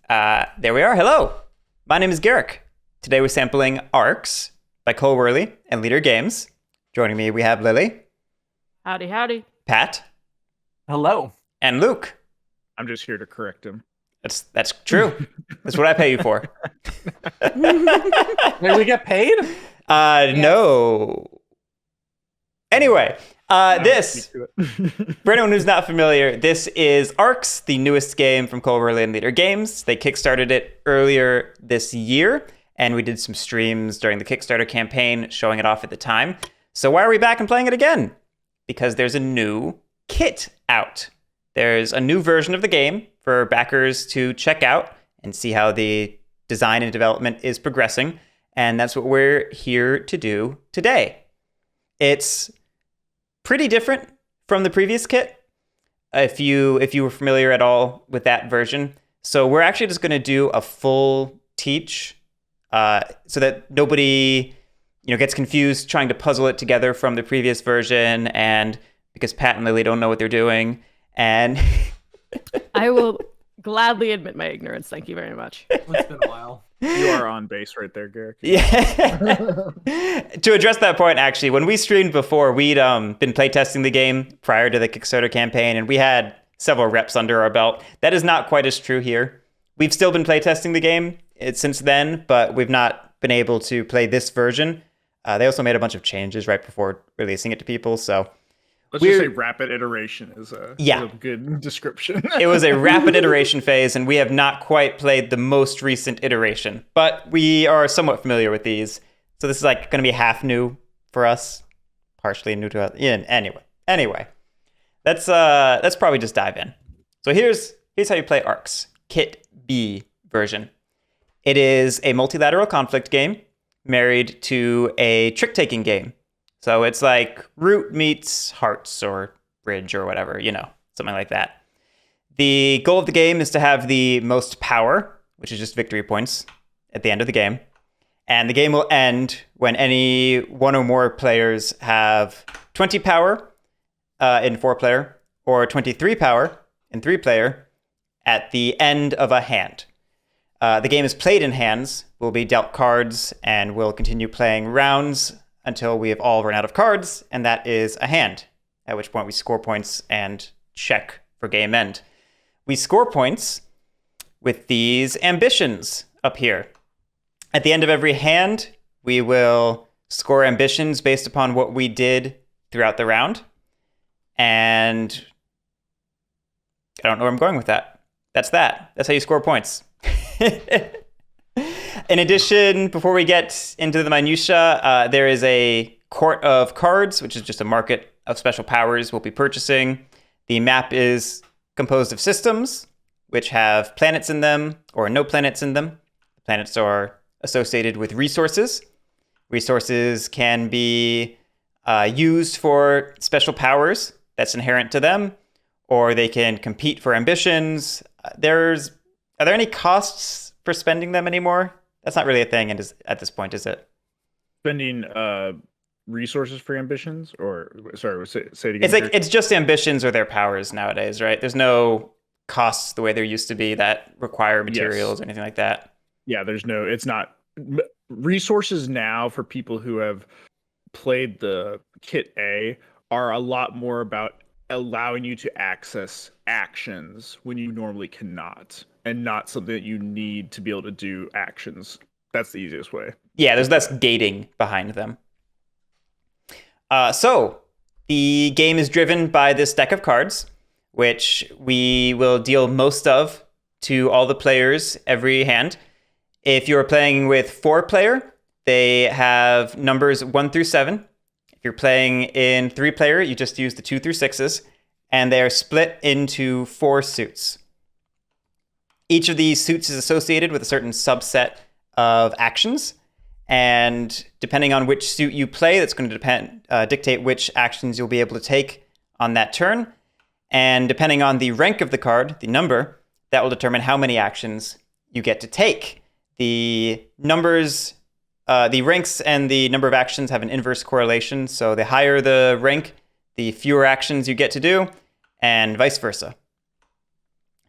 There we are. Hello. My name is Garrick. Today we're sampling Arcs by Cole Worley and Leader Games. Joining me, we have Lily, Howdy, howdy. Pat, Hello. and Luke. I'm just here to correct him. That's true. That's what I pay you for. Did we get paid? No. Anyway, this, for anyone who's not familiar, this is Arcs, the newest game from Cole Worley and Leader Games. They kickstarted it earlier this year, and we did some streams during the Kickstarter campaign showing it off at the time. So why are we back and playing it again? Because there's a new kit out. There's a new version of the game for backers to check out and see how the design and development is progressing. And that's what we're here to do today. It's pretty different from the previous kit, if you were familiar at all with that version. So we're actually just going to do a full teach so that nobody gets confused trying to puzzle it together from the previous version, and because Pat and Lily don't know what they're doing. And I will gladly admit my ignorance. Thank you very much. It's been a while. You are on base right there, Garrick. yeah. To address that point, actually, when we streamed before, we'd been playtesting the game prior to the Kickstarter campaign, and we had several reps under our belt. That is not quite as true here. We've still been playtesting the game since then, but we've not been able to play this version. They also made a bunch of changes right before releasing it to people, so Let's just say rapid iteration is a good description. it was a rapid iteration phase, and we have not quite played the most recent iteration, but we are somewhat familiar with these. So this is like going to be half new for us, partially new to us. Yeah, anyway, let's probably just dive in. So here's how you play Arcs, Kit B version. It is a multilateral conflict game married to a trick-taking game. So it's like Root meets Hearts or Bridge or whatever, something like that. The goal of the game is to have the most power, which is just victory points at the end of the game. And the game will end when any one or more players have 20 power in 4-player or 23 power in 3-player at the end of a hand. The game is played in hands. We'll be dealt cards and we'll continue playing rounds until we have all run out of cards, and that is a hand, at which point we score points and check for game end. We score points with these ambitions up here. At the end of every hand, we will score ambitions based upon what we did throughout the round. And I don't know where I'm going with that. That's how you score points. In addition, before we get into the minutia, there is a court of cards, which is just a market of special powers we'll be purchasing. The map is composed of systems, which have planets in them or no planets in them. The planets are associated with resources. Resources can be used for special powers that's inherent to them, or they can compete for ambitions. Are there any costs for spending them anymore? That's not really a thing at this point, is it? Spending resources for ambitions, or sorry, say it again. It's just ambitions or their powers nowadays, right? There's no costs the way there used to be that require materials or anything like that. Yeah, it's not resources now for people who have played the Kit A are a lot more about allowing you to access actions when you normally cannot, and not something that you need to be able to do actions. That's the easiest way. Yeah, there's less gating behind them. So the game is driven by this deck of cards, which we will deal most of to all the players every hand. If you're playing with 4-player, they have numbers 1 through 7. If you're playing in 3-player, you just use the 2 through 6s, and they are split into 4 suits. Each of these suits is associated with a certain subset of actions, and depending on which suit you play, that's going to dictate which actions you'll be able to take on that turn. And depending on the rank of the card, the number, that will determine how many actions you get to take. The numbers, the ranks and the number of actions have an inverse correlation, so the higher the rank, the fewer actions you get to do, and vice versa.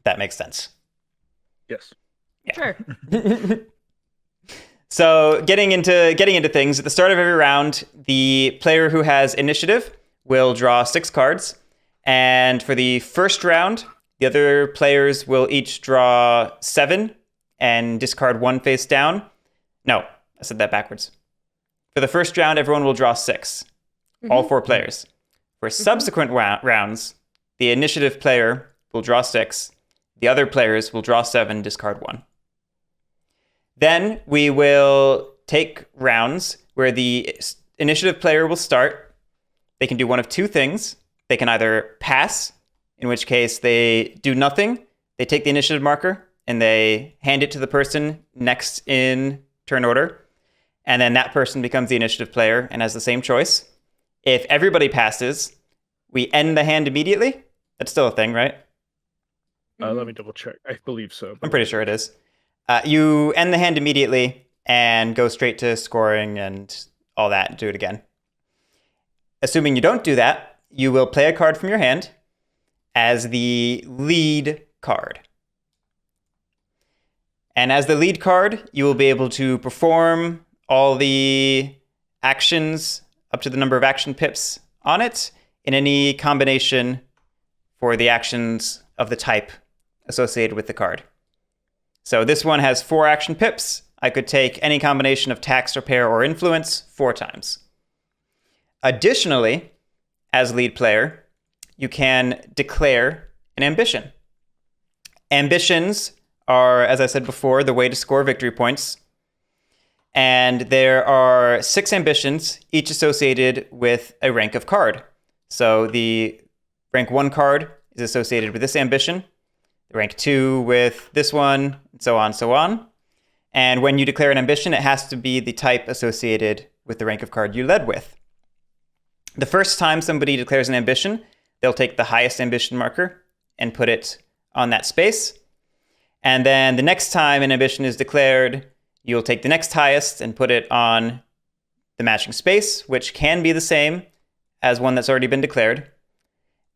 That makes sense. Yes. Sure. So getting into things, at the start of every round, the player who has initiative will draw 6 cards. And for the first round, the other players will each draw 7 and discard 1 face down. No, I said that backwards. For the first round, everyone will draw 6. All 4 players. For subsequent rounds, the initiative player will draw 6. The other players will draw 7, discard 1. Then we will take rounds where the initiative player will start. They can do one of 2 things. They can either pass, in which case they do nothing. They take the initiative marker and they hand it to the person next in turn order. And then that person becomes the initiative player and has the same choice. If everybody passes, we end the hand immediately. That's still a thing, right? Let me double check. I believe so. I'm pretty sure it is. You end the hand immediately and go straight to scoring and all that and do it again. Assuming you don't do that, you will play a card from your hand as the lead card. And as the lead card, you will be able to perform all the actions up to the number of action pips on it in any combination for the actions of the type associated with the card. So this one has 4 action pips. I could take any combination of tax, repair, or influence 4 times. Additionally, as lead player, you can declare an ambition. Ambitions are, as I said before, the way to score victory points. And there are 6 ambitions, each associated with a rank of card. So the rank 1 card is associated with this ambition, the rank 2 with this one, and so on, so on. And when you declare an ambition, it has to be the type associated with the rank of card you led with. The first time somebody declares an ambition, they'll take the highest ambition marker and put it on that space. And then the next time an ambition is declared, you'll take the next highest and put it on the matching space, which can be the same as one that's already been declared.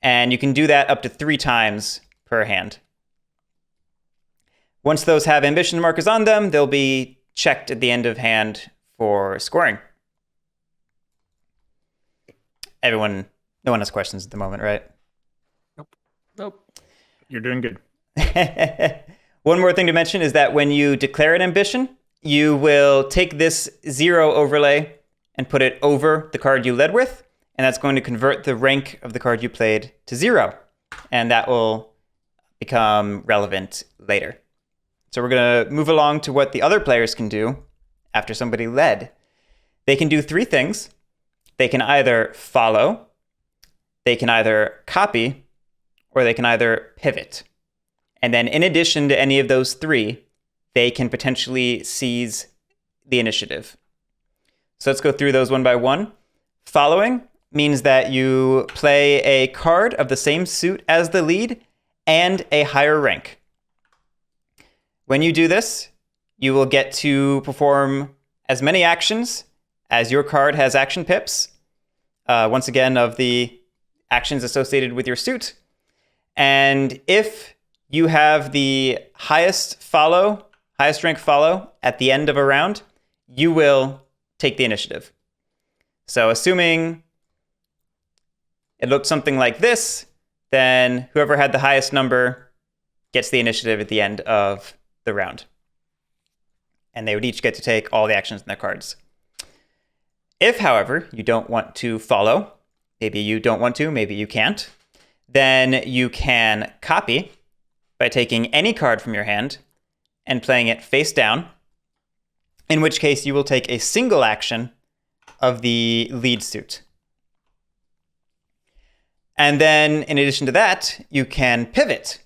And you can do that up to 3 times per hand. Once those have ambition markers on them, they'll be checked at the end of hand for scoring. No one has questions at the moment, right? Nope. You're doing good. One more thing to mention is that when you declare an ambition, you will take this 0 overlay and put it over the card you led with, and that's going to convert the rank of the card you played to 0, and that will become relevant later. So we're going to move along to what the other players can do after somebody led. They can do 3 things. They can either follow, they can either copy, or they can either pivot. And then in addition to any of those 3, they can potentially seize the initiative. So let's go through those one by one. Following means that you play a card of the same suit as the lead and a higher rank. When you do this, you will get to perform as many actions as your card has action pips. Once again, of the actions associated with your suit. And if you have the highest rank follow at the end of a round, you will take the initiative. So assuming it looked something like this, then whoever had the highest number gets the initiative at the end of the round. And they would each get to take all the actions in their cards. If, however, you don't want to follow, maybe you don't want to, maybe you can't, then you can copy by taking any card from your hand and playing it face down, in which case you will take a single action of the lead suit. And then, in addition to that, you can pivot,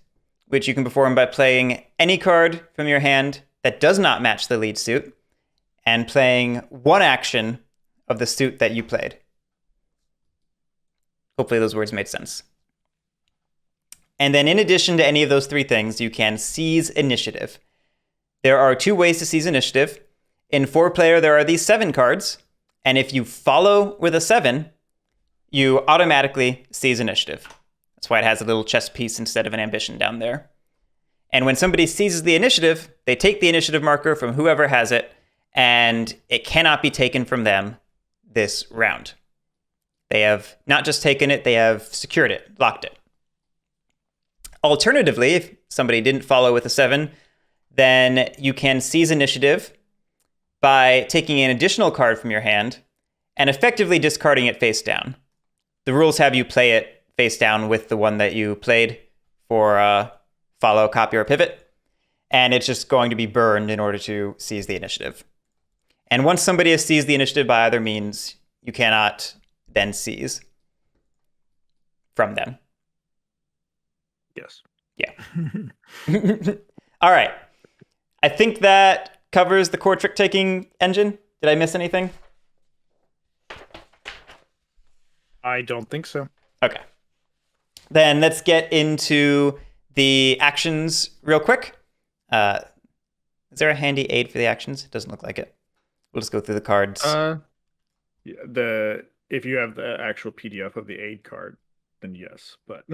which you can perform by playing any card from your hand that does not match the lead suit and playing 1 action of the suit that you played. Hopefully those words made sense. And then in addition to any of those 3 things, you can seize initiative. There are 2 ways to seize initiative. In 4-player, there are these 7 cards, and if you follow with a 7, you automatically seize initiative. That's why it has a little chess piece instead of an ambition down there. And when somebody seizes the initiative, they take the initiative marker from whoever has it, and it cannot be taken from them this round. They have not just taken it, they have secured it, locked it. Alternatively, if somebody didn't follow with a 7, then you can seize initiative by taking an additional card from your hand and effectively discarding it face down. The rules have you play it face down with the one that you played for follow, copy, or pivot, and it's just going to be burned in order to seize the initiative. And once somebody has seized the initiative by other means, you cannot then seize from them. Yes. Yeah. All right. I think that covers the core trick-taking engine. Did I miss anything? I don't think so. Okay. Then let's get into the actions real quick. Is there a handy aid for the actions? It doesn't look like it. We'll just go through the cards. Yeah, if you have the actual PDF of the aid card, then yes. But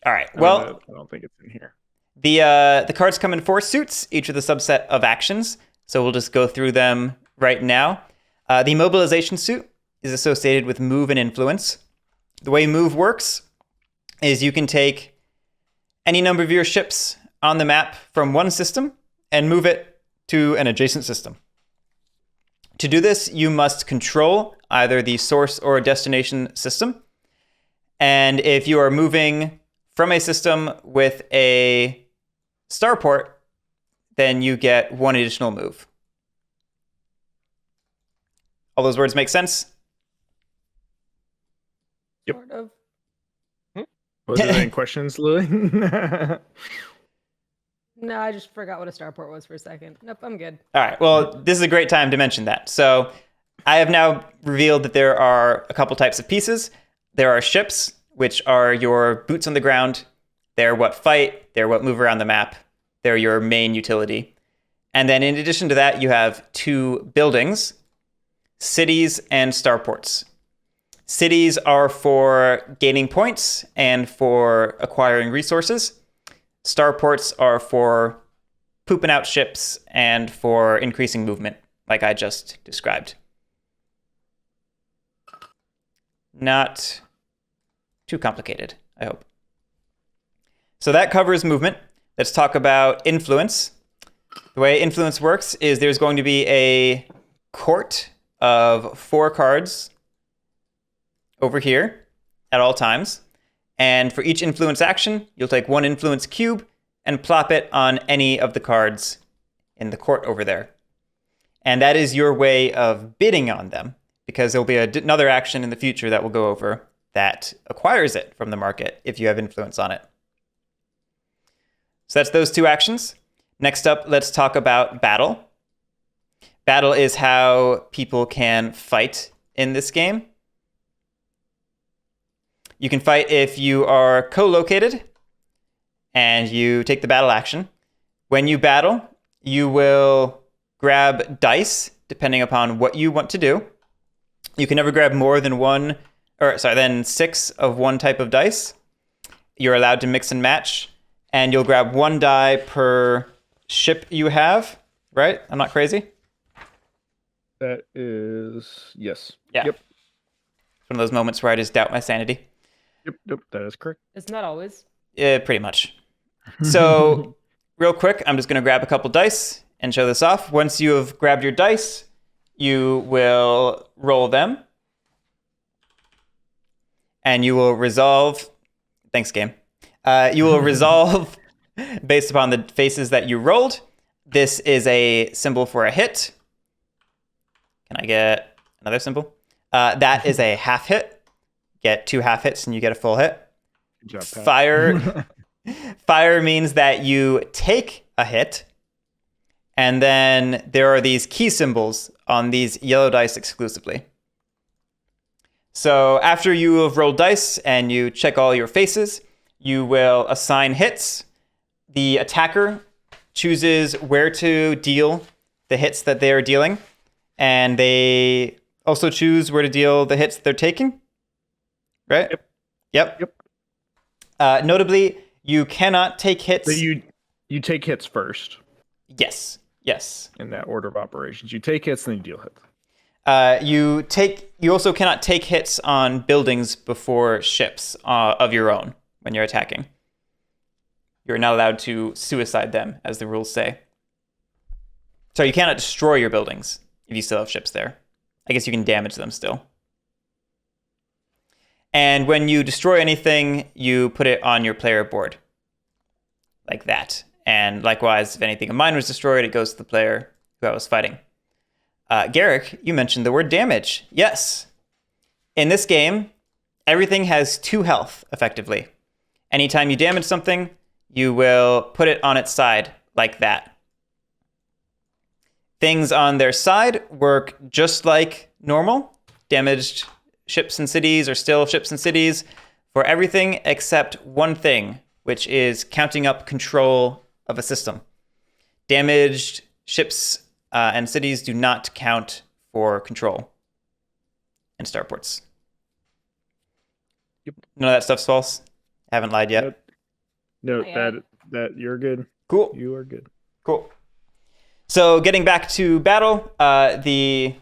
All right. Well, I don't think it's in here. the cards come in 4 suits, each with a subset of actions. So we'll just go through them right now. The mobilization suit is associated with move and influence. The way move works is you can take any number of your ships on the map from one system and move it to an adjacent system. To do this, you must control either the source or destination system. And if you are moving from a system with a starport, then you get 1 additional move. All those words make sense? Yep. Sort of. Was there any questions, Lily? No, I just forgot what a starport was for a second. Nope, I'm good. All right. Well, this is a great time to mention that. So I have now revealed that there are a couple types of pieces. There are ships, which are your boots on the ground. They're what fight. They're what move around the map. They're your main utility. And then in addition to that, you have 2 buildings, cities and starports. Cities are for gaining points and for acquiring resources. Starports are for pooping out ships and for increasing movement, like I just described. Not too complicated, I hope. So that covers movement. Let's talk about influence. The way influence works is there's going to be a court of 4 cards over here at all times. And for each influence action, you'll take 1 influence cube and plop it on any of the cards in the court over there. And that is your way of bidding on them, because there'll be another action in the future that we'll go over that acquires it from the market if you have influence on it. So that's those 2 actions. Next up, let's talk about battle. Battle is how people can fight in this game. You can fight if you are co-located and you take the battle action. When you battle, you will grab dice depending upon what you want to do. You can never grab more than than 6 of one type of dice. You're allowed to mix and match, and you'll grab 1 die per ship you have, right? I'm not crazy? That is yes. Yeah. Yep. One of those moments where I just doubt my sanity. Yep. That is correct. It's not always. Yeah, pretty much. So, real quick, I'm just going to grab a couple dice and show this off. Once you have grabbed your dice, you will roll them. And you will resolve... Thanks, game. You will resolve based upon the faces that you rolled. This is a symbol for a hit. Can I get another symbol? That is a half hit. Get 2 half hits and you get a full hit. Good job, Pat. Fire means that you take a hit, and then there are these key symbols on these yellow dice exclusively. So after you have rolled dice and you check all your faces, you will assign hits. The attacker chooses where to deal the hits that they are dealing, and they also choose where to deal the hits they're taking. Right? Yep. Yep. Notably, you cannot take hits. So You take hits first Yes. Yes. in that order of operations. You take hits, then you deal hits. You also cannot take hits on buildings before ships of your own when you're attacking. You're not allowed to suicide them, as the rules say. So you cannot destroy your buildings if you still have ships there. I guess you can damage them still. And when you destroy anything, you put it on your player board. Like that. And likewise, if anything of mine was destroyed, it goes to the player who I was fighting. Garrick, you mentioned the word damage. Yes. In this game, everything has 2 health, effectively. Anytime you damage something, you will put it on its side, like that. Things on their side work just like normal. Damaged ships and cities are still ships and cities for everything except one thing, which is counting up control of a system. Damaged ships and cities do not count for control and starports. Yep. None of that stuff's false. I haven't lied yet. No, Not yet. that you're good. Cool. You are good. Cool. So getting back to battle, the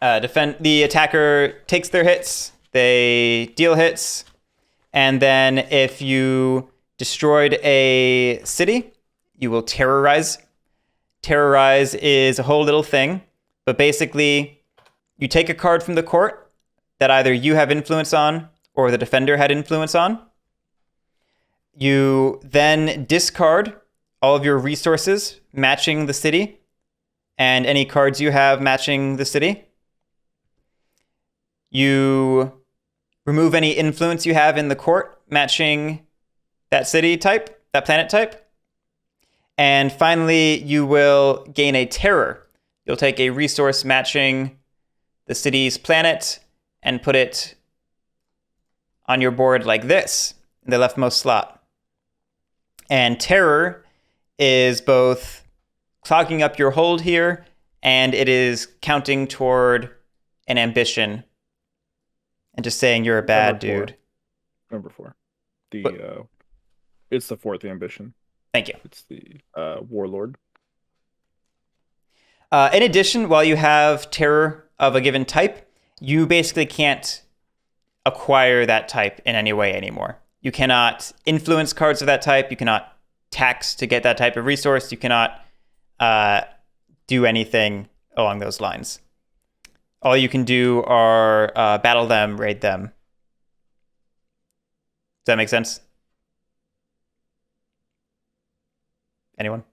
attacker takes their hits, they deal hits, and then if you destroyed a city, you will terrorize. Terrorize is a whole little thing, but basically you take a card from the court that either you have influence on or the defender had influence on. You then discard all of your resources matching the city and any cards you have matching the city. You remove any influence you have in the court matching that city type, that planet type. And finally, you will gain a terror. You'll take a resource matching the city's planet and put it on your board like this, in the leftmost slot. And terror is both clogging up your hold here, and it is counting toward an ambition and just saying you're a bad Number 4. dude. Number 4. What? It's the 4th ambition. Thank you. It's the warlord. In addition, while you have terror of a given type, you basically can't acquire that type in any way anymore. You cannot influence cards of that type. You cannot tax to get that type of resource. You cannot do anything along those lines. All you can do are battle them, raid them. Does that make sense? Anyone?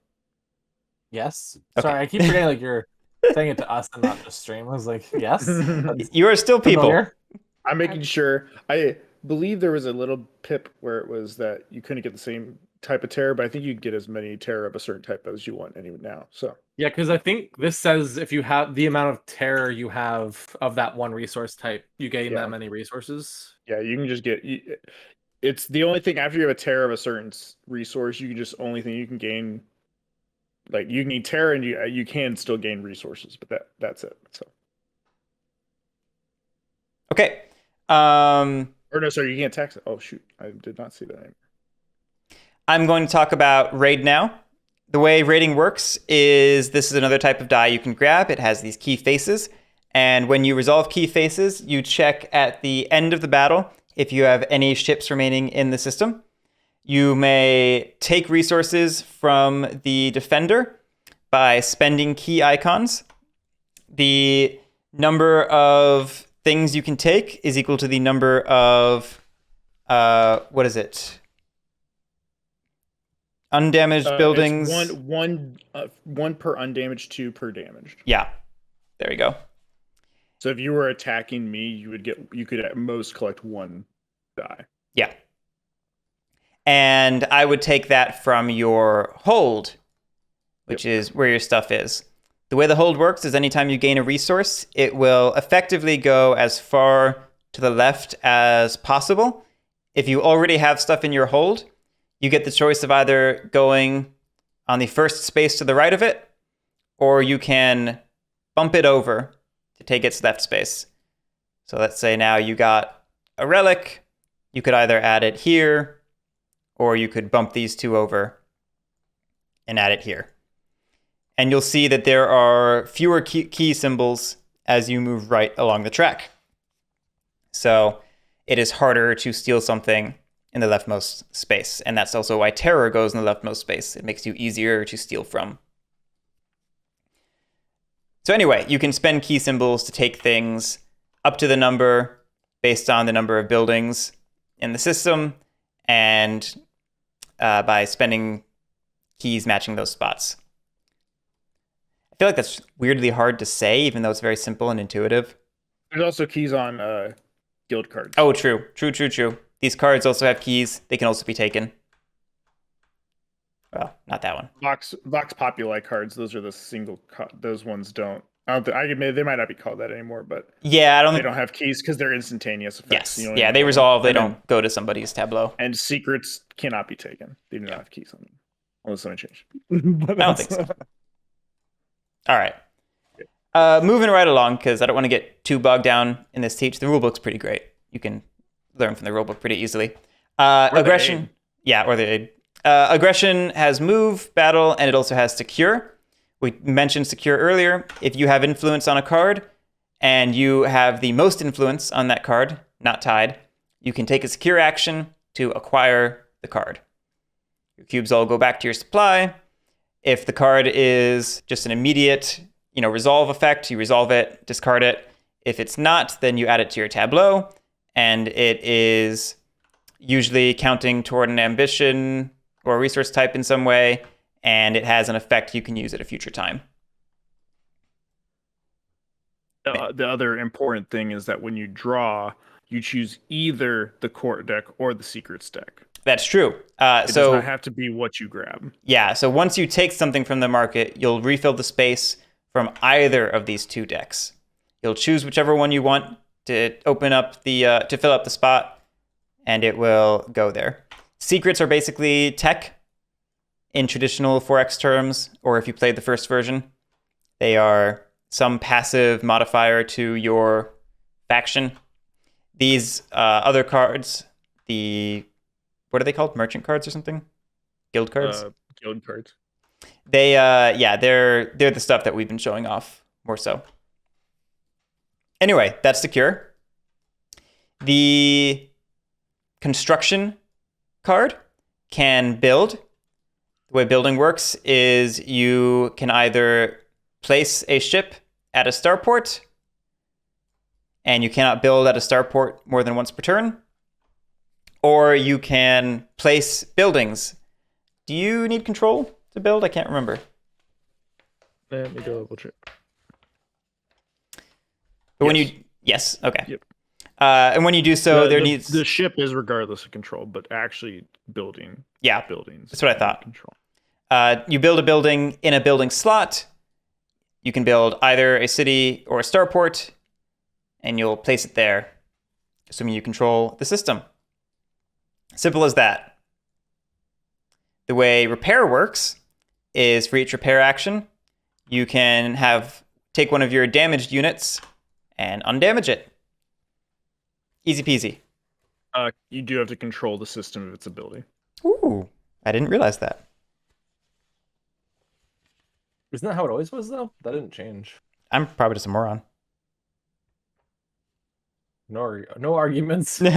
Yes. Okay. Sorry, I keep forgetting like you're saying it to us and not just stream. I was like, yes. That's You are still people. familiar. I'm making sure. I believe there was a little pip where it was that you couldn't get the same type of terror, but I think you can get as many terror of a certain type as you want anyway now. So Yeah, because I think this says if you have the amount of terror you have of that one resource type, you gain Yeah. that many resources. yeah, you can just get. It's the only thing after you have a terror of a certain resource, you can just only thing you can gain. Like you need terror, and you can still gain resources, but that's it. So Okay. or no, sorry, you can't tax it. Oh shoot, I did not see that anymore. I'm going to talk about raid now. The way raiding works is this is another type of die you can grab. It has these key faces. And when you resolve key faces, you check at the end of the battle if you have any ships remaining in the system. You may take resources from the defender by spending key icons. The number of things you can take is equal to the number of, what is it? Undamaged buildings. It's one per undamaged, 2 per damaged. Yeah, there you go. So if you were attacking me, you could at most collect 1 die. Yeah. And I would take that from your hold, which is where your stuff is. The way the hold works is anytime you gain a resource, it will effectively go as far to the left as possible. If you already have stuff in your hold, you get the choice of either going on the first space to the right of it, or you can bump it over to take its left space. So let's say now you got a relic. You could either add it here, or you could bump these 2 over and add it here. And you'll see that there are fewer key symbols as you move right along the track. So it is harder to steal something in the leftmost space. And that's also why terror goes in the leftmost space. It makes you easier to steal from. So anyway, you can spend key symbols to take things up to the number based on the number of buildings in the system, and by spending keys matching those spots. I feel like that's weirdly hard to say, even though it's very simple and intuitive. There's also keys on guild cards. Oh, true. These cards also have keys. They can also be taken. Well, not that one. Vox Populi cards. Those are the single. Those ones don't. I don't think they might not be called that anymore, but yeah, they don't have keys because they're instantaneous effects. Yes, yeah, they resolve. They don't go to somebody's tableau. And secrets cannot be taken. They do not have keys on them unless something changed. I don't think so. All right. Moving right along, because I don't want to get too bogged down in this teach. The rulebook's pretty great. You can learn from the rulebook pretty easily. Aggression. Yeah, or the aid. Aggression has move, battle, and it also has secure. We mentioned secure earlier. If you have influence on a card and you have the most influence on that card, not tied, you can take a secure action to acquire the card. Your cubes all go back to your supply. If the card is just an immediate, resolve effect, you resolve it, discard it. If it's not, then you add it to your tableau, and it is usually counting toward an ambition or a resource type in some way, and it has an effect you can use at a future time. The other important thing is that when you draw, you choose either the court deck or the secrets deck. That's true. It does not have to be what you grab. Yeah, so once you take something from the market, you'll refill the space from either of these two decks. You'll choose whichever one you want to open up to fill up the spot, and it will go there. Secrets are basically tech in traditional 4X terms, or if you played the first version, they are some passive modifier to your faction. These other cards, what are they called? Merchant cards or something? Guild cards? Guild cards. They're the stuff that we've been showing off more so. Anyway, that's secure. The construction card can build. The way building works is you can either place a ship at a starport, and you cannot build at a starport more than once per turn, or you can place buildings. Do you need control to build? I can't remember. Let me double check. But when you... Yes, okay. Yep. And when you do so, the ship is regardless of control, but actually building. Yeah, buildings. that's what I thought. Control. You build a building in a building slot. You can build either a city or a starport, and you'll place it there, assuming you control the system. Simple as that. The way repair works is for each repair action, you can take one of your damaged units and undamage it. Easy peasy. You do have to control the system of its ability. Ooh, I didn't realize that. Isn't that how it always was, though? That didn't change. I'm probably just a moron. No arguments. Wait,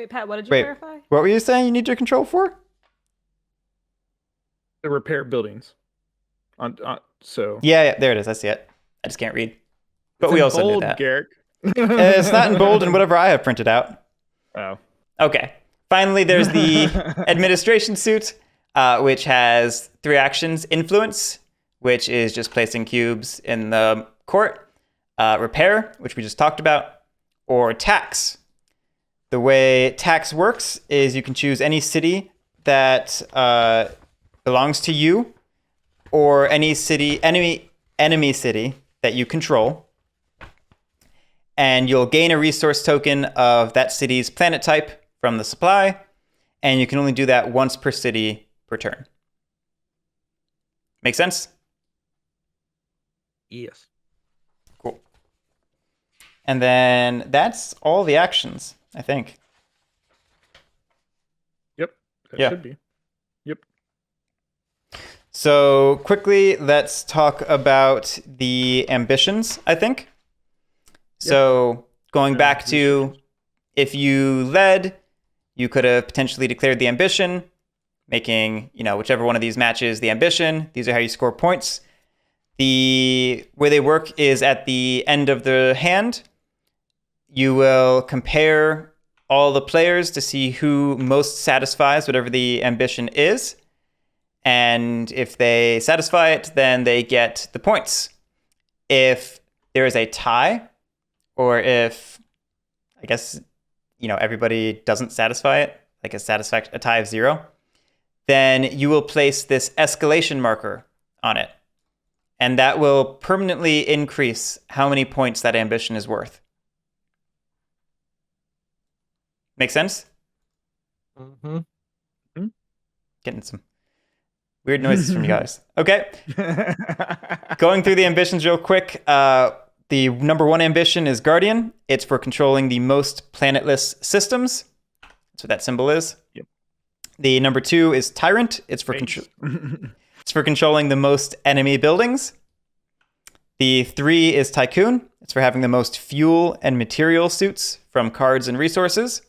Pat, what did you clarify? What were you saying you need your control for? To repair buildings. So Yeah, there it is. I see it. I just can't read. But we also bold, knew that. Garrick. It's not in bold in whatever I have printed out. Oh. Okay. Finally, there's the administration suit, which has 3 actions. Influence, which is just placing cubes in the court. Repair, which we just talked about. Or tax. The way tax works is you can choose any city that belongs to you, or any enemy city that you control. And you'll gain a resource token of that city's planet type from the supply, and you can only do that once per city per turn. Make sense? Yes. Cool. And then that's all the actions, I think. That Yeah. should be. Yep. So quickly, let's talk about the ambitions, I think. So going back to if you led, you could have potentially declared the ambition, making, whichever one of these matches the ambition. These are how you score points. The way they work is at the end of the hand, you will compare all the players to see who most satisfies whatever the ambition is. And if they satisfy it, then they get the points. If there is a tie, or if, I guess, everybody doesn't satisfy it, like a tie of 0, then you will place this escalation marker on it. And that will permanently increase how many points that ambition is worth. Make sense? Mm-hmm. Getting some weird noises from you guys. Okay. Going through the ambitions real quick. The number 1 ambition is Guardian. It's for controlling the most planetless systems. That's what that symbol is. Yep. The number 2 is Tyrant. It's for controlling the most enemy buildings. The 3 is Tycoon. It's for having the most fuel and material suits from cards and resources.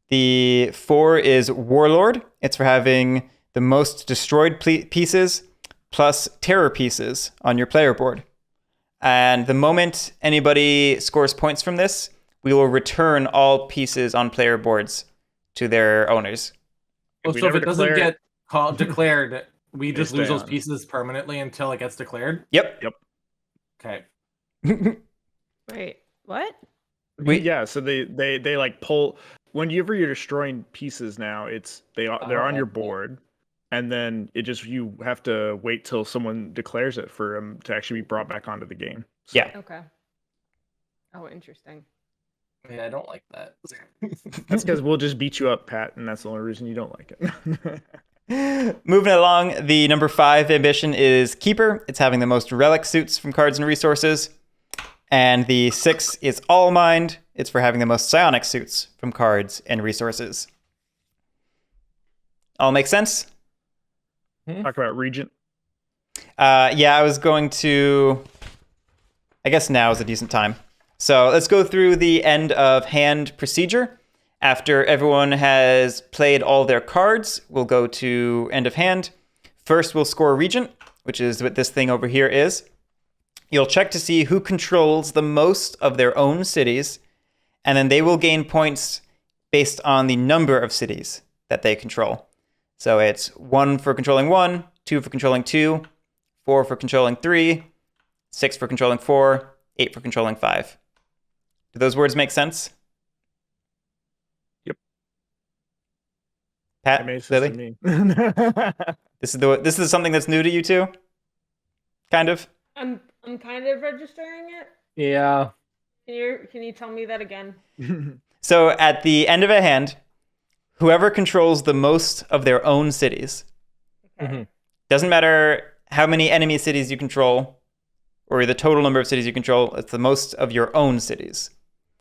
The 4 is Warlord. It's for having the most destroyed pieces plus terror pieces on your player board. And the moment anybody scores points from this, we will return all pieces on player boards to their owners. Oh, so if it doesn't get declared, we just lose those on. pieces permanently until it gets declared? Yep. Okay. Wait, what? Yeah, so they like pull whenever you're destroying pieces now, they're on your board, and then you have to wait till someone declares it for them to actually be brought back onto the game. So. Yeah. Okay. Oh, interesting. Yeah, I don't like that. That's because we'll just beat you up, Pat, and that's the only reason you don't like it. Moving along, the number 5 ambition is Keeper. It's having the most relic suits from cards and resources. And the 6 is All Mind. It's for having the most psionic suits from cards and resources. All make sense? Talk about Regent. Yeah, I was going to... I guess now is a decent time. So let's go through the end of hand procedure. After everyone has played all their cards, we'll go to end of hand. First, we'll score Regent, which is what this thing over here is. You'll check to see who controls the most of their own cities, and then they will gain points based on the number of cities that they control. So it's 1 for controlling 1, 2 for controlling 2, 4 for controlling 3, 6 for controlling 4, 8 for controlling 5. Do those words make sense? Yep. Pat, It made sense to Lily? me. This is something that's new to you too? Kind of? I'm kind of registering it. Yeah. Can you tell me that again? So at the end of a hand, whoever controls the most of their own cities, Okay. doesn't matter how many enemy cities you control or the total number of cities you control, it's the most of your own cities.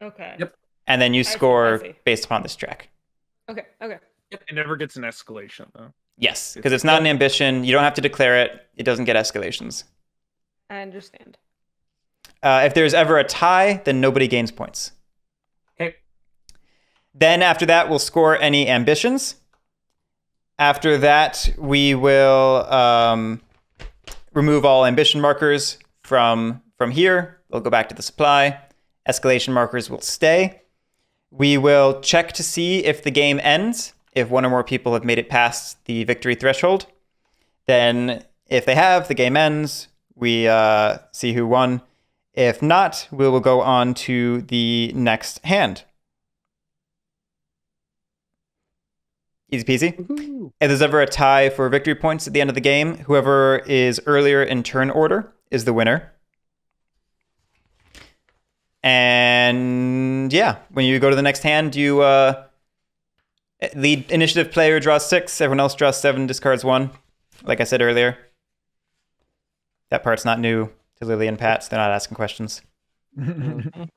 Okay. Yep. And then you see, score I see. based upon this track. Okay. It never gets an escalation though. Yes, because it's not an ambition. You don't have to declare it. It doesn't get escalations. I understand. If there's ever a tie, then nobody gains points. Okay. Then after that, we'll score any ambitions. After that, we will remove all ambition markers from here. We'll go back to the supply. Escalation markers will stay. We will check to see if the game ends, if one or more people have made it past the victory threshold. Then if they have, the game ends. We see who won. If not, we will go on to the next hand. Easy peasy. Woohoo. If there's ever a tie for victory points at the end of the game, whoever is earlier in turn order is the winner. And yeah, when you go to the next hand, you lead initiative player draws 6, everyone else draws 7, discards 1. Like I said earlier, that part's not new to Lily and Pat, so they're not asking questions. And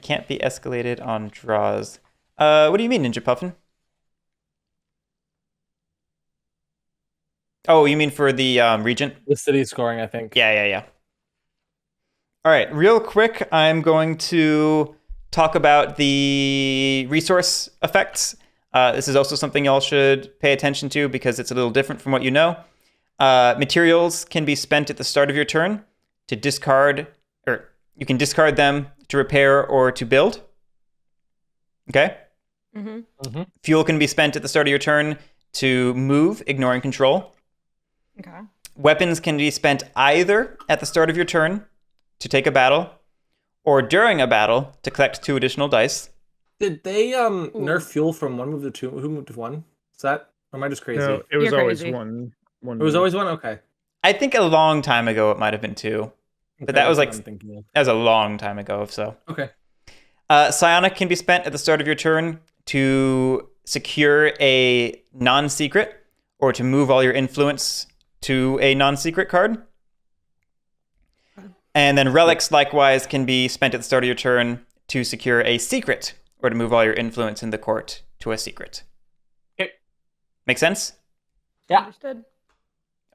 can't be escalated on draws. What do you mean, Ninja Puffin? Oh, you mean for the regent? The city scoring, I think. Yeah. All right, real quick, I'm going to talk about the resource effects. This is also something y'all should pay attention to because it's a little different from what you know. Materials can be spent at the start of your turn to discard, or you can discard them to repair or to build. Okay? Mm-hmm. Fuel can be spent at the start of your turn to move, ignoring control. Okay. Weapons can be spent either at the start of your turn to take a battle, or during a battle to collect 2 additional dice. Did they nerf fuel from 1 move to 2? Who moved to 1? Is that, or am I just crazy? No, it was You're always crazy. one. It was always 1? Okay. I think a long time ago it might have been 2, but that was that's like what I'm thinking of. that was a long time ago. So Okay. psionic can be spent at the start of your turn to secure a non-secret or to move all your influence to a non-secret card. And then relics likewise can be spent at the start of your turn to secure a secret or to move all your influence in the court to a secret. Okay. Make sense? Yeah. Understood.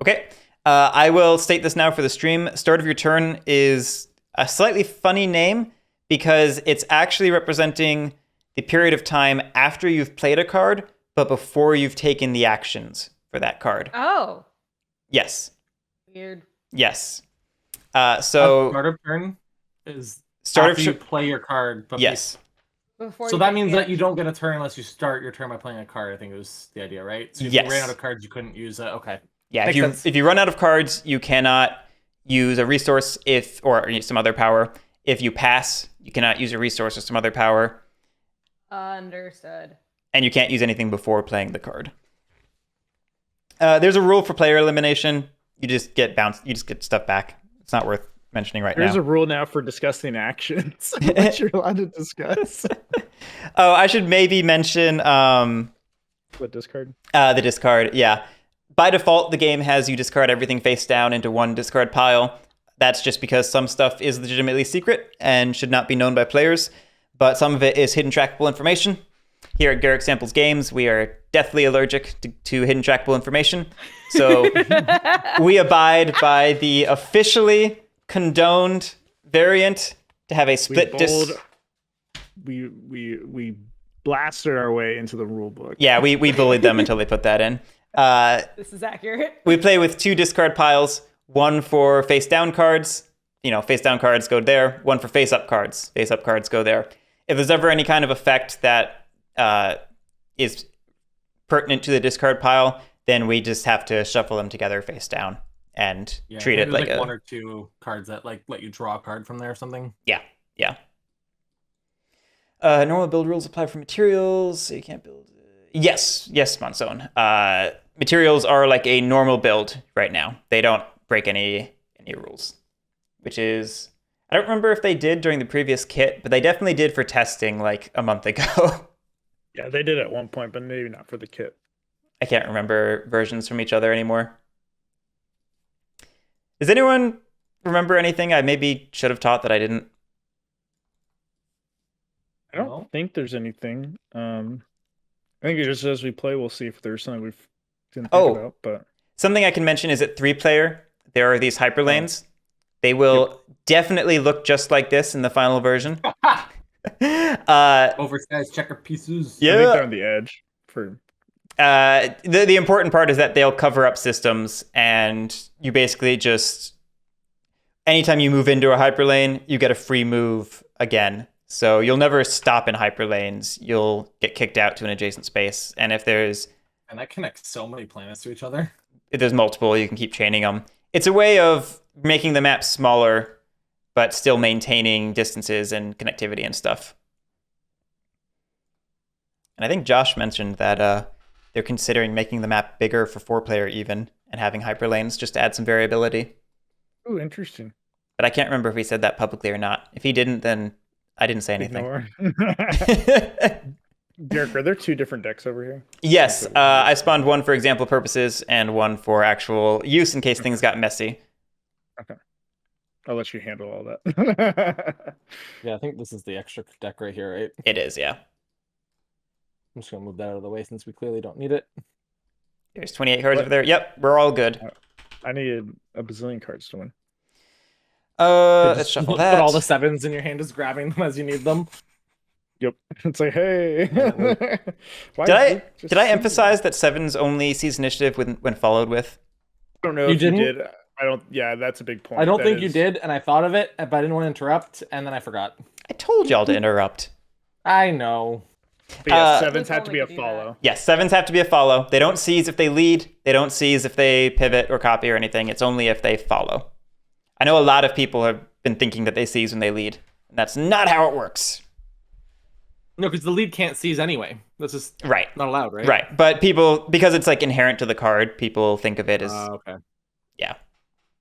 Okay. I will state this now for the stream. Start of your turn is a slightly funny name because it's actually representing the period of time after you've played a card, but before you've taken the actions for that card. Oh, Yes. weird. Yes. Start of turn is Start after of you play your card. But yes. Before So you that take means the that you don't get a turn unless you start your turn by playing a card. I think it was the idea, right? So if Yes. you ran out of cards, you couldn't use it. Okay. Yeah, Makes sense. if you run out of cards, you cannot use a resource or some other power. If you pass, you cannot use a resource or some other power, Understood. and you can't use anything before playing the card. There's a rule for player elimination. You just get bounced. You just get stuff back. It's not worth mentioning right There's now. a rule now for discussing actions, which you're allowed to discuss. Oh, I should maybe mention What discard? the discard. Yeah. By default, the game has you discard everything face down into one discard pile. That's just because some stuff is legitimately secret and should not be known by players, but some of it is hidden trackable information. Here at Garrick Samples Games, we are deathly allergic to hidden trackable information. So we abide by the officially condoned variant to have a split We blasted our way into the rule book. Yeah, we bullied them until they put that in. This is accurate. We play with 2 discard piles, one for face down cards. Face down cards go there. One for face up cards. Face up cards go there. If there's ever any kind of effect that is pertinent to the discard pile, then we just have to shuffle them together face down and Yeah, treat I it think there's like a 1 or 2 cards that like let you draw a card from there or something. yeah. Normal build rules apply for materials, so you can't build. Yes, Monzone. Materials are like a normal build right now. They don't break any rules, which is I don't remember if they did during the previous kit, but they definitely did for testing like a month ago. Yeah, they did at one point, but maybe not for the kit. I can't remember versions from each other anymore. Does anyone remember anything I maybe should have taught that I didn't? I don't No. think there's anything. I think it just as we play, we'll see if there's something we didn't think Oh. about. But Something I can mention is at 3-player, there are these hyperlanes. They will definitely look just like this in the final version. Oversized checker pieces. I think Yeah. they're on the edge for. The important part is that they'll cover up systems, and you basically just anytime you move into a hyperlane, you get a free move again. So you'll never stop in hyperlanes. You'll get kicked out to an adjacent space, and if there's And that connects so many planets to each other. multiple, you can keep chaining them. It's a way of making the map smaller, but still maintaining distances and connectivity and stuff. And I think Josh mentioned that they're considering making the map bigger for 4-player even and having hyperlanes just to add some variability. Ooh, interesting. But I can't remember if he said that publicly or not. If he didn't, then I didn't say anything. Ignore. Derek, are there 2 different decks over here? Yes, I spawned one for example purposes and one for actual use in case things got messy. I'll let you handle all that. Yeah, I think this is the extra deck right here, right? It is, yeah. I'm just gonna move that out of the way since we clearly don't need it. There's 28 cards What? over there. Yep, we're all good. I needed a bazillion cards to win. Let's Just shuffle put that. all the sevens in your hand, just grabbing them as you need them. Yep. It's like, hey. Why Did is I Luke just did I singing? emphasize that sevens only sees initiative when followed with? I don't know You if you didn't? did. I don't. Yeah, that's a big point. I don't That think you is- did, and I thought of it, but I didn't want to interrupt, and then I forgot. I told y'all to interrupt. I know. But yeah, Uh, sevens Luke have to be a only could do that. follow. Yes, sevens have to be a follow. They don't seize if they lead. They don't seize if they pivot or copy or anything. It's only if they follow. I know a lot of people have been thinking that they seize when they lead. And that's not how it works. No, because the lead can't seize anyway. That's just Right. not allowed, right? Right. But people, because it's like inherent to the card, people think of it as, Okay. yeah.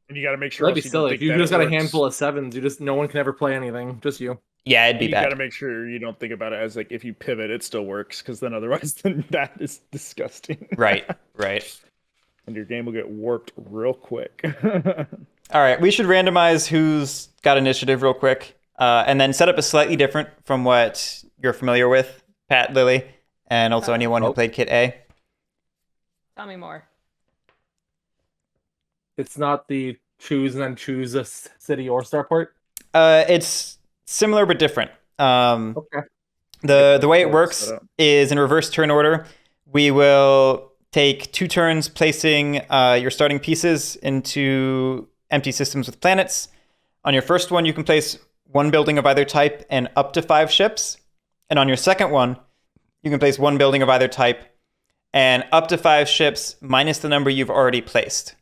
And you got to make sure. That'd be also you don't silly. think If you that just it got a works. handful of sevens, no one can ever play anything. Just you. Yeah, it'd be You got to bad. make sure you don't think about it as like if you pivot, it still works, because then otherwise, then that is disgusting. Right. Right. And your game will get warped real quick. All right. We should randomize who's got initiative real quick, and then set up a slightly different from what you're familiar with, Pat, Lily, and also anyone who Oh. played Kit A. Tell me more. It's not the choose and then choose a city or starport. It's similar but different. Okay. The way it Set works up. is in reverse turn order. We will take 2 turns placing your starting pieces into empty systems with planets. On your first one, you can place 1 building of either type and up to 5 ships. And on your second one, you can place 1 building of either type and up to 5 ships minus the number you've already placed.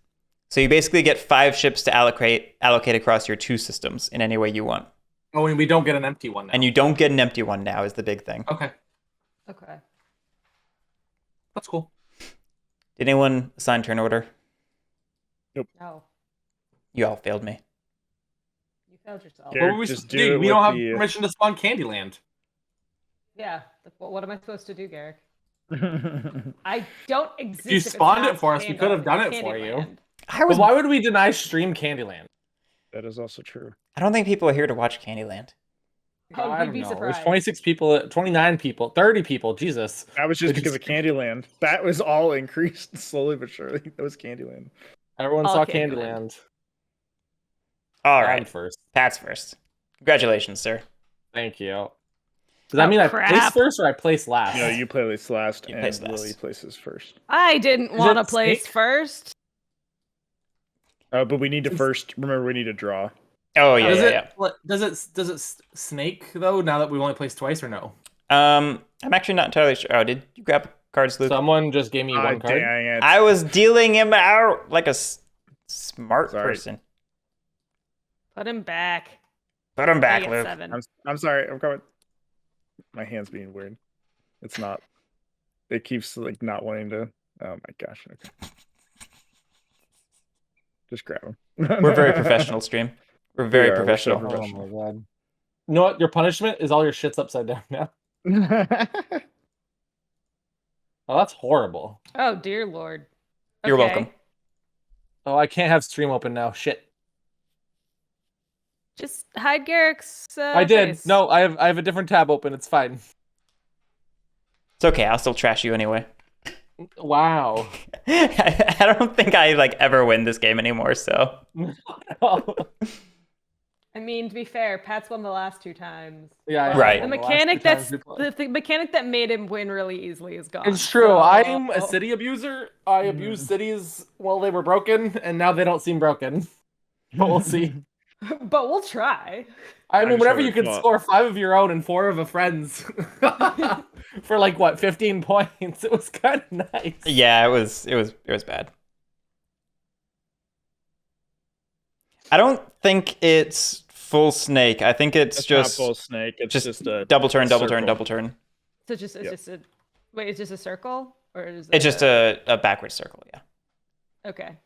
So you basically get 5 ships to allocate across your 2 systems in any way you want. Oh, and we don't get an empty one now. And you don't get an empty one now is the big thing. Okay. Okay. That's cool. Did anyone assign turn order? No, You all failed me. you failed yourself. Yeah. What were we just supposed to do do? it We don't with have the, permission to spawn Candyland. Yeah. What am I supposed to do, Garrick? That I don't exist. If you if it's spawned not it for us, we could have done it for you. Candyland. I But was. why would we deny stream Candyland? is also true. I don't think people are here to watch Candyland. Oh, I you'd don't be know. surprised. There's 26 people, 29 people, 30 people. Jesus. That was just They because of Candyland. That was all increased slowly but surely. That was Candyland. Everyone All saw Candyland. Candyland. All I'm right, first. Pat's first. Congratulations, sir. Thank you. Does that Oh, mean I crap. place first or I place last? No, you play this last, You and place last. Lily places first. I didn't Is want to it place snake? first. But we need to first remember we need to draw. Oh yeah, Does yeah, it, yeah. does it snake though? Now that we've only placed twice, or no? I'm actually not entirely sure. Oh, did you grab cards, Luke? Someone just gave me one card. Dang it. I was dealing him out like a smart Sorry. person. Put him back. Put him I back, get Luke. 7. I'm sorry. I'm coming. My hand's being weird. It's not. It keeps like not wanting to. Oh my gosh. Okay. Just grab him. We're very professional, stream. We're very We are, we're so professional. professional. Oh my god. You know what? Your punishment is all your shit's upside down now. Oh, that's horrible. Oh dear lord. You're Okay. welcome. Oh, I can't have stream open now. Shit. Just hide Garrick's. I did. face. No, I have a different tab open. It's fine. It's okay. I'll still trash you anyway. Wow. I don't think I like ever win this game anymore. So I mean, to be fair, Pat's won the last 2 times. Yeah, Right. The last mechanic two times that's we played. the mechanic that made him win really easily is gone. It's true. So- I'm a city abuser. I abused cities while they were broken, and now they don't seem broken. But we'll see. but we'll try. I mean, just whenever having you can fun. score 5 of your own and 4 of a friend's for like what 15 points, it was kind of nice. yeah, it was bad. I don't think it's full snake. I think it's It's just not full snake. It's just just a double turn, double turn, circle. double turn. So it's Yep. just a wait. It's just a circle, or is It's just a backward circle. Yeah. okay.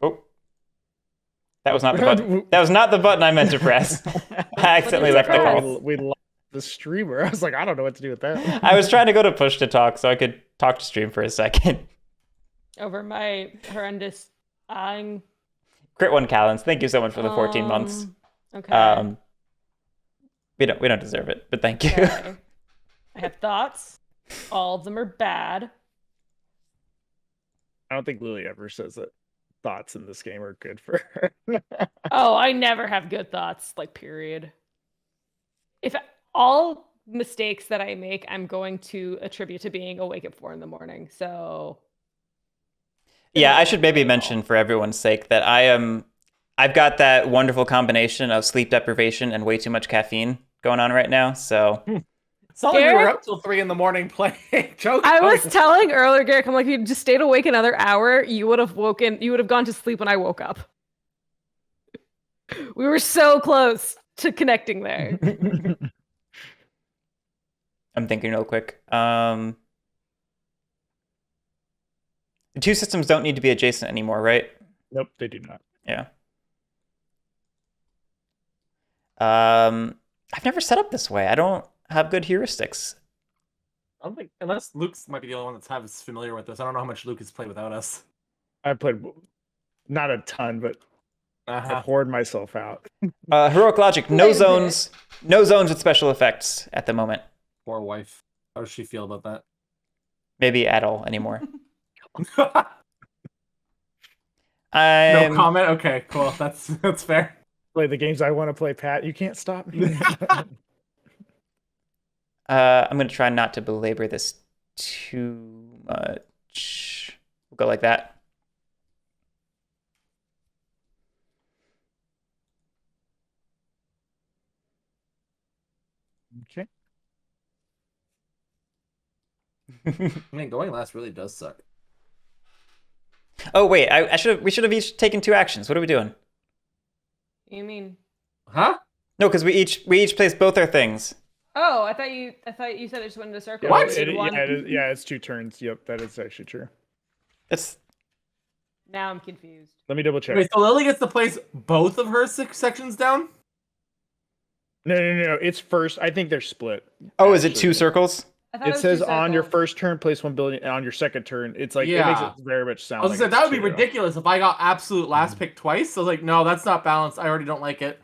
Oh, that was not the button. That was not the button I meant to press. I accidentally did left the you press? call. We lost the streamer. I was like, I don't know what to do with that. I was trying to go to push to talk so I could talk to stream for a second. Over my horrendous. I'm. Crit one Callens, thank you so much for the 14 months. Okay. We don't deserve it, but thank you. Okay. I have thoughts. All of them are bad. I don't think Lily ever says that thoughts in this game are good for her. Oh, I never have good thoughts, like, period. If all mistakes that I make, I'm going to attribute to being awake at 4 a.m. So Yeah, I should maybe mention for everyone's sake that I've got that wonderful combination of sleep deprivation and way too much caffeine going on right now. So It's not like we were Garrick? up till 3 a.m. playing Choco. I was telling earlier, Garrick, I'm like, if you just stayed awake another hour, you would have gone to sleep when I woke up. We were so close to connecting there. I'm thinking real quick. The two systems don't need to be adjacent anymore, right? Nope, they do not. Yeah. I've never set up this way. I don't have good heuristics. I don't think, unless Luke's might be the only one that's familiar with this. I don't know how much Luke has played without us. I played not a ton, but I poured myself out. Heroic Logic, no Wait a zones, no zones with special effects at the moment. Poor wife. How does she feel about Maybe at all anymore. that? I'm No comment. Okay, cool. That's fair. Play the games I want to play, Pat. You can't stop me. I'm gonna try not to belabor this too much. We'll go like that. Okay. I mean, going last really does suck. Oh wait, we should have each taken 2 actions. What are we doing? You mean? Huh? No, because we each placed both our things. Oh, I thought you said I just went in a circle. What? Yeah, it's 2 turns. Yep, that is actually true. It's Now I'm confused. Let me double check. Wait, so Lily gets to place both of her 6 sections down? No. It's first. I think they're split. oh, is it actually. 2 circles? I thought It was says 2 on your circles. first turn, place 1 building, and on your second turn, it's like it makes Yeah. it very much sound. I was like gonna say, that would it's be 2. ridiculous if I got absolute last pick twice. So I was like, no, that's not balanced. I already don't like it.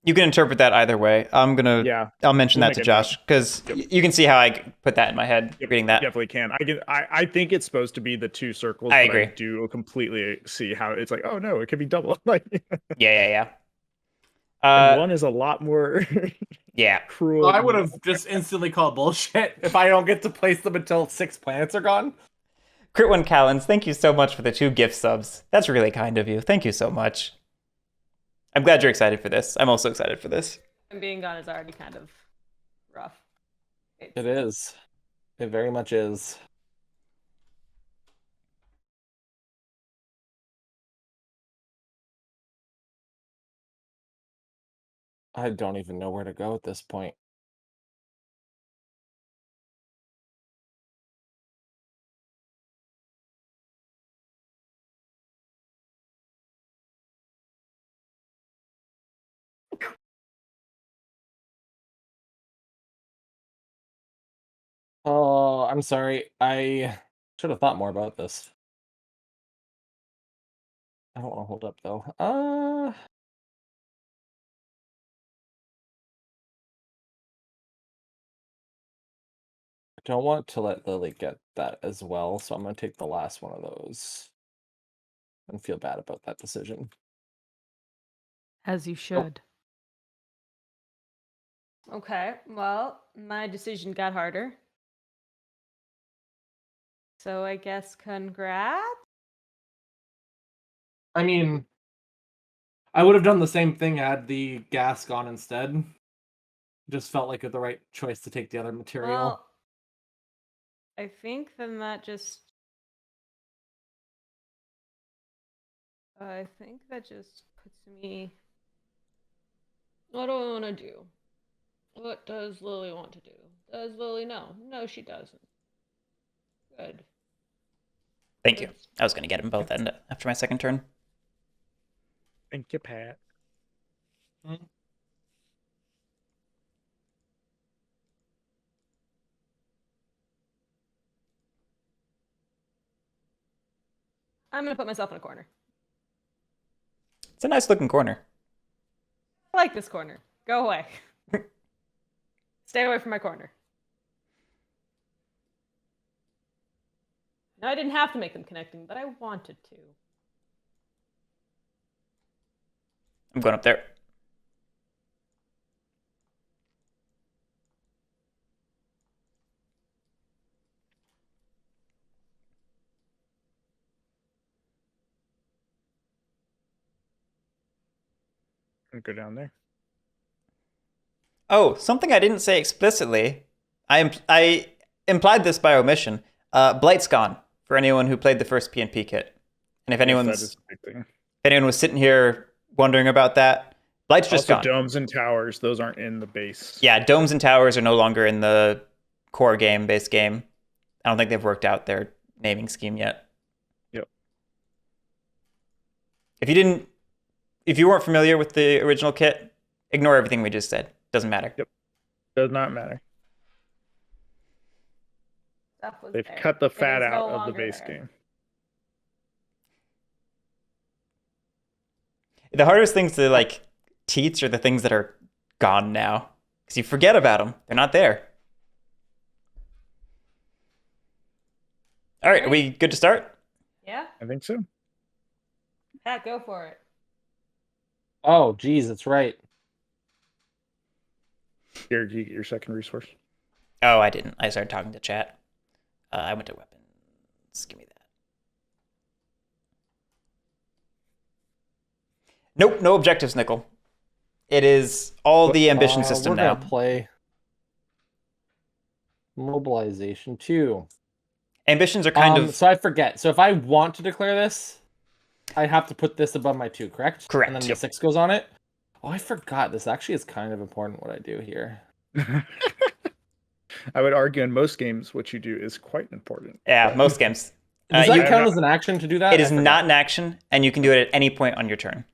You can interpret that either way. I'll mention We'll that to make a Josh because you can see how I put that in my head reading that. Definitely can. I think it's supposed to be the 2 circles. I but agree. I do completely see how it's like. Oh no, it could be double. Like Yeah. and one is a lot more Yeah. cruel. I would have just instantly called bullshit if I don't get to place them until 6 planets are gone. Crit One Callens, thank you so much for the 2 gift subs. That's really kind of you. Thank you so much. I'm glad you're excited for this. I'm also excited for this. And being gone is already kind of rough. It is. It very much is. I don't even know where to go at this point. Oh, I'm sorry. I should have thought more about this. I don't want to hold up though. I don't want to let Lily get that as well, so I'm gonna take the last one of those and feel bad about that decision. As you should. Okay, well, my decision got harder. So I guess congrats. I mean, I would have done the same thing had the gas gone instead. Just felt like the right choice to take the other material. Well, I think then that just. I think that just puts me. What do I want to do? What does Lily want to do? Does Lily know? No, she doesn't. Good. Thank you. I was going to get them both after my second turn. Thank you, Pat. I'm gonna put myself in a corner. It's a nice looking corner. I like this corner. Go away. Stay away from my corner. No, I didn't have to make them connecting, but I wanted to. I'm going up there. Go down there. Oh, something I didn't say explicitly. I implied this by omission. Blight's gone for anyone who played the first PNP kit. And if Yes, that is a big thing. anyone was sitting here wondering about that, Blight's just Also, gone. domes and towers, those aren't in the base. Yeah, domes and towers are no longer in the core game, base game. I don't think they've worked out their naming scheme yet. Yep. If you weren't familiar with the original kit, ignore everything we just said. Doesn't matter. Yep. Does not matter. Stuff was They've there. cut the It fat is no out of the longer base there. game. The hardest things to like teach are the things that are gone now, because you forget about them. They're not there. All right, are we good to start? Yeah? I think so. Pat, go for it. Oh, geez, that's right. Here, do you get your second resource? Oh, I didn't. I started talking to chat. I went to weapons. Give me that. Nope, no objectives, Nickel. It is all the ambition system we're now. Gonna play mobilization 2. Ambitions are kind of So I forget. So if I want to declare this, I have to put this above my 2, correct? Correct, And then the yep. 6 goes on it. Oh, I forgot. This actually is kind of important what I do here. I would argue in most games, what you do is quite important. yeah, most games. Does you- that count as an action to do that? It is I forgot. not an action, and you can do it at any point on your turn.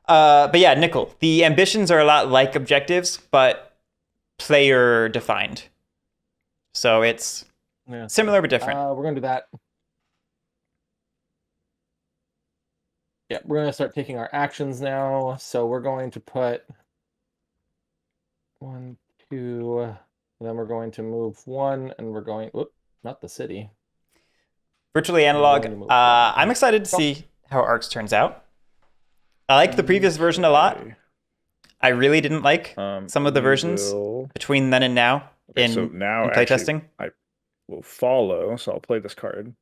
But yeah, Nickel. The ambitions are a lot like objectives, but player defined. So it's Yeah. similar but different. We're gonna do that. Yeah, we're gonna start taking our actions now. So we're going to put 1, 2, and then we're going to move 1, and we're going. Whoop, not the city. Virtually analog. going to move I'm excited to see how Arcs turns out. I like the previous version a lot. Okay. I really didn't like some of the we versions will- between then and now Okay, in, so now in actually, playtesting. I will follow, so I'll play this card,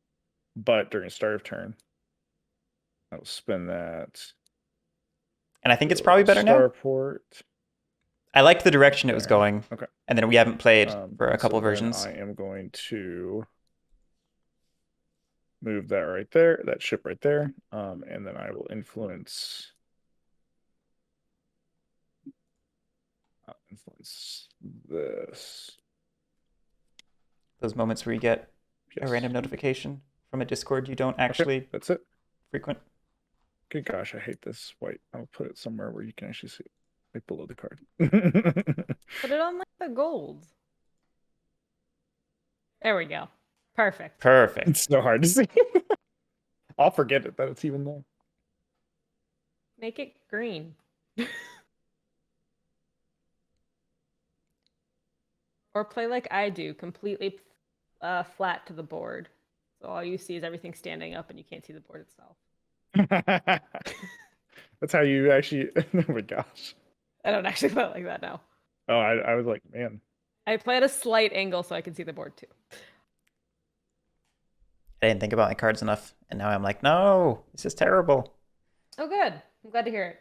but during start of turn, I will spend that. And I think it's probably better now. Starport. I liked the direction it was There. going. Okay. And then we haven't played for a So couple then versions. I am going to move that right there, that ship right there, and then I will influence this. Those moments where you get a Yes. random notification from a Discord you don't actually That's it. frequent. Good gosh, I hate this white. I'll put it somewhere where you can actually see it, right below the card. Put it on like the gold. There we go. Perfect. Perfect. It's so hard to see. I'll forget it that it's even there. Make it green. Or play like I do, completely flat to the board. So all you see is everything standing up and you can't see the board itself. That's how you actually. Oh my gosh. I don't actually play it like that now. Oh, I was like, man. I play at a slight angle so I can see the board too. I didn't think about my cards enough, and now I'm like, no, this is terrible. Oh, good. I'm glad to hear it.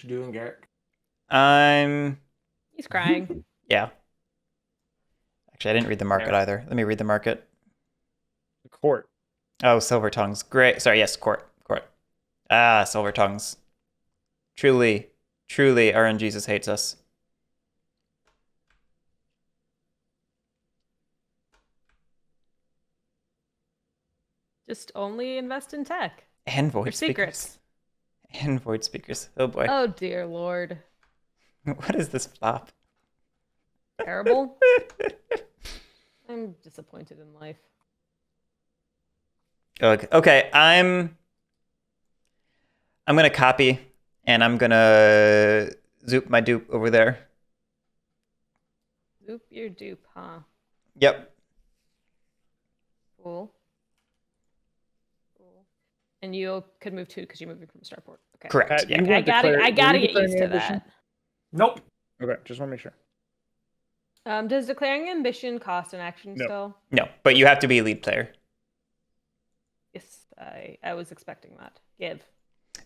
What you doing, Garrett? I'm He's crying. yeah. Actually, I didn't read the market either. Let me read the market. The court. Oh, Silver Tongues. Great. Sorry, yes, court. Ah, Silver Tongues. Truly, RNGesus hates us. Just only invest in tech. And Or void speakers. secrets. And void speakers. Oh boy. Oh dear lord. What is this flop? Terrible. I'm disappointed in life. Okay, I'm gonna copy, and I'm gonna zoop my dupe over there. Oop, your dupe, huh? Yep. Cool. Cool. And you could move too because you're moving from Starport. Okay. Correct. Pat, Yeah. you weren't I were gotta you get used declaring to ambition? that. Nope. Okay, just want to make sure. Does declaring ambition cost an action No. still? No, but you have to be a lead player. Yes, I was expecting that. Give.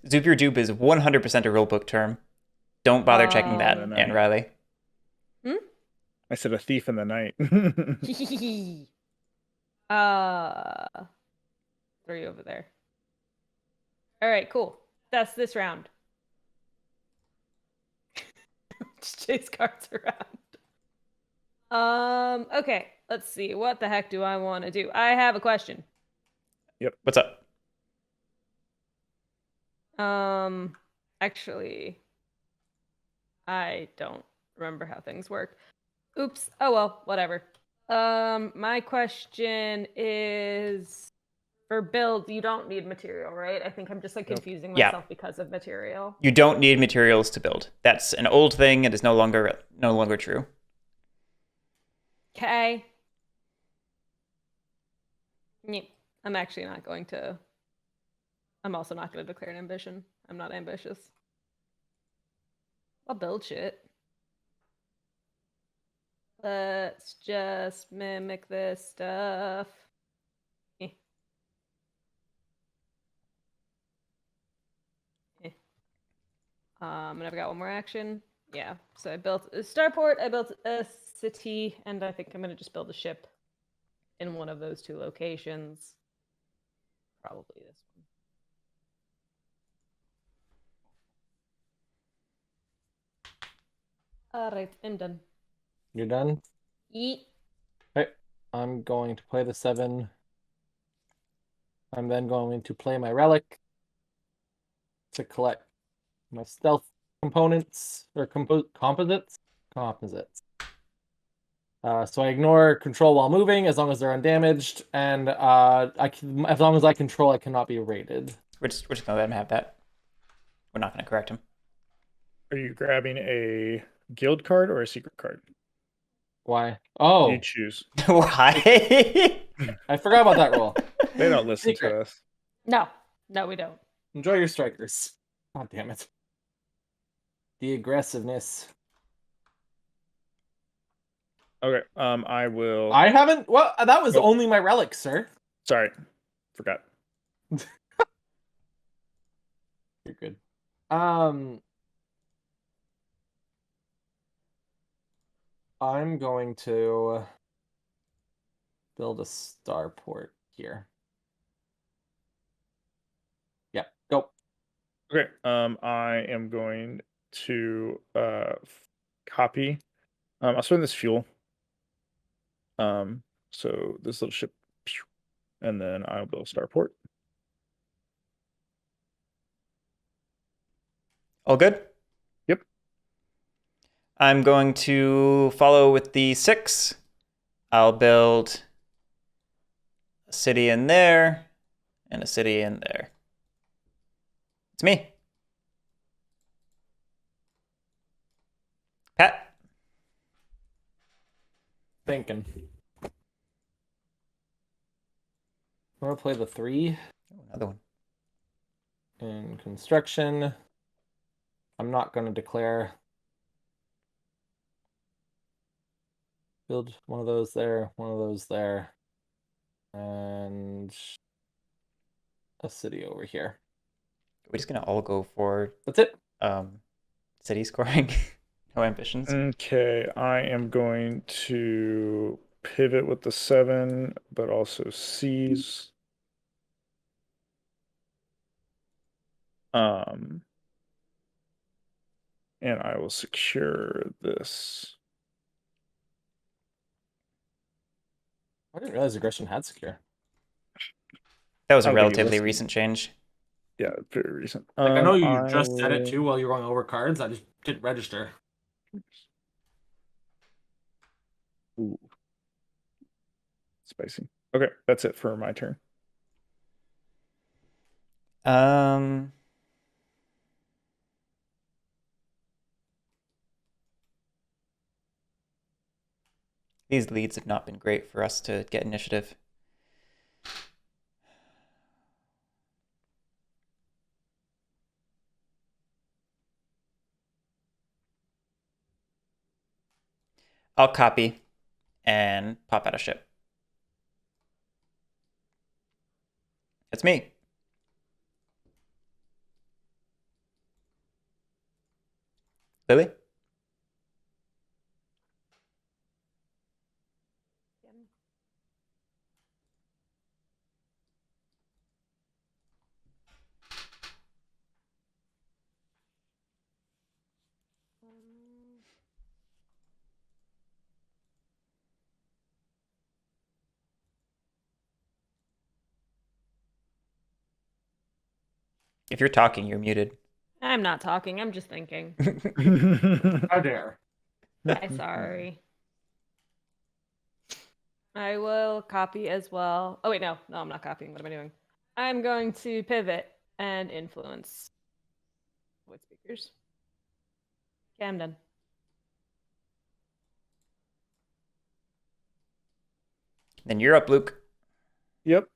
Zoop your dupe is 100% a rulebook term. Don't bother checking that, no. Aunt Riley. I said a thief in the night. Throw you over there. All right, cool. That's this round. Just chase cards around. Okay, let's see. What the heck do I want to do? I have a question. What's up? Actually, I don't remember how things work. Oops. Oh well, whatever. My question is for build, you don't need material, right? I think I'm just like Nope. confusing Yeah. myself because of material. You don't need materials to build. That's an old thing. It is no longer true. Okay. I'm actually not going to. I'm also not going to declare an ambition. I'm not ambitious. I'll build shit. Let's just mimic this stuff. Eh. And I've got one more action. Yeah. So I built a starport, I built a city, and I think I'm going to just build a ship in one of those two locations. Probably this one. All right, I'm done. You're done? Yeet. Okay. I'm going to play the 7. I'm then going to play my relic to collect my stealth components or composites. So I ignore control while moving as long as they're undamaged, and as long as I control, I cannot be raided. We're just gonna let him have that. We're not gonna correct him. Are you grabbing a guild card or a secret card? Why? Oh, You choose. Why? I forgot about that rule. They don't listen Secret. to us. No, we don't. Enjoy your strikers. God damn it. The aggressiveness. Okay. I will. I haven't. Well, that was Nope. only my relic, sir. Sorry, forgot. You're good. I'm going to build a starport here. Yeah, go. Okay. I am going to copy. I'll spend this fuel. So this little ship, and then I'll build a starport. All good? Yep. I'm going to follow with the 6. I'll build a city in there and a city in there. It's me. Pat. Thinking. I'm gonna play the 3 Oh, another one. in construction. I'm not gonna declare. Build one of those there, one of those there, and a city over here. We're just gonna all go for That's it. city scoring. No ambitions. Okay, I am going to pivot with the 7, but also seize. And I will secure this. I didn't realize aggression had secure. That was a I don't think it relatively listed. recent change. Yeah, very recent. Like I know you I just said it will- too while you were going over cards. I just didn't register. Ooh. Spicy. Okay, that's it for my turn. Um, these leads have not been great for us to get initiative. I'll copy and pop out a ship. It's me. Lily? If you're talking, you're muted. I'm not talking. I'm just thinking. How dare. I'm sorry. I will copy as well. Oh wait, no, I'm not copying. What am I doing? I'm going to pivot and influence. Voice speakers. Okay, I'm done. Then you're up, Luke. Yep.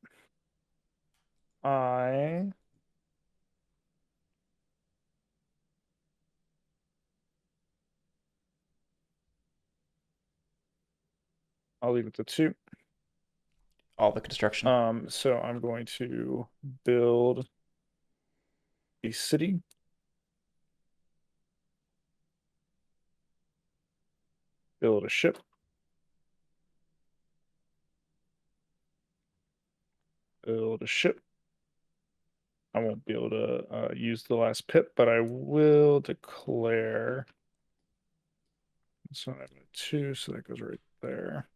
I'll leave it to 2. All the construction. So I'm going to build a city. Build a ship. Build a ship. I won't be able to use the last pip, but I will declare. So I have a 2, so that goes right there.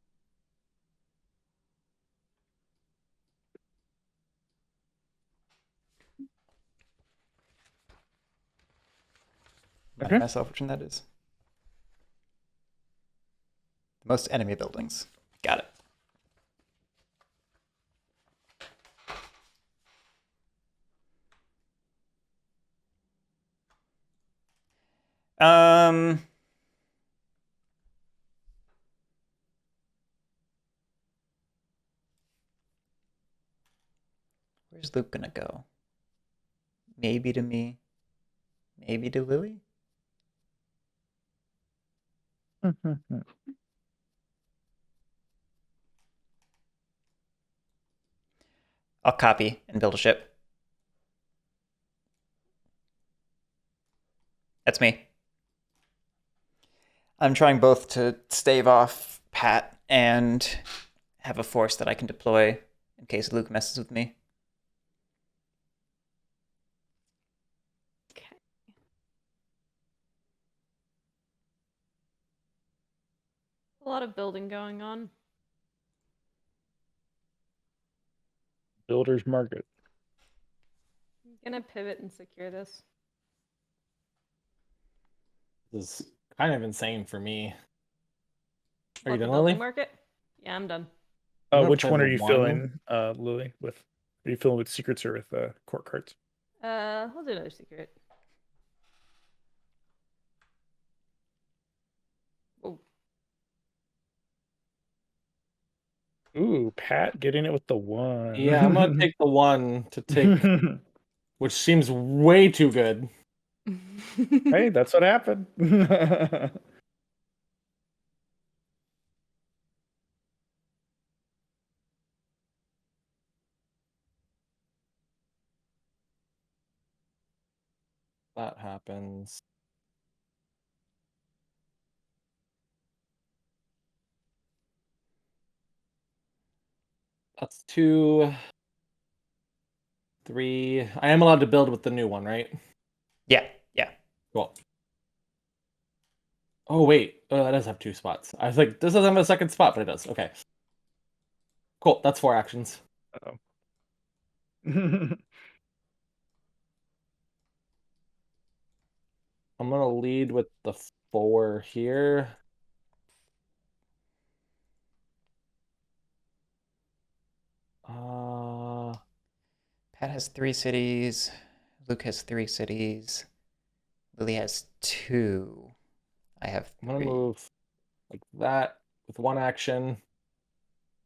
Remind myself which one that is. Most enemy buildings. Got it. Where's Luke gonna go? Maybe to me. Maybe to Lily? I'll copy and build a ship. That's me. I'm trying both to stave off Pat and have a force that I can deploy in case Luke messes with me. Okay. A lot of building going on. Builder's market. I'm gonna pivot and secure this. This is kind of insane for me. Are you What, the done, building Lily? market? Yeah, I'm done. I'm gonna Which play one are the you one. filling, Lily? With? Are you filling with secrets or with court cards? I'll do another secret. Oh, Ooh, Pat getting it with the 1. Yeah, I'm gonna take the 1 to take, which seems way too good. Hey, that's what happened. That happens. That's 2, 3. I am allowed to build with the new one, right? Yeah, yeah. Cool. Oh wait, that does have 2 spots. I was like, this doesn't have a second spot, but it does. Okay. Cool. That's 4 actions. Uh-oh. I'm gonna lead with the 4 here. Pat has 3 cities. Luke has 3 cities. Lily has 2. I have I'm gonna 3. move like that with 1 action.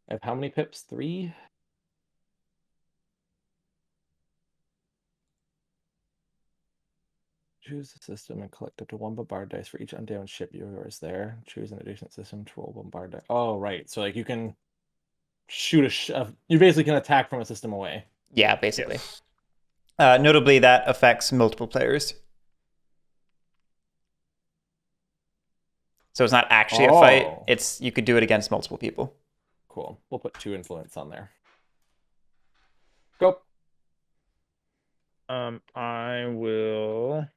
I have how many pips? 3? Choose the system and collect up to 1 bombard dice for each undamaged ship yours there. Choose an adjacent system to roll bombard dice. Oh, right. So like you can shoot you basically can attack from a system away. Yeah, basically. Yes. Notably, that affects multiple players. So it's not actually a fight. Oh. It's you could do it against multiple people. Cool. We'll put 2 influence on there. Go. I will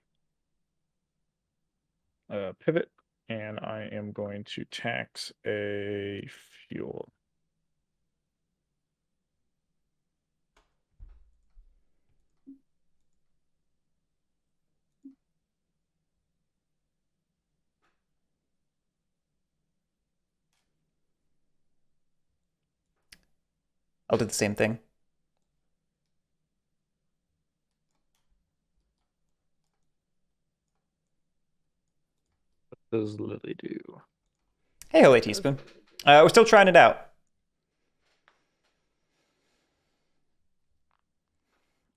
pivot, and I am going to tax a fuel. I'll do the same thing. What does Lily do? Hey, Holy Teaspoon. We're still trying it out.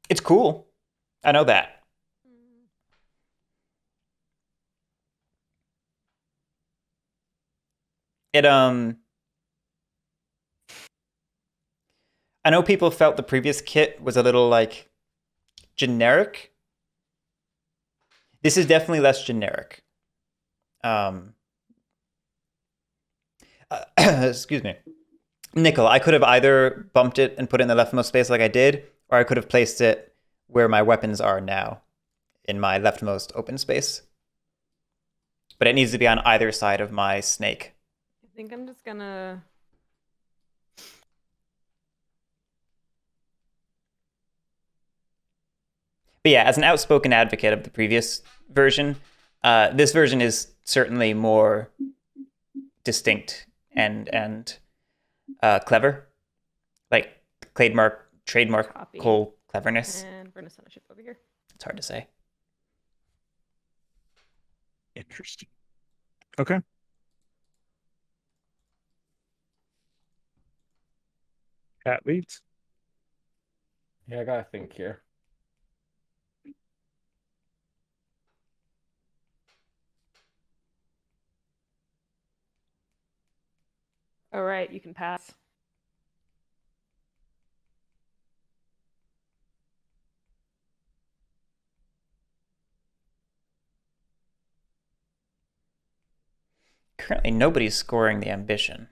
It's cool. I know that. I know people felt the previous kit was a little like generic. This is definitely less generic. Excuse me. Nickel, I could have either bumped it and put it in the leftmost space like I did, or I could have placed it where my weapons are now, in my leftmost open space. But it needs to be on either side of my snake. I think I'm just gonna. But yeah, as an outspoken advocate of the previous version, this version is certainly more distinct and clever, like trademark Copy. cool cleverness. And burn a son of ship over here. It's hard to say. Interesting. Okay. Cat leads. Yeah, I gotta think here. All right, you can pass. Currently, nobody's scoring the ambition.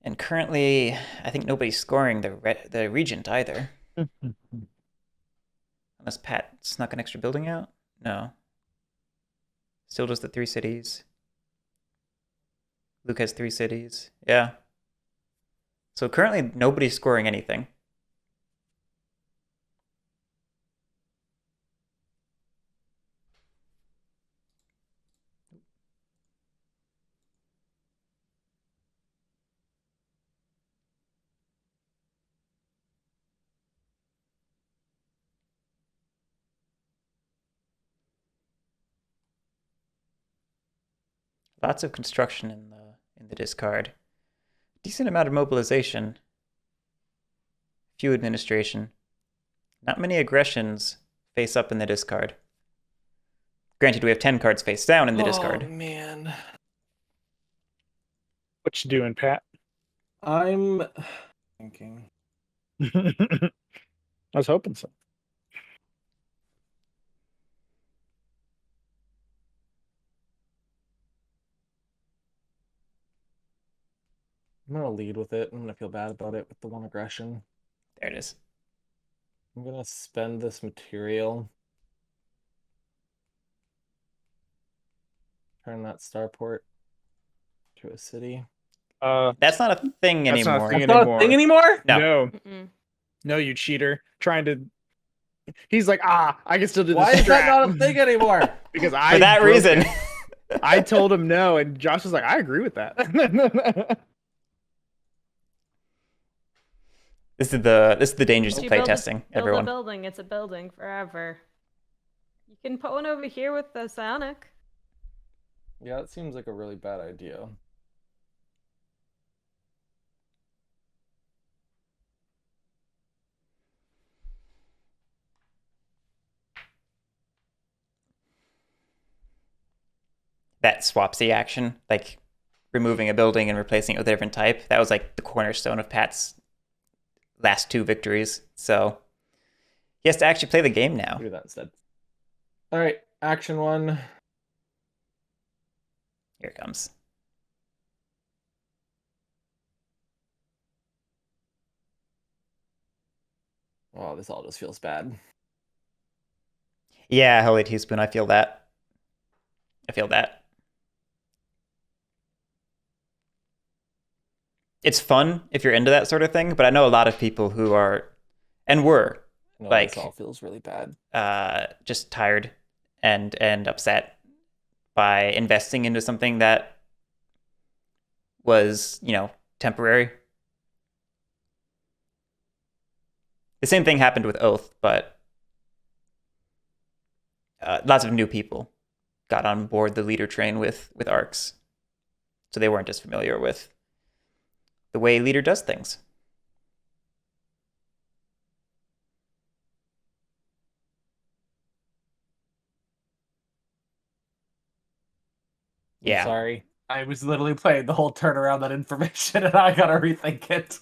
And currently, I think nobody's scoring the regent either. Unless Pat snuck an extra building out? No. Still just the 3 cities. Luke has 3 cities. Yeah. So currently, nobody's scoring anything. Lots of construction in the discard. Decent amount of mobilization. Few administration. Not many aggressions face up in the discard. Granted, we have 10 cards face down in the discard. Oh man. What you doing, Pat? I'm thinking. I was hoping so. I'm gonna lead with it. I'm gonna feel bad about it with the 1 aggression. There it is. I'm gonna spend this material. Turn that starport to a city. That's not a thing That's not a anymore. thing That's not a thing anymore? No. No, Mm-mm. no, you cheater! Trying to. He's like, I can still do this. Why is that not a thing anymore? Because I For that broke reason. it. I told him no, and Josh was like, I agree with that. This is the dangers of You playtesting, build everyone. a building, it's a building forever. You can put one over here with the Sonic. Yeah, it seems like a really bad idea. That swapsy action, like removing a building and replacing it with a different type, that was like the cornerstone of Pat's last 2 victories. So he has to actually play the game now. Do that instead. All right, action 1. Here it comes. Oh, this all just feels bad. Yeah, Holy Teaspoon, I feel that. I feel that. It's fun if you're into that sort of thing, but I know a lot of people who are and were No, like this all feels really bad. just tired and upset by investing into something that was, temporary. The same thing happened with Oath, but lots of new people got on board the leader train with Arcs, so they weren't as familiar with the way leader does things. I'm Yeah. sorry. I was literally playing the whole turnaround that information, and I gotta rethink it.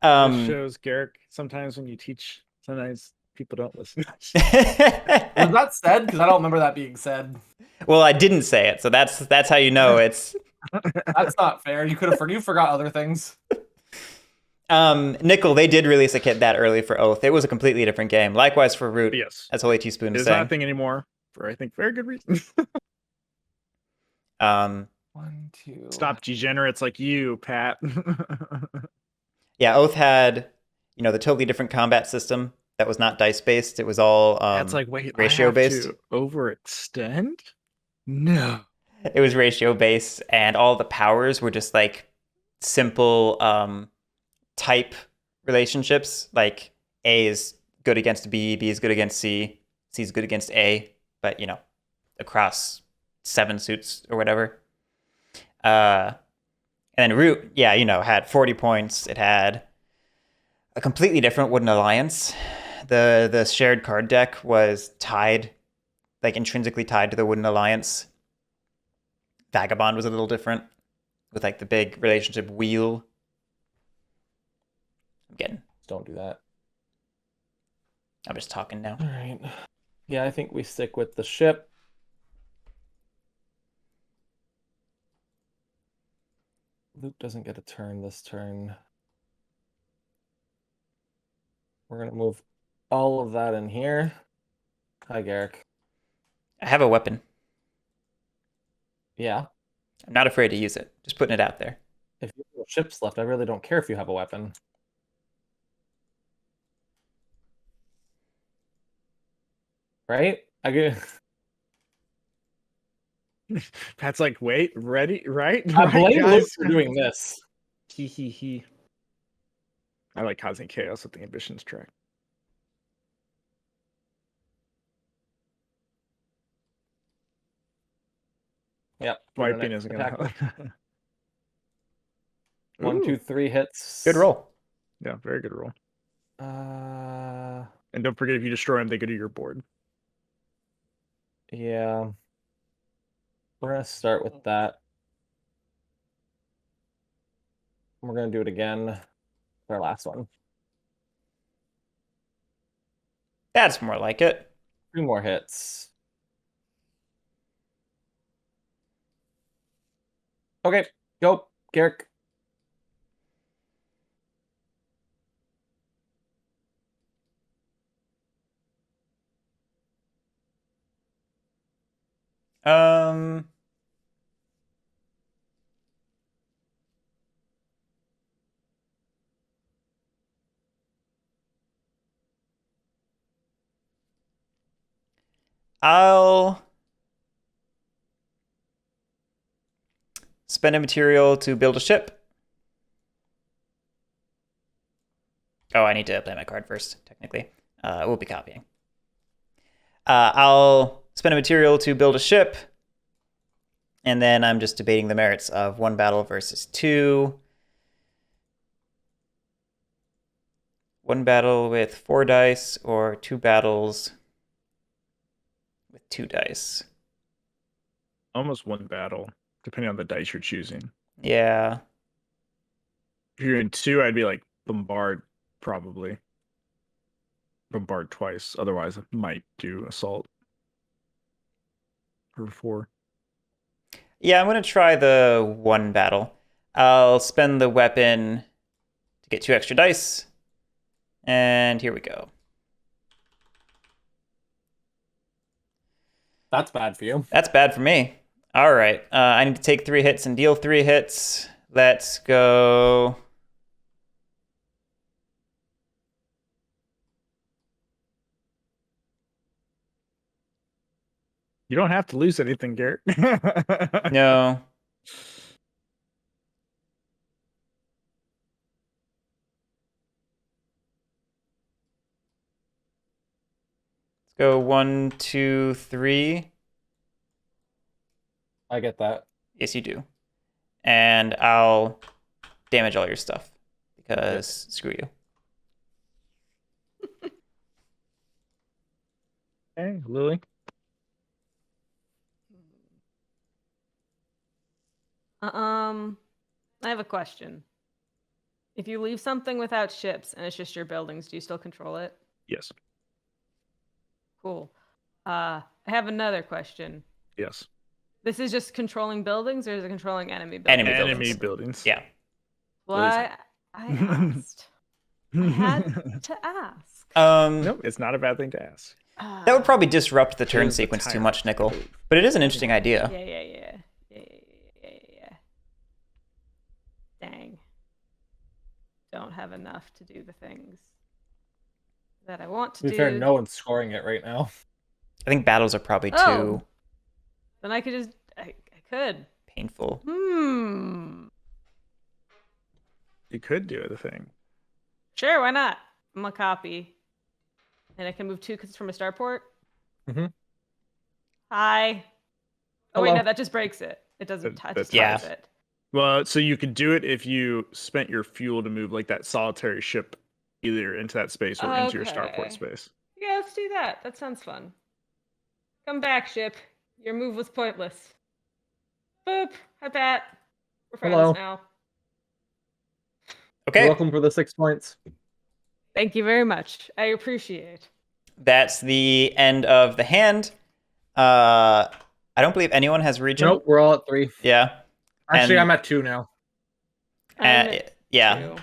This shows, Garrick, sometimes when you teach, sometimes people don't listen. Was that said? Because I don't remember that being said. Well, I didn't say it, so that's how you know it's. That's not fair. You forgot other things. Nickel, they did release a kit that early for Oath. It was a completely different game. Likewise for Root, Yes. as Holy Teaspoon is It's not saying. a thing anymore for, I think, very good reasons. 1, 2. Stop degenerates like you, Pat. Yeah, Oath had, the totally different combat system that was not dice based. It was all That's like, wait, ratio based. to overextend? No. It was ratio based, and all the powers were just like simple type relationships. Like A is good against B, B is good against C, C is good against A, but across 7 suits or whatever. And then Root, had 40 points. It had a completely different Wooden Alliance. The shared card deck was tied, like intrinsically tied to the Wooden Alliance. Vagabond was a little different, with like the big relationship wheel. Don't do that. I'm just talking now. All right. Yeah, I think we stick with the ship. Luke doesn't get a turn this turn. We're going to move all of that in here. Hi, Garrick. I have a weapon. Yeah. I'm not afraid to use it. Just putting it out there. If you have ships left, I really don't care if you have a weapon. Right? I get. Pat's like, wait, ready, right? I Right, blame Luke guys? for doing this. He. I like causing chaos with the ambitions track. Yep. we're gonna Swiping isn't gonna attack help. with 1, 2, 3 hits. Good roll. Yeah, very good roll. Uh, And don't forget, if you destroy them, they go to your board. yeah. We're gonna start with that. We're gonna do it again. Our last one. That's more like it. 3 more hits. Okay, go, Garrick. Um. I'll spend a material to build a ship. I need to play my card first, technically. We'll be copying. I'll spend a material to build a ship. And then I'm just debating the merits of 1 battle versus 2. 1 battle with 4 dice or 2 battles with 2 dice. Almost 1 battle, depending on the dice you're choosing. Yeah. If you're in 2, I'd be like bombard, probably. Bombard twice. Otherwise, I might do assault. Or 4. Yeah, I'm going to try the 1 battle. I'll spend the weapon to get 2 extra dice. And here we go. That's bad for you. That's bad for me. All right. I need to take 3 hits and deal 3 hits. Let's go. You don't have to lose anything, Garrett. No. Let's go 1, 2, 3. I get that. Yes, you do. And I'll damage all your stuff because screw you. Hey, Lily. I have a question. If you leave something without ships and it's just your buildings, do you still control it? Yes. Cool. I have another question. Yes. This is just controlling buildings, or is it controlling enemy buildings? Enemy buildings. buildings. Yeah. Well, I asked. I had to ask. Nope, it's not a bad thing to ask. That would probably disrupt the turn Here's the sequence too tyrant. much, Nickel. But it is an interesting idea. Yeah. Dang. Don't have enough to do the things that I want to To be do. fair, no one's scoring it right now. I think battles are probably too Oh. Then I could just. I could. painful. You could do the thing. Sure, why not? I'm a copy. And I can move 2 because it's from a starport? Mhm. Hi. Oh, wait, Hello. no, that just breaks it. It doesn't touch That's Yeah. it. Well, so you could do it if you spent your fuel to move like that solitary ship either into that space or into your starport Okay. space. Yeah, let's do that. That sounds fun. Come back, ship. Your move was pointless. Boop. Hi, Pat. We're friends Hello. now. You're Okay, welcome for the 6 points. Thank you very much. I appreciate. that's the end of the hand. I don't believe anyone has region. Nope, we're all at 3. Yeah. Actually, And- I'm at 2 now. Yeah. Two.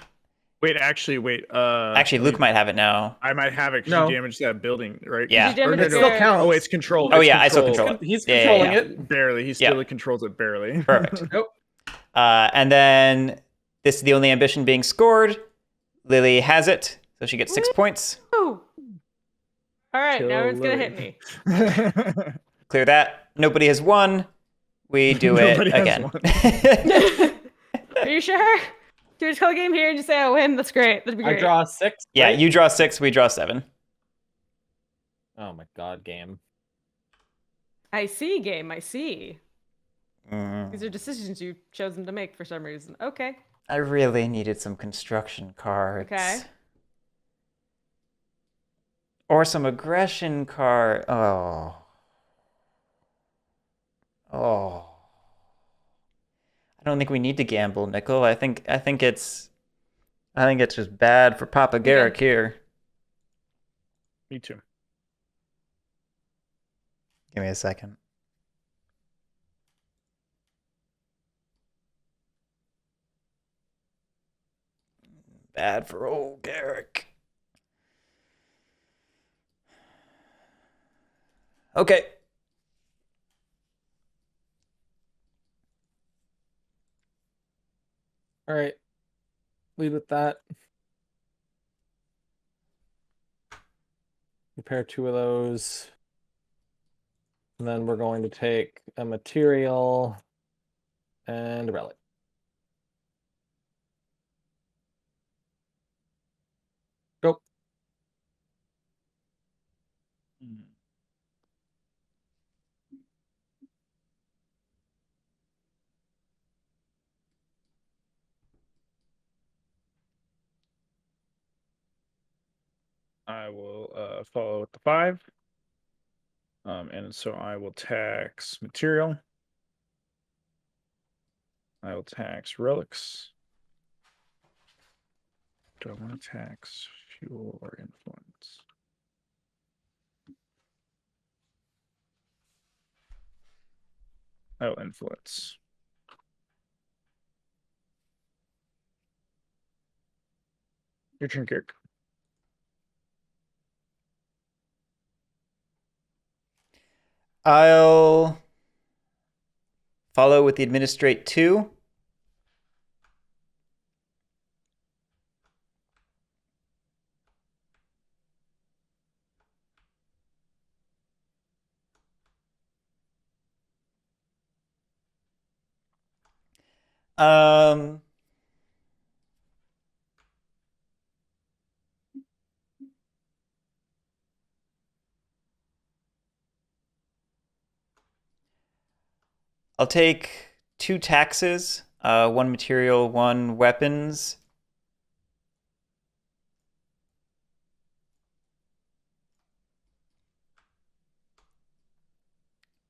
Wait, actually, wait. Actually, Luke might have it now. I might have it because No. you damaged that building, right? Yeah. Did you Or damage It still your- counts. Oh, it's controlled. Oh, It's yeah, I still controlled. control it. He's Yeah, controlling yeah. it. Barely. He Yeah. still controls it barely. Perfect. Nope. And then this is the only ambition being scored. Lily has it, so she gets 6 points. Woo! All right, now Kill it's gonna hit Lily. me. Clear that. Nobody has won. We do it Nobody has again. Are you sure? Can we just call a game here and just say I win? That's great. That'd be I great. draw 6. Yeah, right? you draw 6, we draw 7. Oh my god, game. I see, game. I see. Mm. These are decisions you've chosen to make for some reason. Okay. I really needed some construction cards. Okay. Or some aggression card. Oh. I don't think we need to gamble, Nickel. I think it's just bad for Papa Garrick here. Me too. Give me a second. Bad for old Garrick. Okay. All right. Lead with that. Prepare 2 of those. And then we're going to take a material and a relic. Go. I will follow with the 5. And so I will tax material. I will tax relics. Do I want to tax fuel or influence? I will influence. Your turn, Kirk. I'll follow with the administrate 2. Um, I'll take 2 taxes, 1 material, 1 weapons.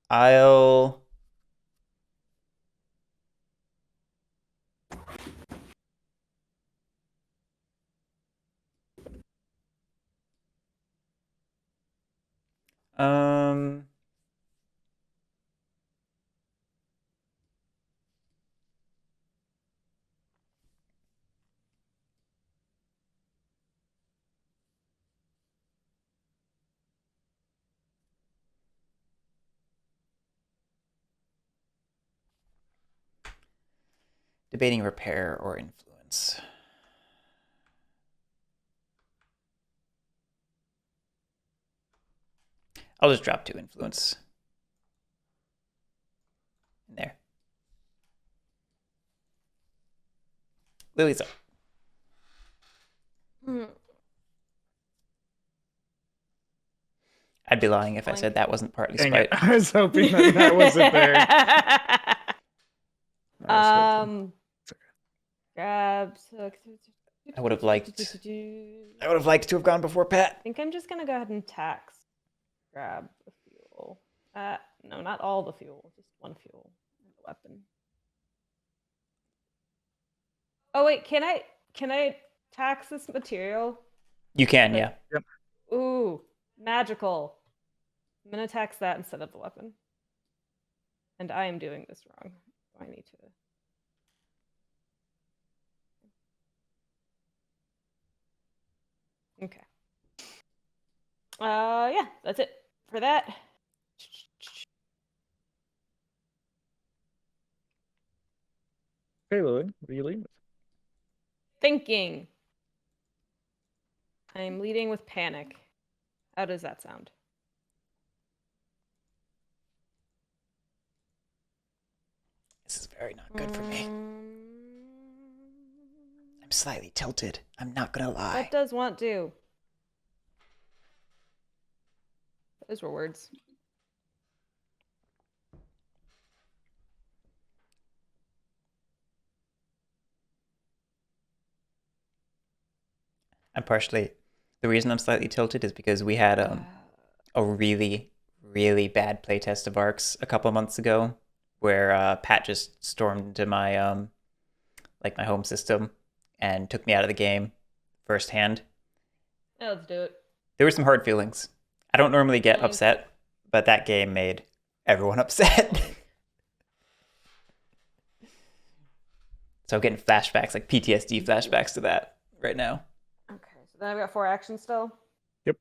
I'll um debating repair or influence. I'll just drop 2 influence. In there. Lily's up. Hmm. I'd be lying if I said that wasn't partly Dang spite. it. I was hoping that wasn't there. I was hoping. Grab. I would have liked to have gone before Pat. I think I'm just gonna go ahead and tax. Grab the fuel. No, not all the fuel, just 1 fuel and a weapon. Oh wait, can I tax this material? You can, yeah. Ooh, magical. I'm gonna tax that instead of the weapon. And I am doing this wrong. I need to. Okay. Yeah, that's it for that. Okay, Lily, what are you leading with? Thinking. I'm leading with panic. How does that sound? This is very not good for me. I'm slightly tilted. I'm not gonna lie. What does want do? Those were words. The reason I'm slightly tilted is because we had a really, really bad playtest of ARCs a couple months ago where Pat just stormed into my my home system and took me out of the game firsthand. Yeah, let's do it. There were some hard feelings. I don't normally get Thanks. upset, but that game made everyone upset. So I'm getting flashbacks, like PTSD flashbacks to that right now. Okay, so then I've got 4 actions still. Yep.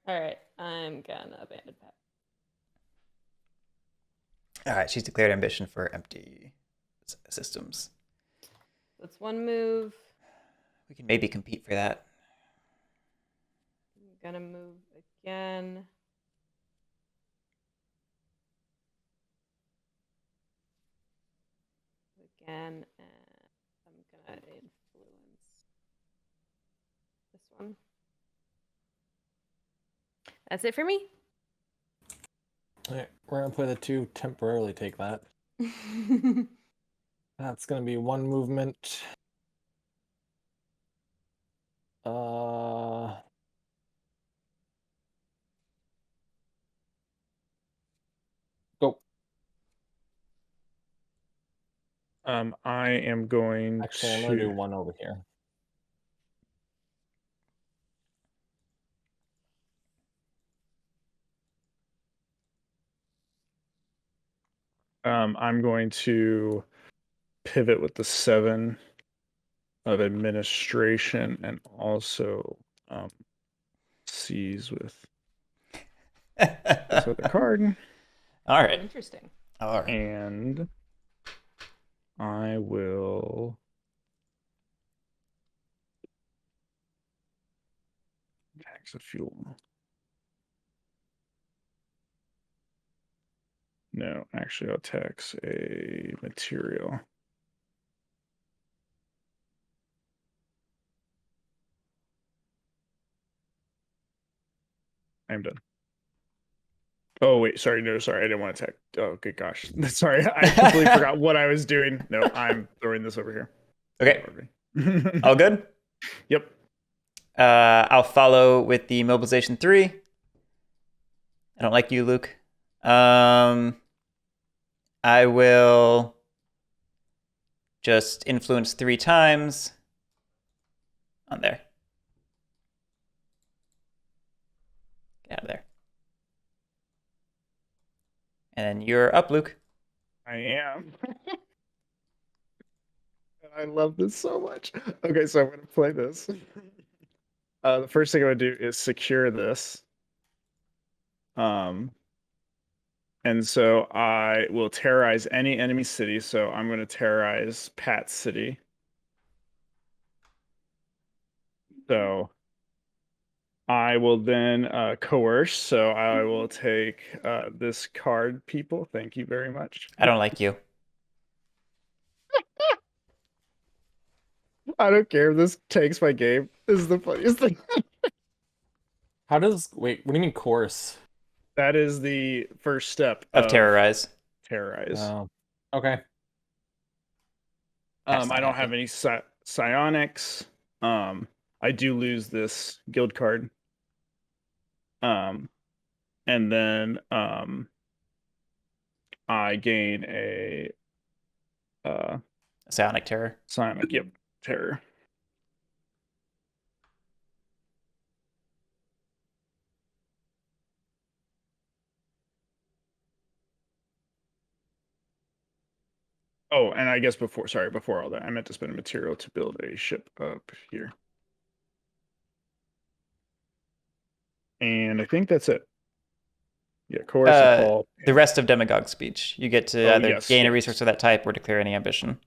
All right, I'm gonna abandon Pat. All right, she's declared ambition for empty systems. That's 1 move. We can maybe compete for that. I'm gonna move again. And I'm gonna influence this one. That's it for me. All right, we're gonna play the 2, temporarily take that. That's gonna be 1 movement. I am going Actually, I'm to. gonna do one over here. I'm going to pivot with the 7 of administration and also seize with this other card. All right. Interesting. All right. And I will tax a fuel. No, actually, I'll tax a material. I'm done. Oh wait, sorry, no, sorry, I didn't want to attack. Oh, good gosh, sorry, I completely forgot what I was doing. No, I'm throwing this over here. Okay. All good? Yep. I'll follow with the mobilization 3. I don't like you, Luke. I will just influence 3 times on there. Get out of there. And then you're up, Luke. I am. I love this so much. Okay, so I'm gonna play this. The first thing I'm gonna do is secure this. And so I will terrorize any enemy city. So I'm gonna terrorize Pat City. So I will then coerce. So I will take this card, people. Thank you very much. I don't like you. I don't care if this takes my game. This is the funniest thing. How does wait? What do you mean course? That is the first step Of terrorize. terrorize. Oh, okay. Pat's not I don't happy. have any psionics. I do lose this guild card. And then I gain a Psionic terror. psionic. Yep, terror. Oh, and I guess before all that, I meant to spend a material to build a ship up here. And I think that's it. Yeah, coercive call. The rest of Demagogue's speech. You get to Oh, either yes, gain a yes. resource of that type or declare any ambition.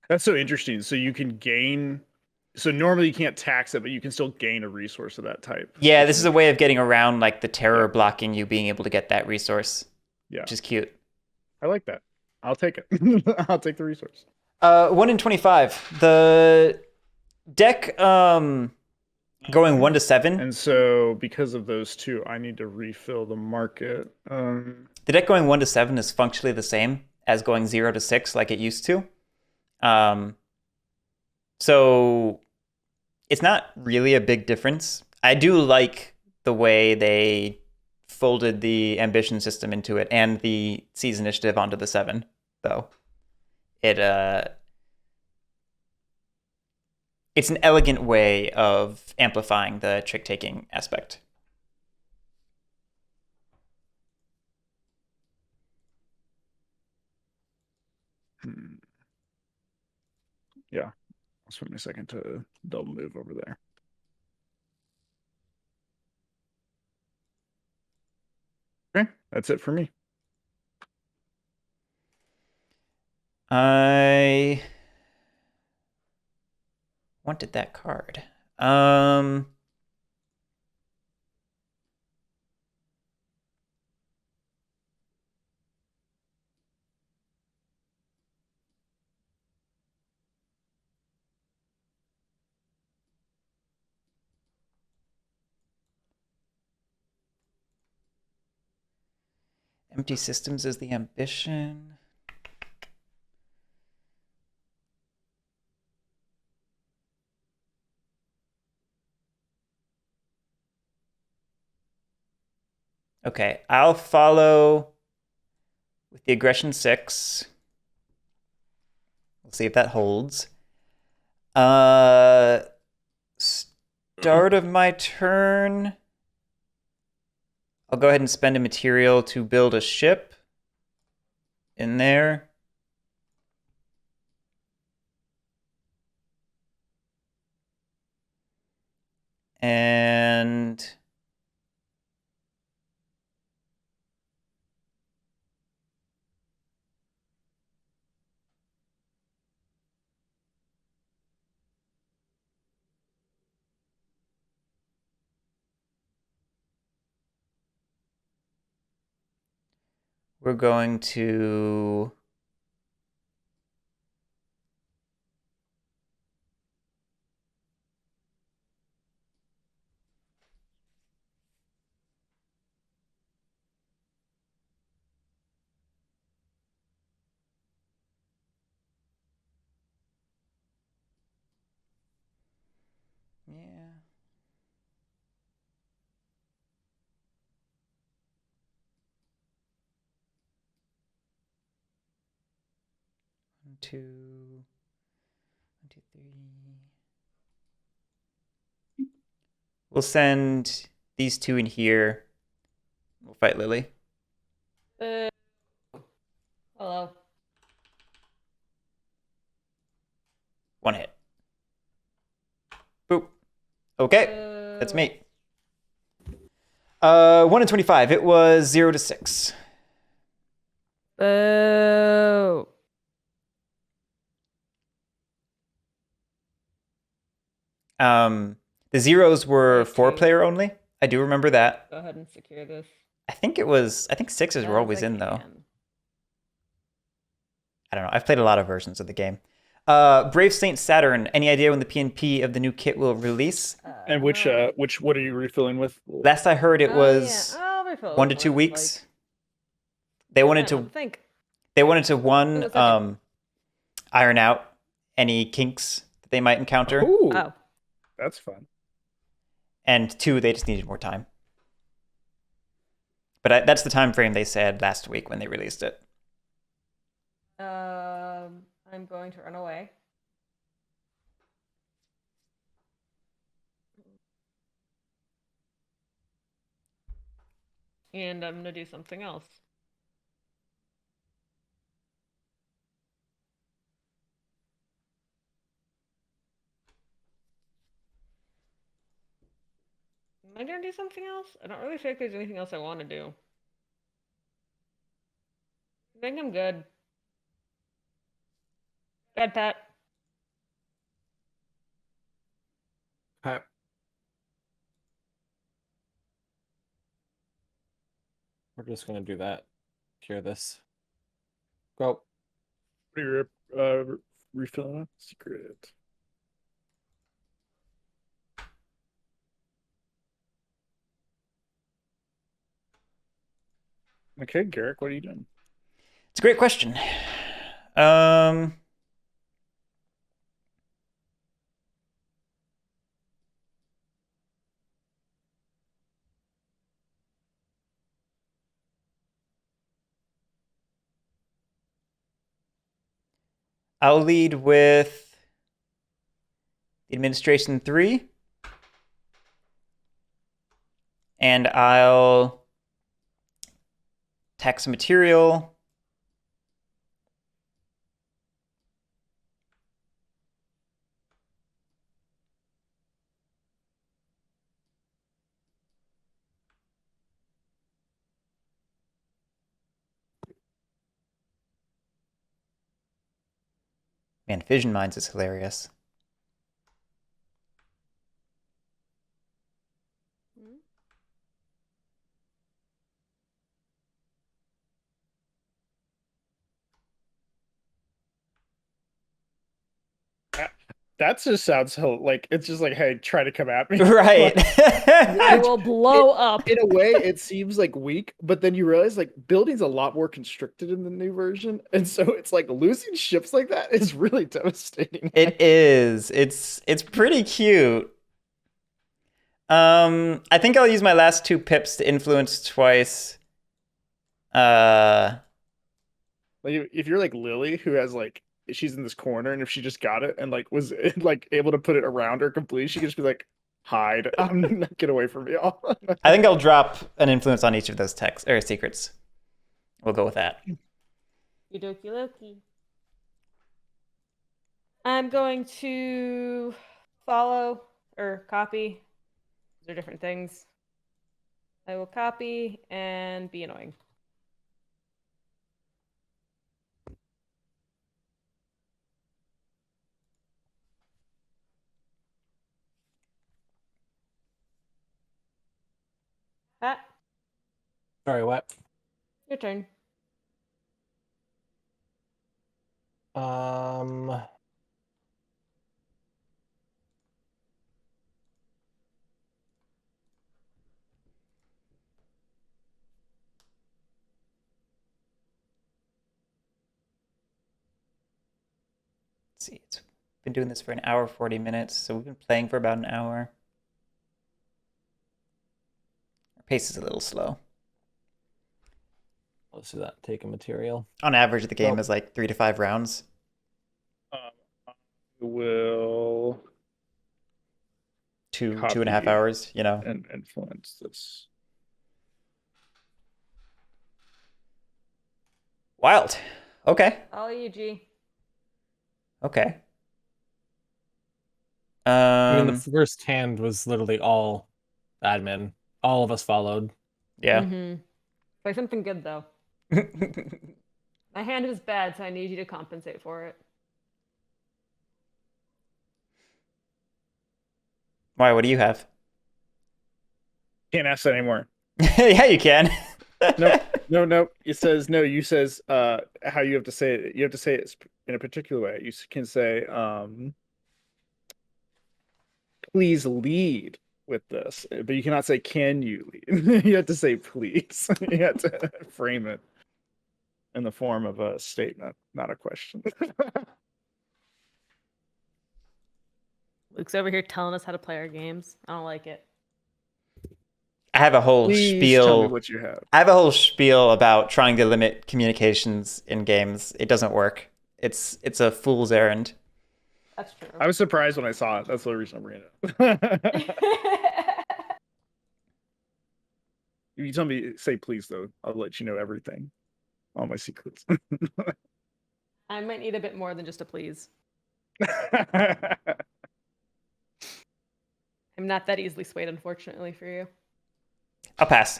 That's so interesting. So you can gain. So normally you can't tax it, but you can still gain a resource of that type. Yeah, which this is a way of getting around like the terror Yeah. blocking you being able to get that resource. Yeah. Which is cute. I like that. I'll take it. I'll take the resource. 1 in 25. The deck going 1 to 7. And so because of those two, I need to refill the market. The deck going 1 to 7 is functionally the same as going 0 to 6 like it used to. So it's not really a big difference. I do like the way they folded the ambition system into it and the seize initiative onto the 7, though. It's an elegant way of amplifying the trick-taking aspect. Yeah. I'll spend a second to double move over there. Okay, that's it for me. I wanted that card. Empty systems is the ambition. Okay, I'll follow with the aggression 6. We'll see if that holds. Start of my turn. I'll go ahead and spend a material to build a ship in there. And we're going to yeah. One, two, 3. We'll send these 2 in here. We'll fight Lily. Hello. 1 hit. Boop. Okay, that's me. 1 in 25. It was 0 to 6. Boo. The zeros were Nice 4-player only. I do remember that. Go ahead and secure this. I think 6s were always in though. I don't know. I've played a lot of versions of the game. Brave Saint Saturn. Any idea when the PNP of the new kit will release? And which what are you refilling with? Last I heard, it was I'll refill 1 to it 2 with, weeks. like, They I wanted don't to. think. They wanted to one It was like iron out any kinks that they might encounter, Ooh, Oh. that's fun. and 2, they just needed more time. But that's the time frame they said last week when they released it. I'm going to run away. And I'm gonna do something else. Am I gonna do something else? I don't really feel like there's anything else I want to do. I think I'm good. Bad Pat. Okay. We're just gonna do that. Cure this. Go. What are you refilling up? Secret. Okay, Garrick, what are you doing? It's a great question. I'll lead with Administration 3. And I'll tax a material. Man, Fission Mines is hilarious. That just sounds like it's just like, hey, try to come at me. Right. I will blow up. In a way, it seems like weak, but then you realize like building's a lot more constricted in the new version, and so it's like losing ships like that is really devastating. It is. It's pretty cute. I think I'll use my last 2 pips to influence twice. Like if you're like Lily, who has like she's in this corner, and if she just got it and like was like able to put it around her completely, she could just be like, hide, get away from me all. I think I'll drop an influence on each of those texts or secrets. We'll go with that. Okie dokie. I'm going to follow or copy. These are different things. I will copy and be annoying. Pat, Sorry, what? your turn. Um, Let's see, it's been doing this for an hour, 40 minutes, so we've been playing for about an hour. Our pace is a little slow. let's do that. Take a material. On average, the game Oh. is like 3 to 5 rounds. I will 2.5 Copy. hours, you know. and influence this. Wild. Okay. All you, G. Okay. I mean, the first hand was literally all admin. All of us followed. Yeah. Mm-hmm. Play something good though. My hand is bad, so I need you to compensate for it. Why? What do you have? Can't ask that anymore. Yeah, you can. No. It says no. You says how you have to say it. You have to say it in a particular way. You can say please lead with this, but you cannot say can you lead. You have to say please. You have to frame it in the form of a statement, not a question. Luke's over here telling us how to play our games. I don't like it. I have a whole Please tell me spiel. what you have. I have a whole spiel about trying to limit communications in games. It doesn't work. It's a fool's errand. That's true. I was surprised when I saw it. That's the reason I'm reading it. If you tell me say please though, I'll let you know everything, all my secrets. I might need a bit more than just a please. I'm not that easily swayed, unfortunately, for you. I'll pass.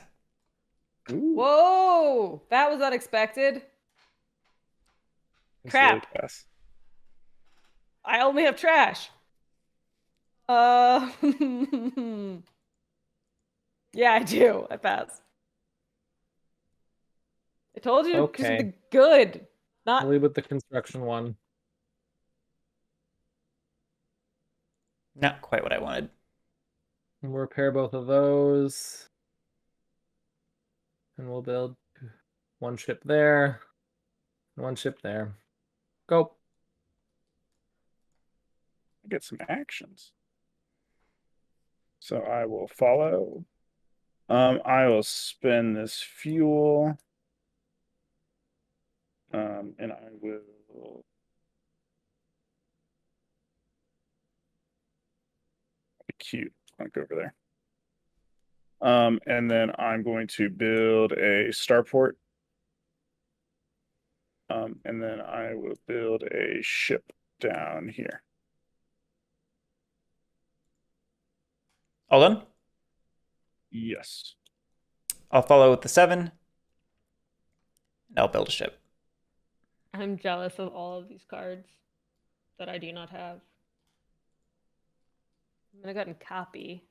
Ooh, Whoa! That was unexpected. that's Crap. really fast. I only have trash. Yeah, I do. I pass. I told you to do Okay. the good, not I'll leave with the construction one. Not quite what I wanted. And we'll repair both of those. And we'll build one ship there. One ship there. Go. Get some actions. So I will follow. I will spend this fuel. And I will cute. I'll go over there. And then I'm going to build a starport. And then I will build a ship down here. All done? Yes. I'll follow with the 7. And I'll build a ship. I'm jealous of all of these cards that I do not have. I'm gonna go ahead and copy.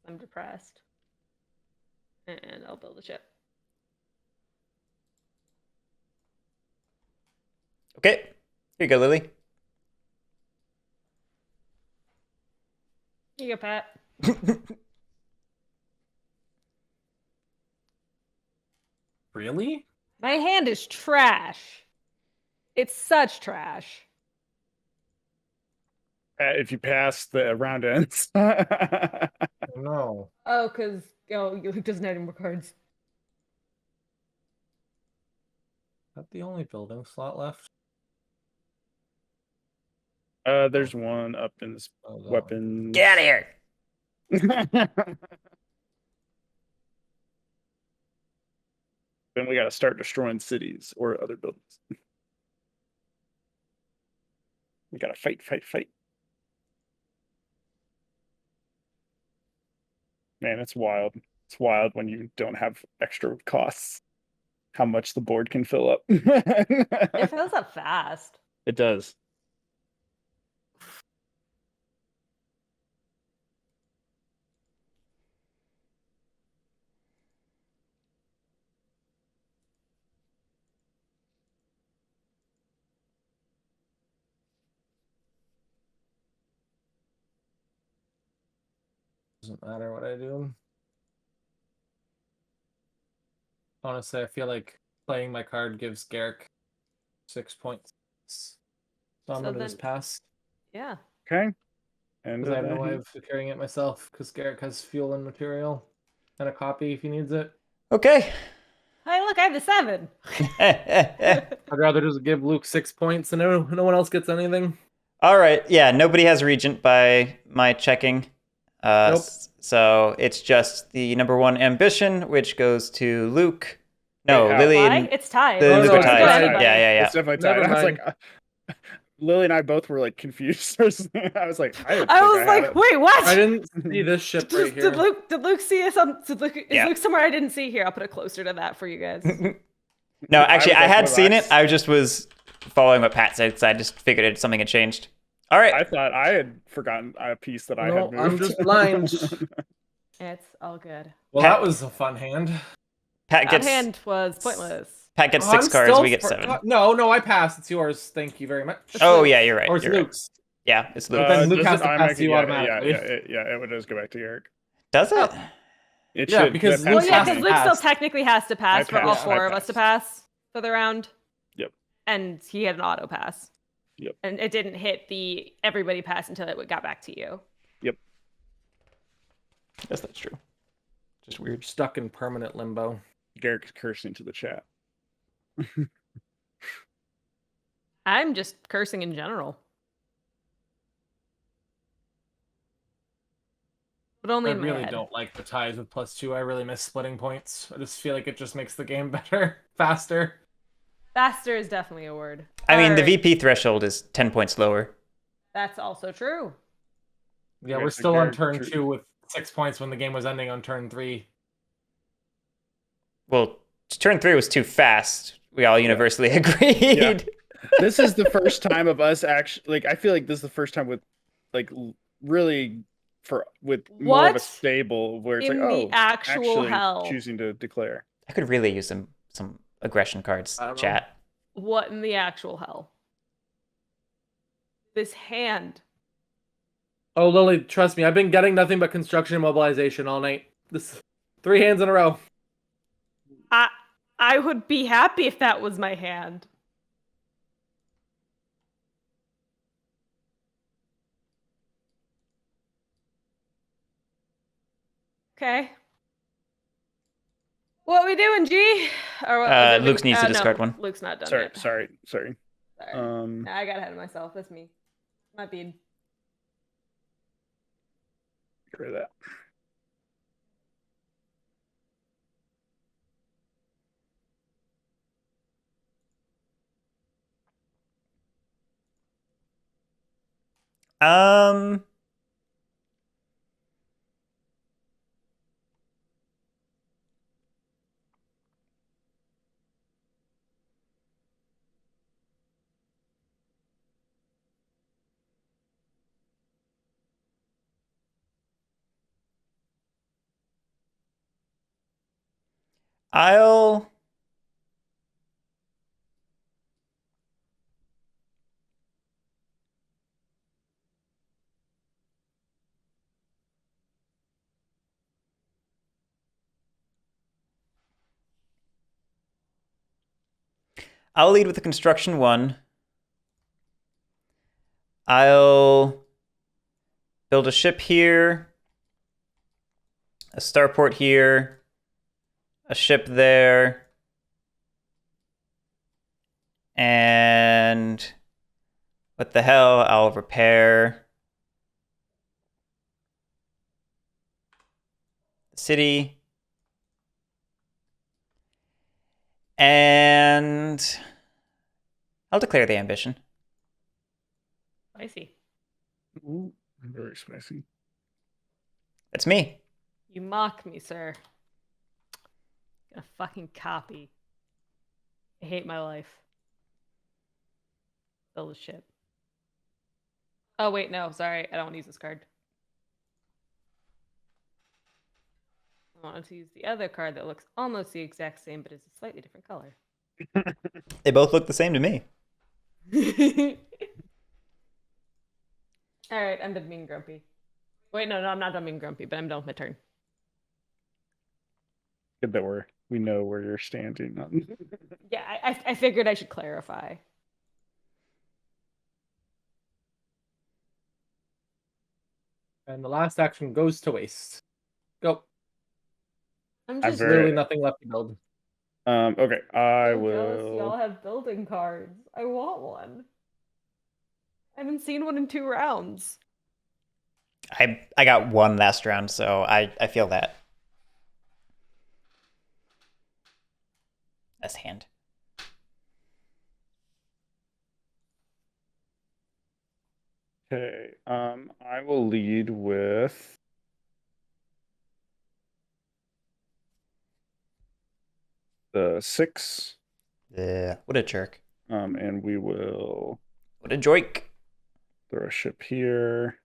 I'm depressed. And I'll build a ship. Okay. Here you go, Lily. Here you go, Pat. Really? My hand is trash. It's such trash. If you pass the round ends. No. Oh, because Luke doesn't have any more cards. that the only building slot left? There's one up in this Oh, that one. weapons. Get out of here. Then we got to start destroying cities or other buildings. We got to fight, fight, fight. Man, it's wild. It's wild when you don't have extra costs. How much the board can fill up. It fills up fast. It does. Doesn't matter what I do. Honestly, I feel like playing my card gives Garrick 6 points. So I'm So gonna just then- pass. Yeah. Okay. And Because I have no way of carrying it myself, because Garrick has fuel and material. And a copy if he needs it. Okay. Hey, look, I have the 7. I'd rather just give Luke 6 points and no one else gets anything. All right. Yeah, nobody has Regent by my checking. Nope. So it's just the number 1 ambition, which goes to Luke. No, Wait, Lily Why? and It's tied. Lily Oh, and no, Luke are it's tied. tied. Yeah. It's definitely tied. Never I was mind. like, Lily and I both were like confused. I was like, I was like, wait, what? I didn't see this ship right here. Did Luke see some? Is Yeah. Luke somewhere I didn't see here? I'll put it closer to that for you guys. No, actually, I was had also seen it. relaxed. I just was following what Pat said, so I just figured something had changed. All right. I thought I had forgotten a piece that I No, had moved. I'm just blind. It's all good. Well, Pat- that was a fun hand. Pat That gets hand was pointless. Pat gets Oh, 6 I'm cards. still We get for- 7. No, I passed. It's yours. Thank you very much. Oh yeah, you're right. Or it's You're right. Luke's. Yeah, it's Luke. But then Luke does has it to pass automatically- you yeah, automatically. it would just go back to Eric. Does it? It Yeah, should. because that Luke Well, passes yeah, has because me. to Luke still pass. technically has to pass for all passed. 4 I of us to passed. pass for the round. Yep. And he had an auto pass. Yep. And it didn't hit the everybody pass until it got back to you. Yes, that's true. Just weird. Stuck in permanent limbo. Garrick's cursing to the chat. I'm just cursing in general. But only I in my really head. don't like the ties with +2. I really miss splitting points. I just feel like it just makes the game better, faster. Faster is definitely a word. I mean, the Alright, VP threshold is 10 points lower. That's also true. Yeah, Okay, we're so still on Garrick turn drew- 2 with 6 points when the game was ending on turn 3. Well, turn 3 was too fast. We all universally agreed. This is the first time of us actually. Like, I feel like this is the first time with, like, really with more of What? a stable where it's In like, the oh, actual actually hell. choosing to declare. I could really use some aggression cards, I don't know. chat. What in the actual hell? This hand. Oh, Lily, trust me, I've been getting nothing but construction and mobilization all night. This 3 hands in a row. I would be happy if that was my hand. Okay. What we doing, G? Or what, is it Luke needs to no, discard one. Luke's not done Sorry, yet. sorry. Sorry. Um, I got ahead of myself. That's me. My bead. get rid of that. Um, I'll lead with the construction 1. I'll build a ship here, a starport here, a ship there, And what the hell? I'll repair the city. And I'll declare the ambition. Spicy. Ooh, very spicy. It's me. You mock me, sir. Gonna fucking copy. I hate my life. Build a ship. Oh wait, no, sorry, I don't want to use this card. I wanted to use the other card that looks almost the exact same, but is a slightly different color. They both look the same to me. All right, I'm done being grumpy. Wait, no, I'm not done being grumpy, but I'm done with my turn. Good that we know where you're standing on. Yeah, I figured I should clarify. And the last action goes to waste. Go. I'm I'm just very- Literally nothing left to build. Okay, I so jealous y'all will. have building cards. I want one. I haven't seen one in 2 rounds. I got one last round, so I feel that. That's hand. Okay, I will lead with the 6. Yeah. What a jerk. And we will What a joik. throw a ship here.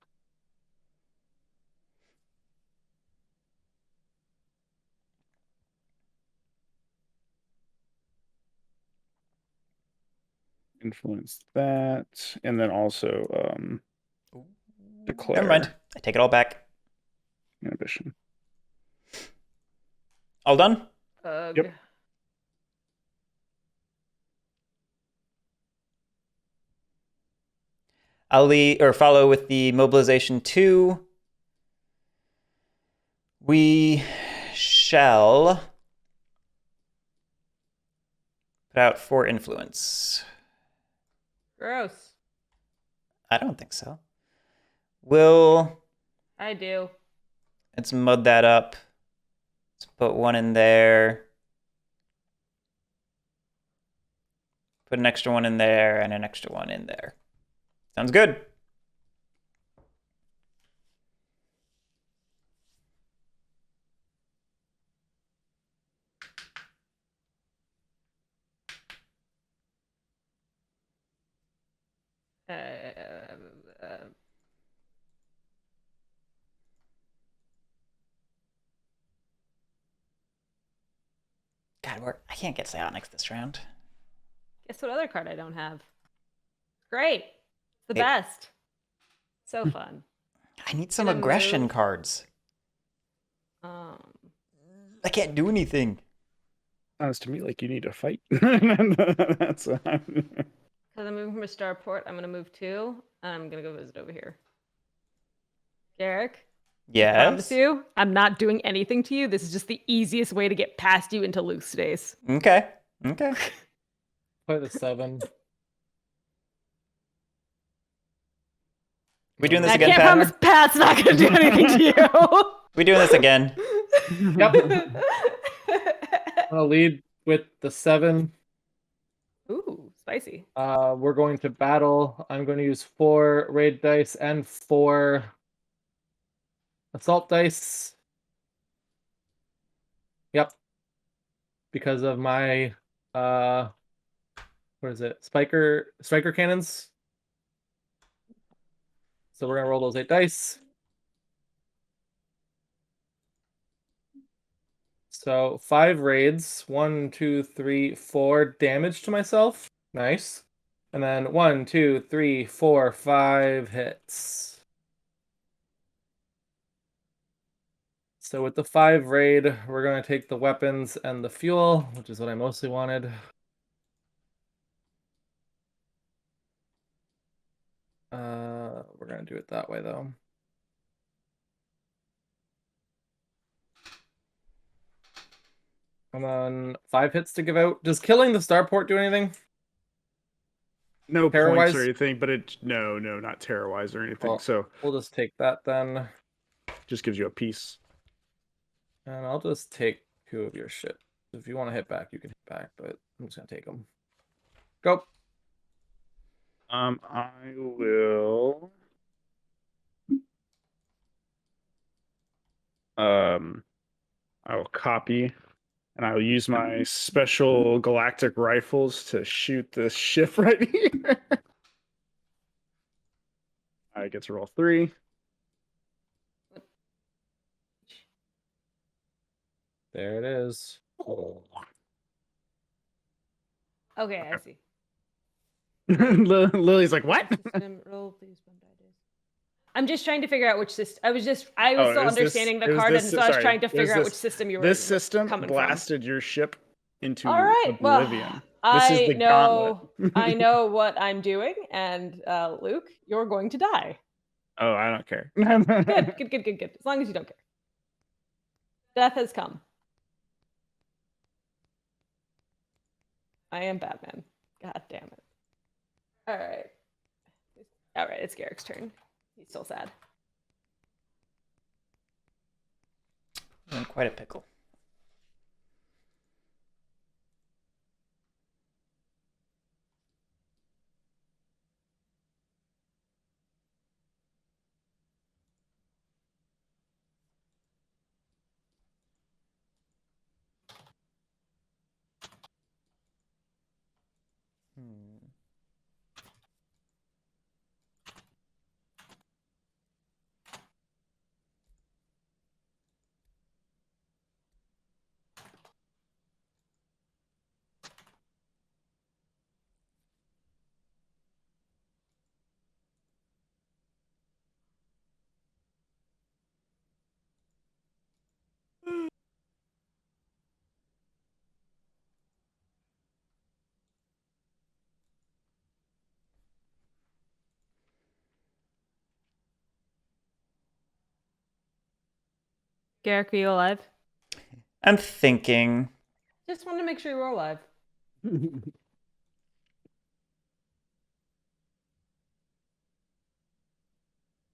Influence that, and then also declare Never mind. I take it all back. ambition. All done? Ugh. Yep. I'll lead or follow with the mobilization 2. We shall put out 4 influence. Gross. I don't think so. We'll I do. let's mud that up. Let's put 1 in there. Put an extra 1 in there and an extra 1 in there. Sounds good. Uh, God, I can't get psionics this round. guess what other card I don't have? Great. It's the Hey. best. So fun. I need some Gonna aggression move. cards. Um, I can't do anything. Sounds to me like you need to fight. That's because I'm moving from a starport, I'm gonna move 2, and I'm gonna go visit over here. Garrick, I promise Yes. you, I'm not doing anything to you. This is just the easiest way to get past you into loose days. Okay. Okay. Play the 7. We doing this I again, can't Pat? promise Pat's not gonna do anything to you. We doing this again? Yep. I'll lead with the 7. Ooh, spicy. We're going to battle. I'm going to use 4 raid dice and 4 assault dice. Yep. Because of my what is it? Striker cannons. So we're gonna roll those 8 dice. So 5 raids, 1, 2, 3, 4 damage to myself. Nice. And then 1, 2, 3, 4, 5 hits. So with the 5 raid, we're gonna take the weapons and the fuel, which is what I mostly wanted. We're gonna do it that way though. And then 5 hits to give out. Does killing the starport do anything? No points Terror-wise? or anything, but no, not terror-wise or anything. Well, So we'll just take that then. just gives you a piece. And I'll just take 2 of your shit. If you want to hit back, you can hit back, but I'm just gonna take them. Go. I will. I will copy, and I will use my special galactic rifles to shoot this ship right here. I get to roll 3. There it is. Okay, I see. Lily's like, what? System, roll, please, one die dice. I'm just trying to figure out which system. I was Oh, still it was this- understanding it the was card, this- and so I was sorry, trying to it was figure out this- which system you were This system coming blasted your ship into from. All right, oblivion. well, This is I the know, gauntlet. I know what I'm doing, and Luke, you're going to die. Oh, I don't care. Good. As long as you don't care. Death has come. I am Batman. God damn it. All right, it's Garrick's turn. He's still sad. I'm in quite a pickle. Garrick, are you alive? I'm thinking. Just wanted to make sure you were alive.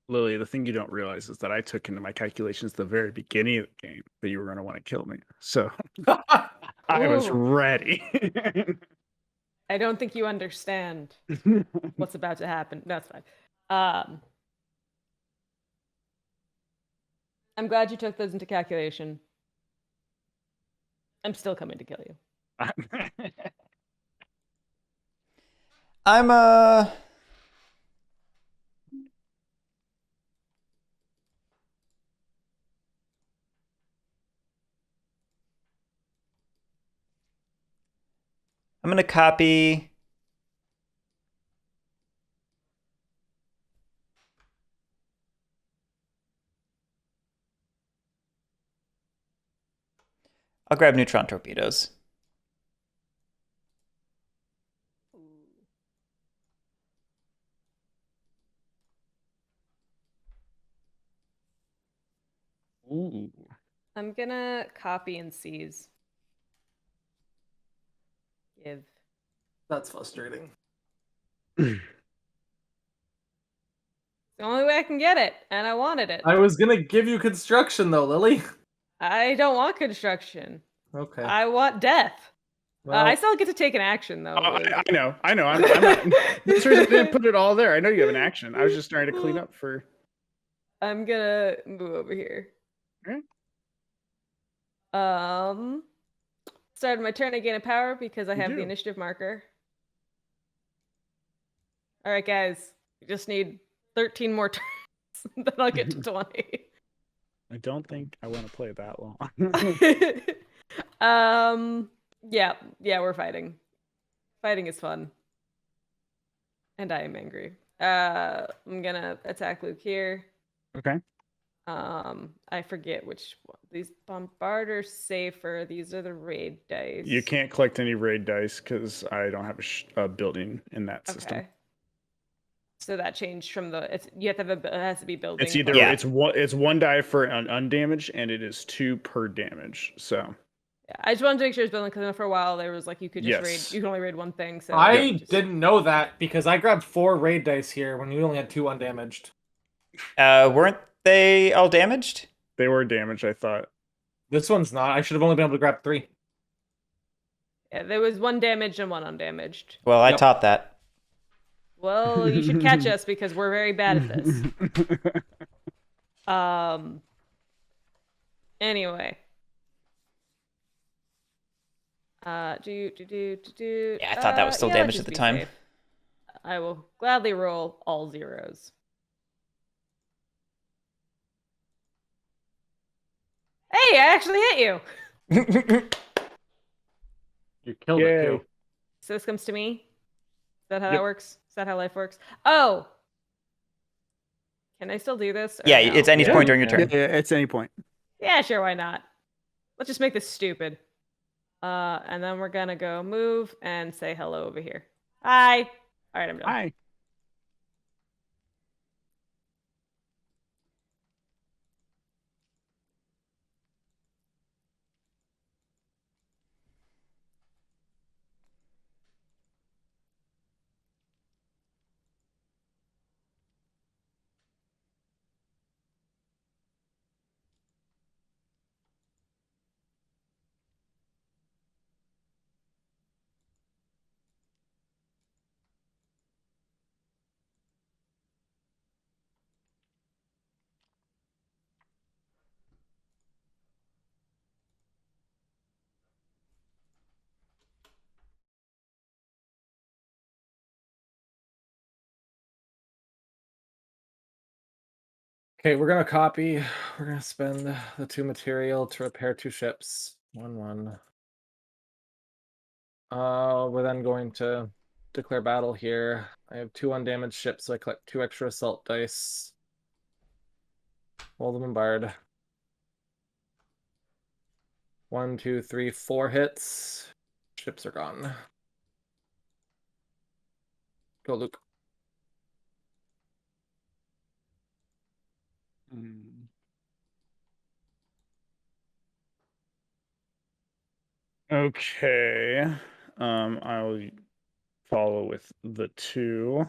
Lily, the thing you don't realize is that I took into my calculations the very beginning of the game that you were going to want to kill me. So I was Ooh. ready. I don't think you understand what's about to happen. No, it's fine. I'm glad you took those into calculation. I'm still coming to kill you. I'm I'm gonna copy. I'll grab neutron torpedoes. Ooh. I'm gonna copy and seize. Give. That's frustrating. It's the only way I can get it, and I wanted it. I was gonna give you construction though, Lily. I don't want construction. Okay. I want death. Well, I still get to take an action though. Oh, I know. I'm not. That's the reason I didn't put it all there. I know you have an action. I was just trying to clean up for. I'm gonna move over here. Okay. Started my turn, I gain a power because I You have the do. initiative marker. All right, guys, we just need 13 more turns, then I'll get to 20. I don't think I want to play that long. Yeah, we're fighting. Fighting is fun, and I am angry. I'm gonna attack Luke here. Okay. I forget which one. These bombarders safer. These are the raid dice. You can't collect any raid dice because I don't have a building in that system. Okay. So that changed from the. You have to have it has to be building. It's either Yeah. it's one die for an undamaged and it is 2 per damage. So Yeah, I just wanted to make sure it's building because for a while there was like you could just Yes. raid. You can only raid one thing. So I just- didn't know that because I grabbed 4 raid dice here when you only had 2 undamaged. Weren't they all damaged? They were damaged, I thought. This one's not. I should have only been able to grab 3. Yeah, there was 1 damaged and 1 undamaged. Well, I Yep. taught that. Well, you should catch us because we're very bad at this. Anyway. Yeah, I thought that was still let's damaged just at the be time. safe. I will gladly roll all zeros. Hey, I actually hit you. You killed Yay. it too. So this comes to me. Is that how Yep. that works? Is that how life works? Oh. Can I still do this? or Yeah, no? it's any Yeah. point during your Yeah, turn. it's any point. Yeah, sure, why not? Let's just make this stupid. And then we're gonna go move and say hello over here. Hi. All right, I'm done. Hi. Okay, we're gonna copy. We're gonna spend the 2 material to repair 2 ships. 1-1. We're then going to declare battle here. I have 2 undamaged ships, so I collect 2 extra assault dice. Roll the bombard. 1, 2, 3, 4 hits. Ships are gone. Go, Luke. Okay. I will follow with the 2.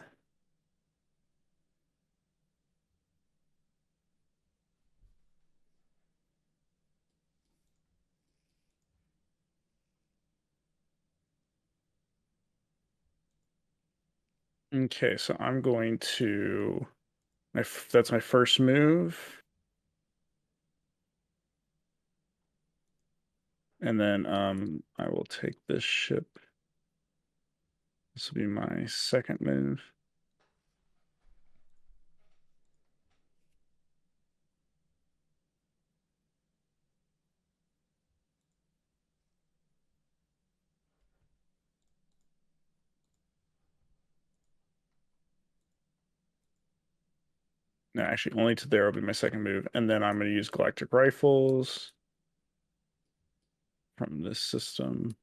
Okay, so I'm going to that's my first move. And then I will take this ship. This will be my second move. No, actually, only to there will be my second move. And then I'm going to use Galactic Rifles from this system.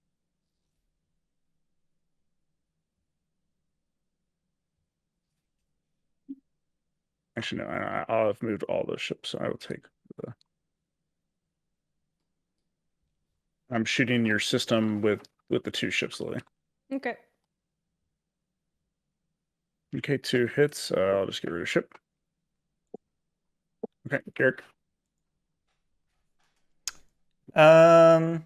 Actually, no, I'll have moved all those ships, so I will take the... I'm shooting your system with the 2 ships, Lily. Okay. Okay, 2 hits. I'll just get rid of ship. Okay, Garrick. Um,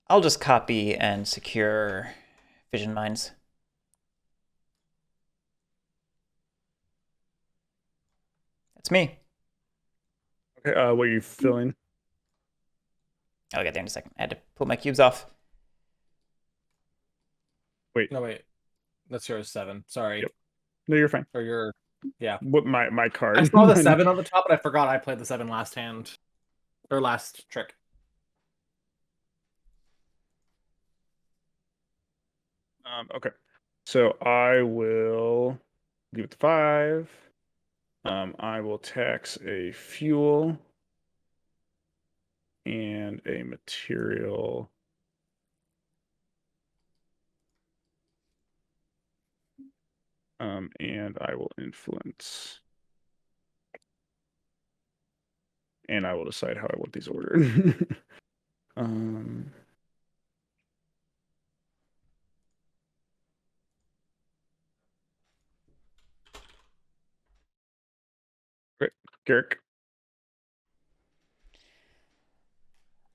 I'll just copy and secure Vision Mines. That's me. Okay, what are you filling? I'll get there in a second. I had to pull my cubes off. No, wait. That's yours, 7. Sorry. Yep. No, you're fine. Or your... Yeah. What my card? I saw the 7 on the top, but I forgot I played the 7 last hand. Or last trick. Okay. So I will leave it to 5. I will tax a fuel and a material. And I will influence. And I will decide how I want these ordered. um, Great. Garrick.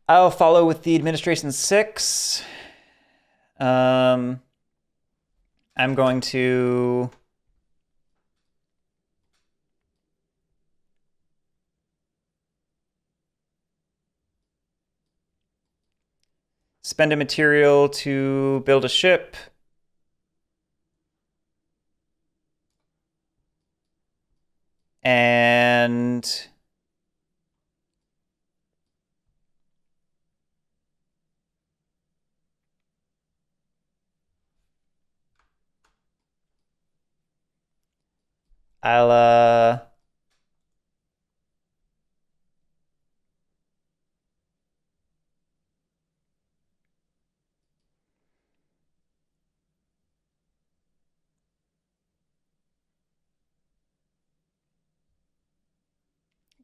I'll follow with the administration 6. I'm going to spend a material to build a ship. And I'll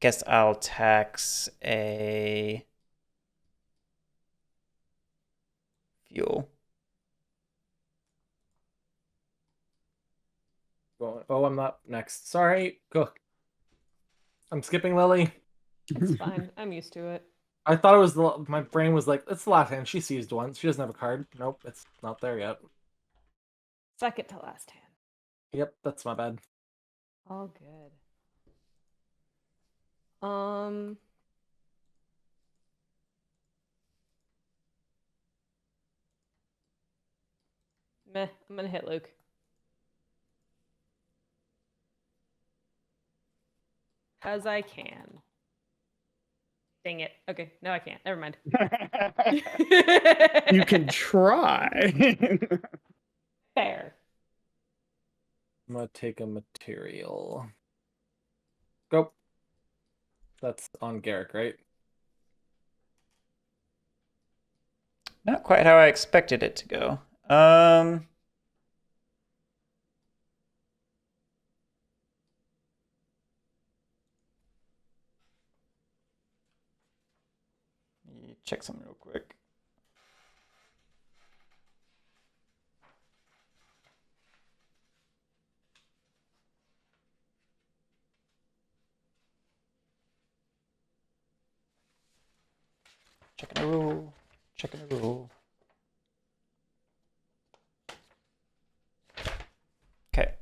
guess I'll tax a fuel. Oh, I'm not next. Sorry. Go. I'm skipping Lily. It's fine. I'm used to it. I thought it was my brain was like, it's the last hand. She seized one. She doesn't have a card. Nope, it's not there yet. Second to last hand. Yep, that's my bad. All good. Meh, I'm gonna hit Luke. As I can. Dang it. Okay, no I can't. Never mind. You can try. Fair. I'm gonna take a material. Go. That's on Garrick, right? Not quite how I expected it to go. Let me check something real quick. Checking a rule. Checking a rule. Okay.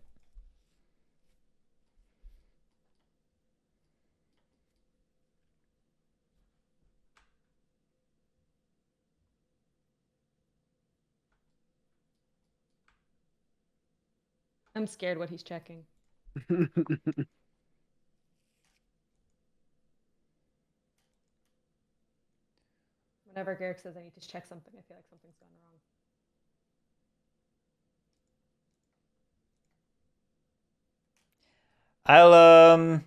I'm scared what he's checking. Whenever Garrick says I need to check something, I feel like something's gone wrong. I'll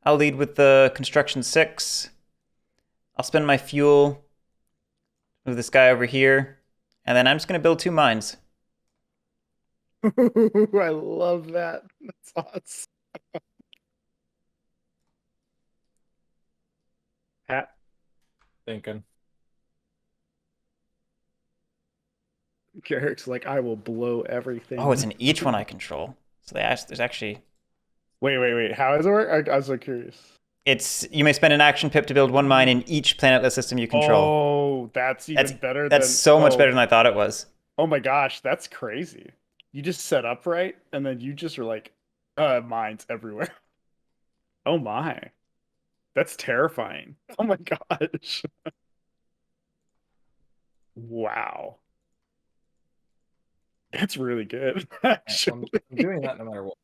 I'll lead with the construction 6. I'll spend my fuel, move this guy over here, and then I'm just going to build 2 mines. I love that. That's awesome. Pat. Thinking. Garrick's like, I will blow everything. Oh, it's in each one I control. So there's actually... Wait. How does it work? I was so curious. It's you may spend an action pip to build 1 mine in each planetless system you control. Oh, that's even better. That's so much better than I thought it was. Oh my gosh, that's crazy. You just set up right, and then you just are like, mines everywhere. Oh my. That's terrifying. Oh my gosh. Wow. That's really good, Alright, actually. I'm doing that no matter what.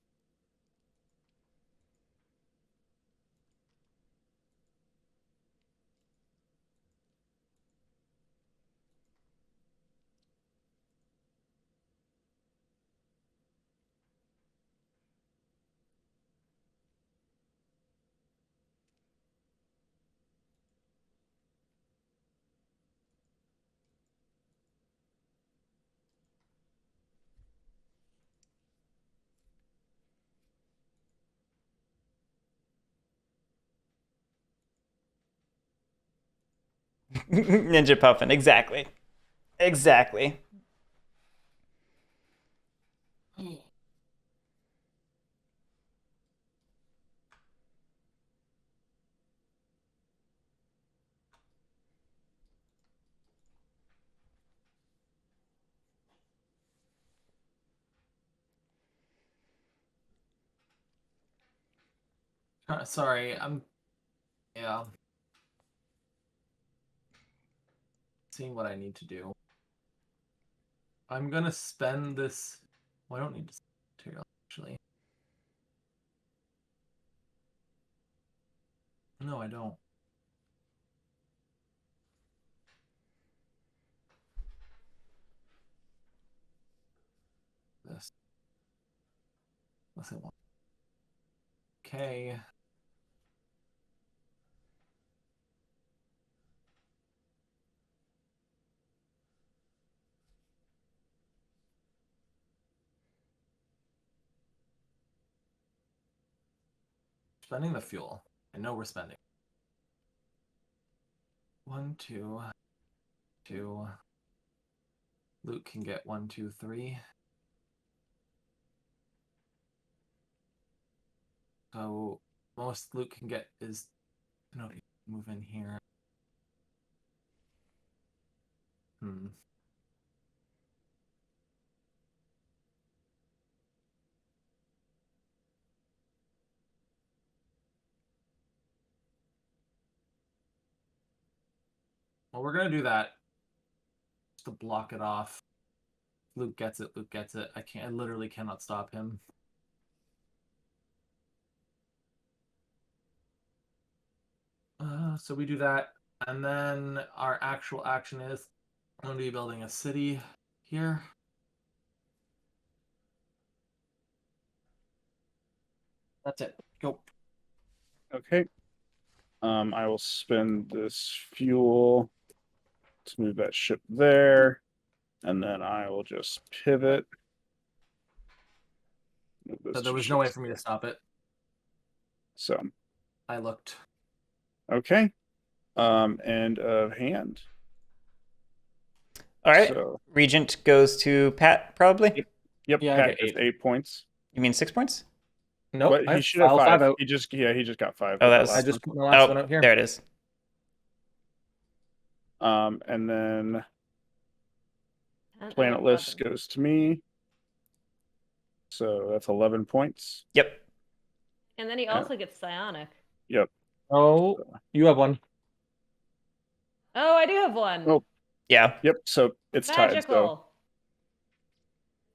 Ninja Puffin, exactly. Exactly. Sorry, I'm yeah. Seeing what I need to do. I'm gonna spend this. Well, I don't need to spend material actually. No, I don't. This. Unless I want. Okay. Spending the fuel. I know we're spending. 1, 2, 2. Luke can get 1, 2, 3. So most Luke can get is no move in here. Hmm. Well, we're gonna do that just to block it off. Luke gets it. Luke gets it. I literally cannot stop him. So we do that, and then our actual action is I'm going to be building a city here. That's it. Go. Okay. I will spend this fuel to move that ship there, and then I will just pivot. So there was no way for me to stop it. So, I looked. okay. End of hand. All right. So, Regent goes to Pat, probably. yep, Yeah, I Pat get gets 8. 8 points. You mean 6 points? Nope, What? I He have should have file 5. out. He just got 5. Oh, with that the was- I last just put my last one out here. There it is. one. And then 10 and Planetless 11. goes to me. So that's 11 points. Yep. And then he also gets psionic. Yep. Oh, you have one. Oh, I do have one. Oh. Yeah. Yep. So it's tied. So Magical.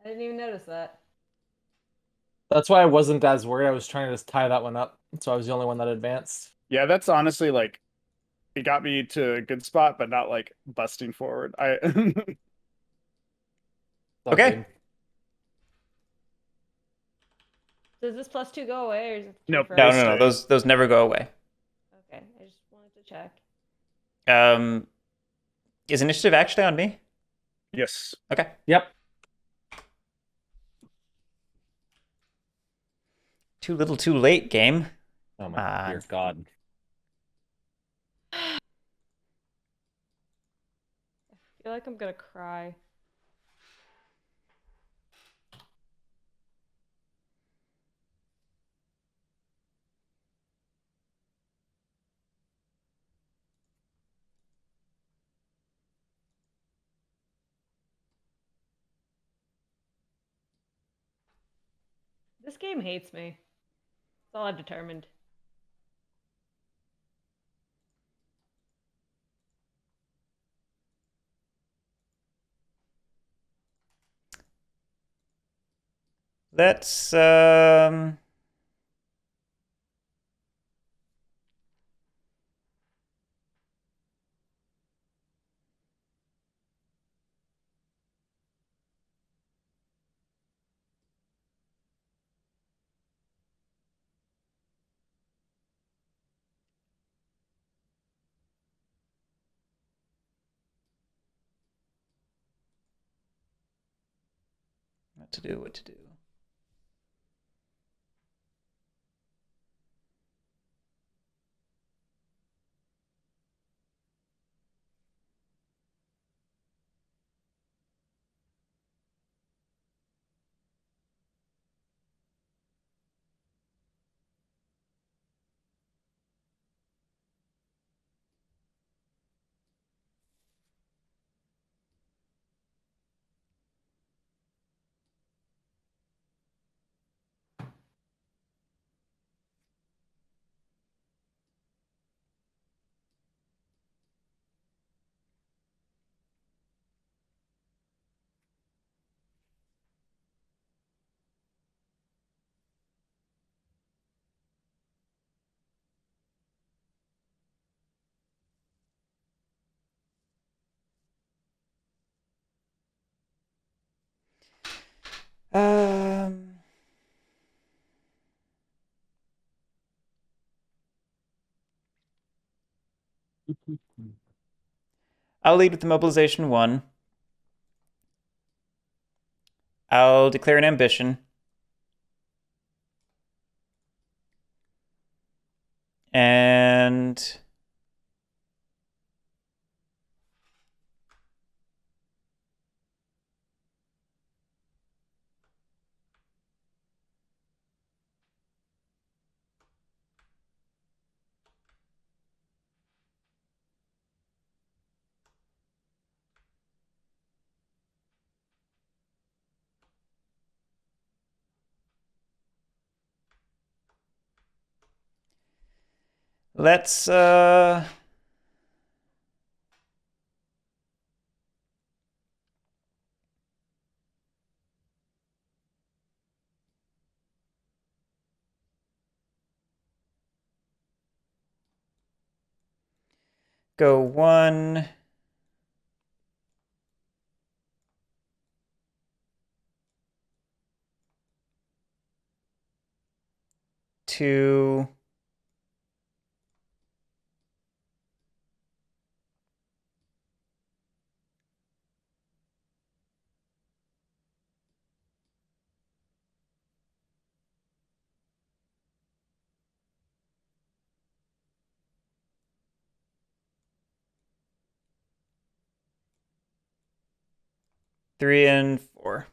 I didn't even notice that. That's why I wasn't as worried. I was trying to just tie that one up, so I was the only one that advanced. yeah, that's honestly like it got me to a good spot, but not like busting forward. I All Okay. good. Does this +2 go away, or is it Nope. free No, forever? no, no. Those never go away. Okay, I just wanted to check. Is initiative actually on me? yes. Okay. Yep. Too little, too late. Game. Oh my dear God. I feel like I'm gonna cry. This game hates me. That's all I've determined. Let's what to do. Um, I'll lead with the mobilization 1. I'll declare an ambition. And let's go 1, 2, 3, and 4.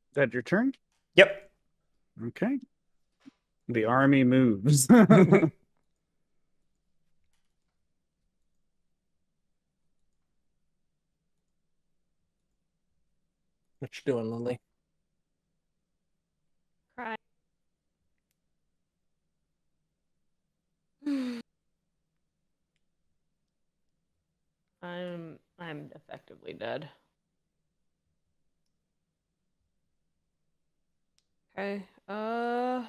Is that your turn? Yep. Okay. The army moves. What you doing, Lily? Cry. I'm effectively dead. Okay. Yeah.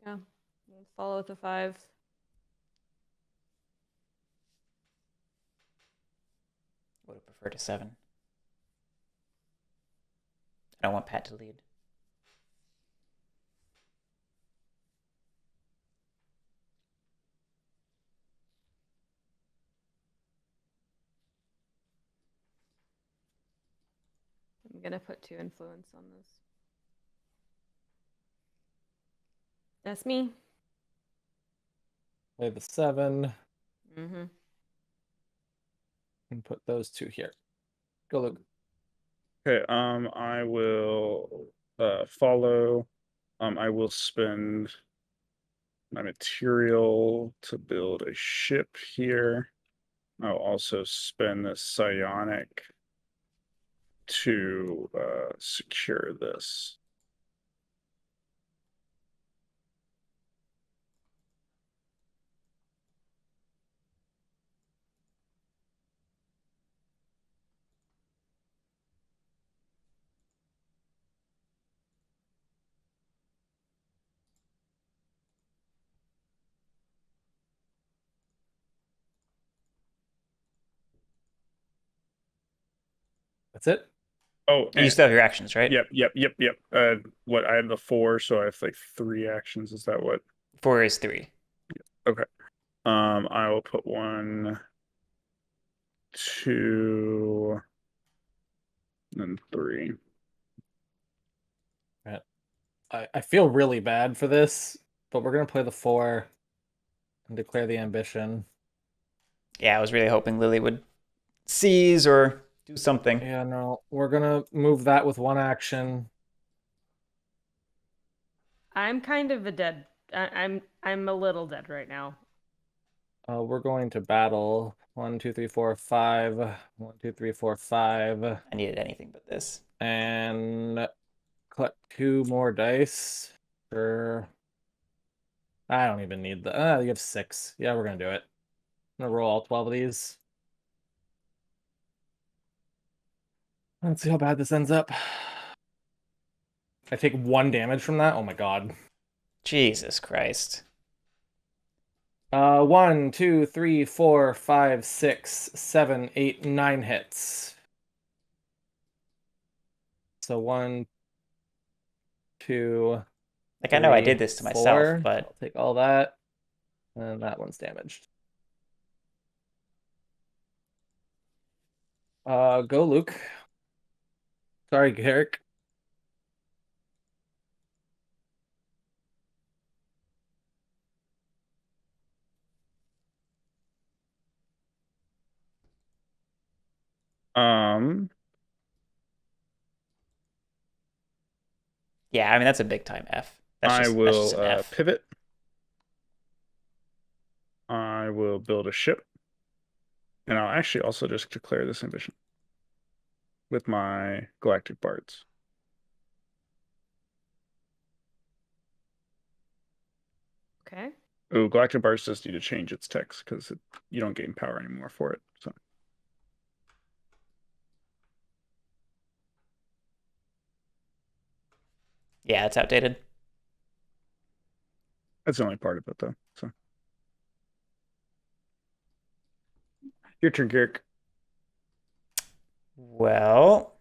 Let's follow with a 5. Would have preferred a 7. I don't want Pat to lead. I'm gonna put 2 influence on this. That's me. Play the 7 Mm-hmm. and put those 2 here. Go, Luke. Okay, I will follow. I will spend my material to build a ship here. I'll also spend the psionic to secure this. That's it. Oh, You still have your actions, right? yep. What I have the 4, so I have like 3 actions. Is that what? 4 is 3. Okay. I will put 1, 2, and 3. I feel really bad for this, but we're gonna play the 4 and declare the ambition. Yeah, I was really hoping Lily would seize or do something. Yeah, no, we're gonna move that with 1 action. I'm kind of a dead. I'm a little dead right now. We're going to battle 1, 2, 3, 4, 5. 1, 2, 3, 4, 5, I needed anything but this. and collect 2 more dice. For I don't even need the. You have 6. Yeah, we're gonna do it. I'm gonna roll all 12 of these. Let's see how bad this ends up. I take 1 damage from that. Oh my god. Jesus Christ. 1, 2, 3, 4, 5, 6, 7, 8, 9 hits. So 1, 2. Like, I know I 3, did this to 4. myself, but I'll take all that. And that one's damaged. Go Luke. Sorry, Garrick. yeah, I mean, that's a big time F. That's I just will an F. pivot. I will build a ship. And I'll actually also just declare this ambition with my Galactic Bards. Okay. Oh, Galactic Bards does need to change its text because you don't gain power anymore for it. So Yeah, it's outdated. that's the only part of it, though. So your turn, Garrick. Well,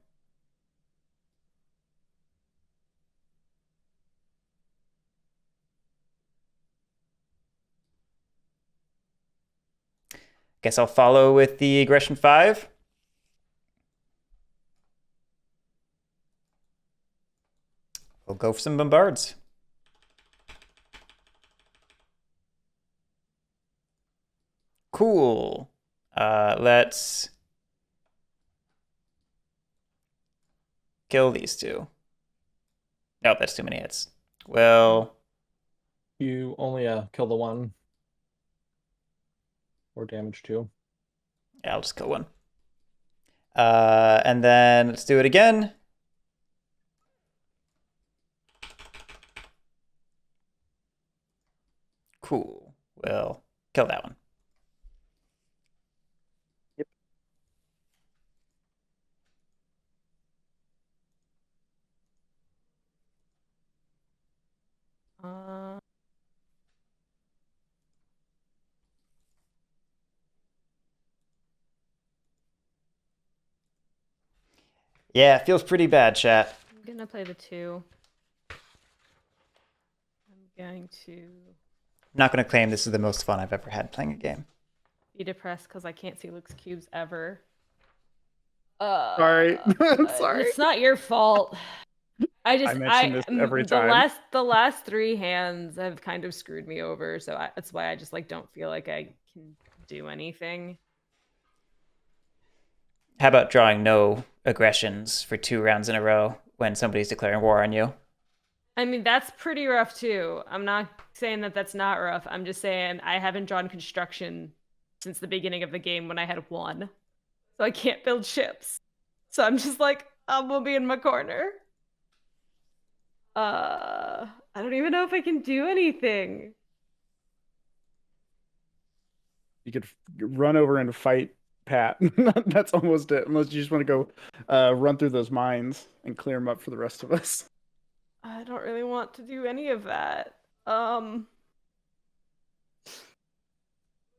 guess I'll follow with the aggression 5. We'll go for some bombards. Cool. Let's kill these 2. Nope, that's too many hits. Well, You only kill the 1. Or damage 2. yeah, I'll just kill 1. And then let's do it again. Cool. We'll kill that one. Uh, Yeah, it feels pretty bad, chat. I'm gonna play the 2. I'm going to I'm not going to claim this is the most fun I've ever had playing a game. be depressed because I can't see Luke's cubes ever. Sorry. I'm sorry. It's not your fault. I mention this every time. The last 3 hands have kind of screwed me over, so that's why I just like don't feel like I can do anything. How about drawing no aggressions for 2 rounds in a row when somebody's declaring war on you? I mean, that's pretty rough too. I'm not saying that that's not rough. I'm just saying I haven't drawn construction since the beginning of the game when I had 1. So I can't build ships. So I'm just like, I'm gonna be in my corner. I don't even know if I can do anything. You could run over and fight Pat. That's almost it. Unless you just want to go run through those mines and clear them up for the rest of us. I don't really want to do any of that.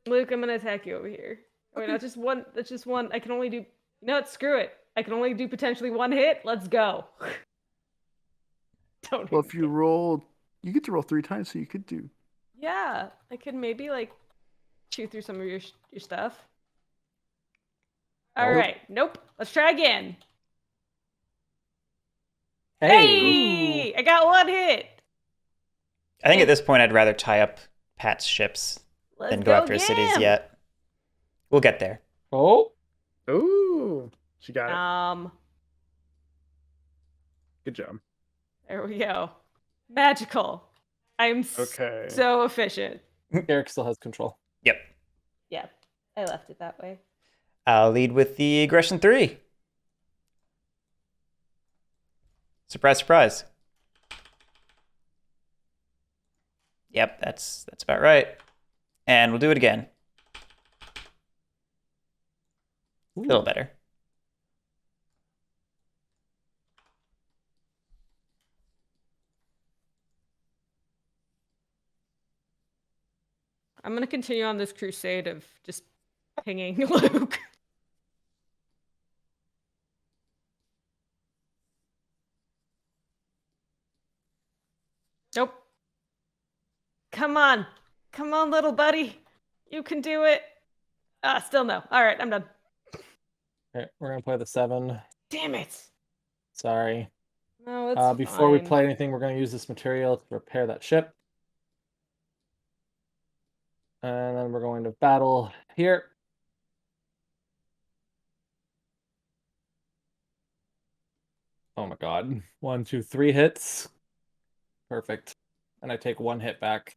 Luke, I'm gonna attack you over here. Wait, that's just one. I can only do. You know what? Screw it. I can only do potentially one hit. Let's go. Don't. Well, even if you get- roll, you get to roll 3 times, so you could do. Yeah, I could maybe like chew through some of your stuff. All Nope. right. Nope. Let's try again. Hey. Hey! I got one hit. I think at this point I'd rather tie up Pat's ships Let's than go after get cities him. yet. We'll get there. Oh. Ooh, she got it. Good job. There we go. Magical. I'm Okay. so efficient. Eric still has control. Yep. Yeah, I left it that way. I'll lead with the aggression 3. Surprise, surprise. Yep, that's about right. And we'll do it again. A little better. I'm gonna continue on this crusade of just pinging Luke. Nope. Come on. Come on, little buddy. You can do it. Still no. All right, I'm done. Okay, we're gonna play the 7. Damn it. Sorry. No, it's Before we fine. play anything, we're gonna use this material to repair that ship. And then we're going to battle here. Oh my god. 1, 2, 3 hits. Perfect. And I take 1 hit back.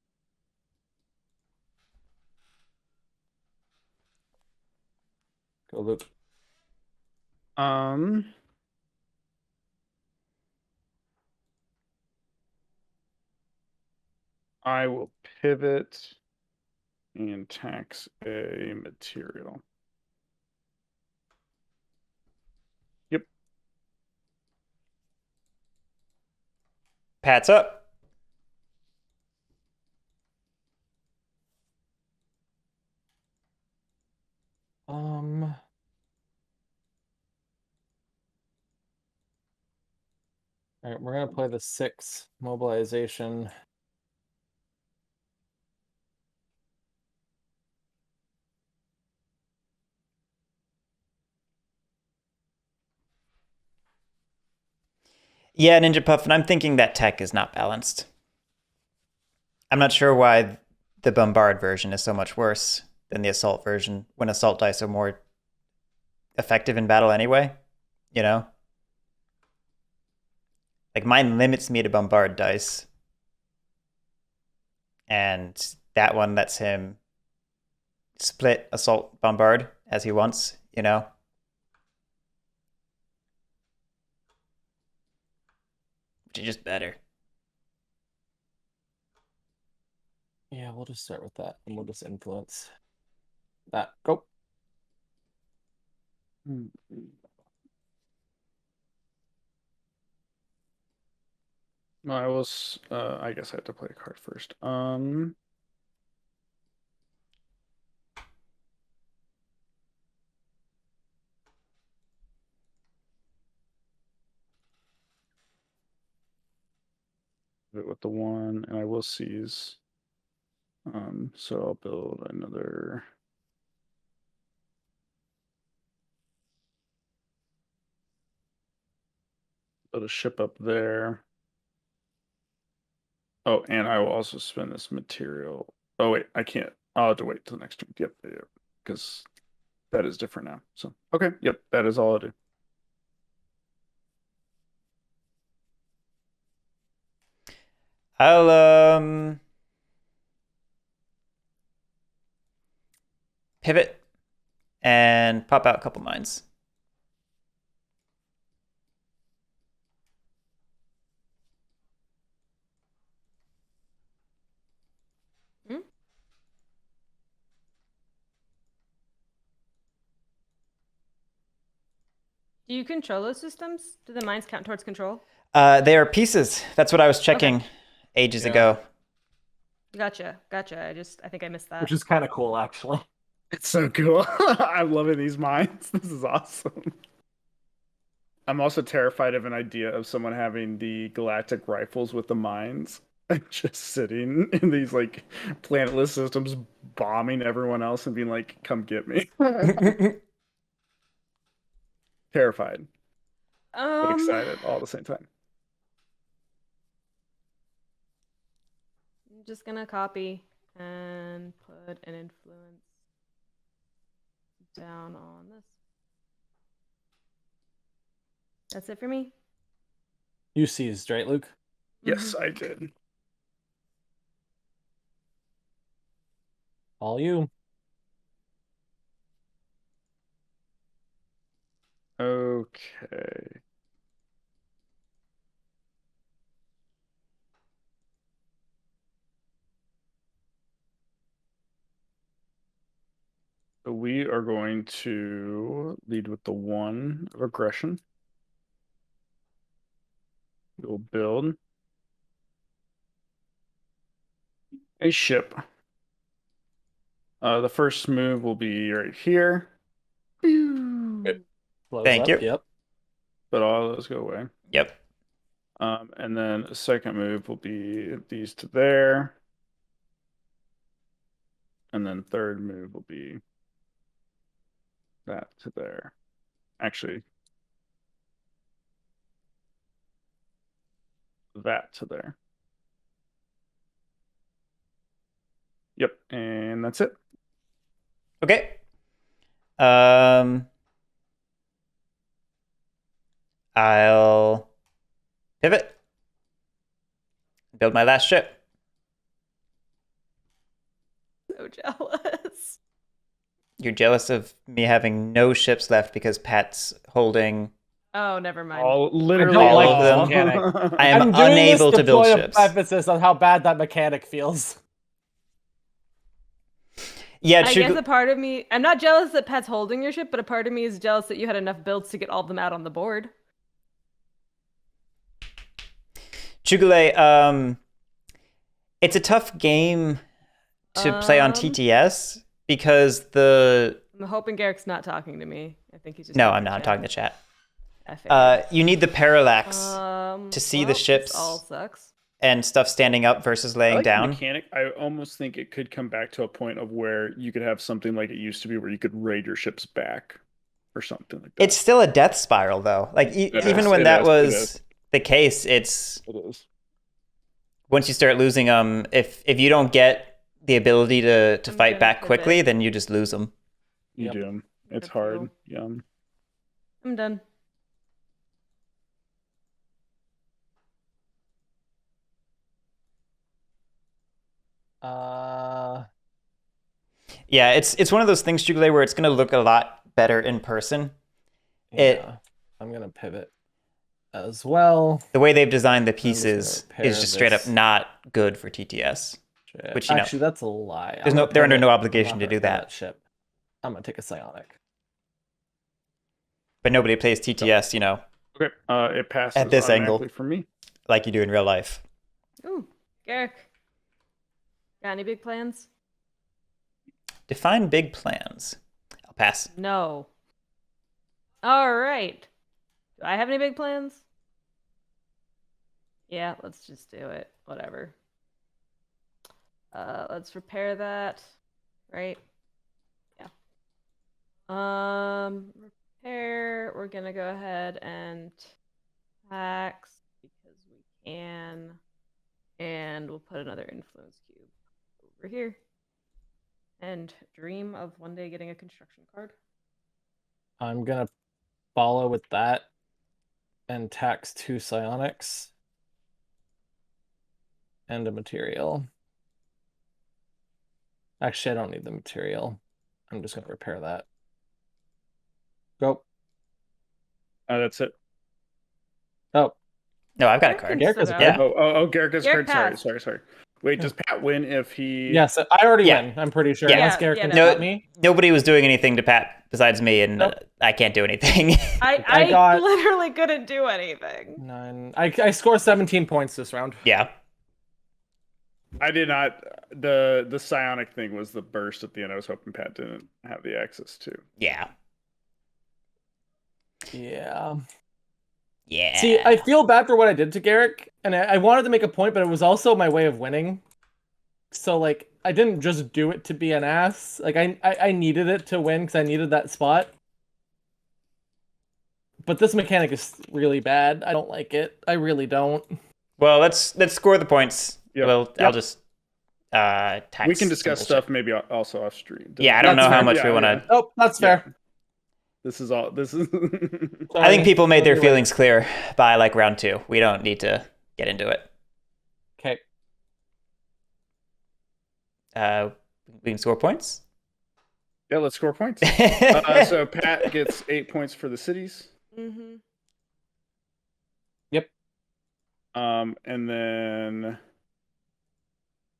Go, Luke. I will pivot and tax a material. Yep. Pat's up. All right, we're gonna play the 6 mobilization. Yeah, Ninja Puff, and I'm thinking that tech is not balanced. I'm not sure why the Bombard version is so much worse than the Assault version when Assault dice are more effective in battle anyway, you know? Like, mine limits me to Bombard dice. And that one lets him split Assault Bombard as he wants, you know? Which is just better. Yeah, we'll just start with that and we'll just influence that. Go. No, I guess I have to play a card first. With the 1, and I will seize. So I'll build another. Build a ship up there. Oh, and I will also spend this material. Oh wait, I can't. I'll have to wait till the next turn. Yep, because that is different now. So okay, yep, that is all I'll do. I'll pivot and pop out a couple mines. Do you control those systems? Do the mines count towards control? They are pieces. That's what I was checking ages ago. Gotcha. I think I missed that. Which is kind of cool, actually. It's so cool. I'm loving these mines. This is awesome. I'm also terrified of an idea of someone having the galactic rifles with the mines just sitting in these like planetless systems, bombing everyone else and being like, "Come get me." Terrified, but excited all at the same time. I'm just gonna copy and put an influence down on this. That's it for me. You seized, right, Luke? Yes, Mhm. I did. All you. Okay. So we are going to lead with the 1 of aggression. We'll build a ship. The first move will be right here. Blows Thank up. you. Yep. But all those go away. Yep. And then a second move will be these to there. And then third move will be that to there. Actually, that to there. Yep, and that's it. Okay. I'll pivot. Build my last ship. So jealous. You're jealous of me having no ships left because Pat's holding. Oh, never mind. All literally don't like all this of them. mechanic. I am I'm doing unable this to build point of ships. emphasis on how bad that mechanic feels. Yeah, I guess a part of me, I'm not jealous that Pat's holding your ship, but a part of me is jealous that you had enough builds to get all of them out on the board. Chugule, it's a tough game to play on TTS because the. I'm hoping Garrick's not talking to me. I think he's just. No, I'm not. I'm talking to chat. I figured. You need the parallax to see the ships. All sucks. And stuff standing up versus I laying like the down. mechanic. I almost think it could come back to a point of where you could have something like it used to be, where you could raid your ships back, or something like that. It's still a death spiral, though. Like even when that was the case, it is. Once you start losing them, if you don't get the ability to fight back quickly, then you just lose them. You do. It's hard. Yum. I'm done. Yeah, it's one of those things, Chugule, where it's going to look a lot better in person. I'm going to pivot as well. The way they've designed the pieces is just straight up not good for TTS. Which, actually, that's a lie. They're under no obligation to do that. Ship. I'm going to take a psionic. But nobody plays TTS, Okay, it passes at this angle for me, like you do in real life. Ooh, Garrick. Got any big plans? Define big plans. I'll pass. No. All right. Do I have any big plans? Yeah, let's just do it. Whatever. Let's repair that. Right? Yeah. Repair. We're gonna go ahead and tax because we can. And we'll put another influence cube over here. And dream of one day getting a construction card. I'm going to follow with that and tax 2 psionics and a material. Actually, I don't need the material. I'm just going to repair that. Go. That's it. Oh. No, I've got a card. Garrick has a Yeah. Garrick has a card. Garrick Sorry. Wait, does Pat win if he? Yes, I already win. I'm pretty sure. Yeah. Unless Garrick can No, stop me. Nobody was doing anything to Pat besides me, and Nope. I can't do anything. I got literally couldn't do anything. 9. I scored 17 points this round. Yeah. I did not. The psionic thing was the burst at the end. I was hoping Pat didn't have the access to. Yeah. Yeah. Yeah. See, I feel bad for what I did to Garrick, and I wanted to make a point, but it was also my way of winning. So, like, I didn't just do it to be an ass. Like, I needed it to win because I needed that spot. But this mechanic is really bad. I don't like it. I really don't. Well, let's score the points. Yep. Well, I'll just tax We can discuss some stuff maybe also off stream. Yeah, I don't That's know how fair. much we Yeah, want to. yeah. Oh, that's Yeah. fair. This is all. This is. I think people made their You're right. feelings clear by like round 2. We don't need to get into it. Okay. We can score points. Yeah, let's score points. So Pat gets 8 points for the cities. Mm-hmm.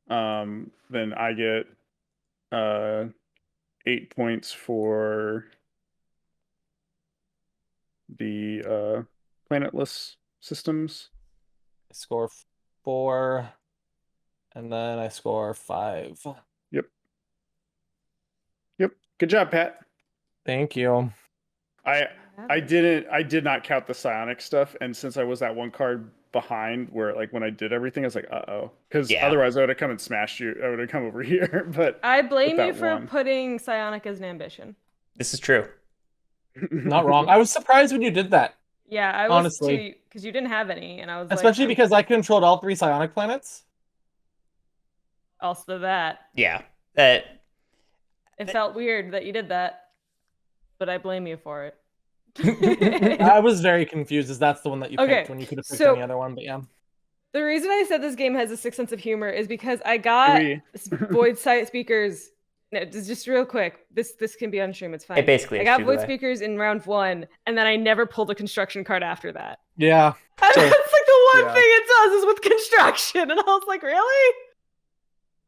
And then I get 8 points for the planetless systems. I score 4, and then I score 5. Yep. Good job, Pat. Thank you. I did not count the psionic stuff, and since I was that one card behind where like when I did everything, I was like, uh-oh. Because Yeah. otherwise I would have come and smashed you. I would have come over here. But I blame With you that for one. putting Psionic as an ambition. This is true. Not wrong. I was surprised when you did that, Yeah, I was Honestly. because you didn't have any, and I was especially like, because I controlled all 3 psionic planets. also that Yeah. it felt weird that you did that, but I blame you for it. I was very confused as that's the one that you Okay, picked when you could have picked so- any other one, but yeah. The reason I said this game has a sick sense of humor is because I got We- void sight speakers. No, just real quick. This can be on stream. It's fine. It basically I is got true, void though. speakers in round 1, and then I never pulled a construction card after that. Yeah. And Sure. that's like the one Yeah. thing it does is with construction, and I was like, really?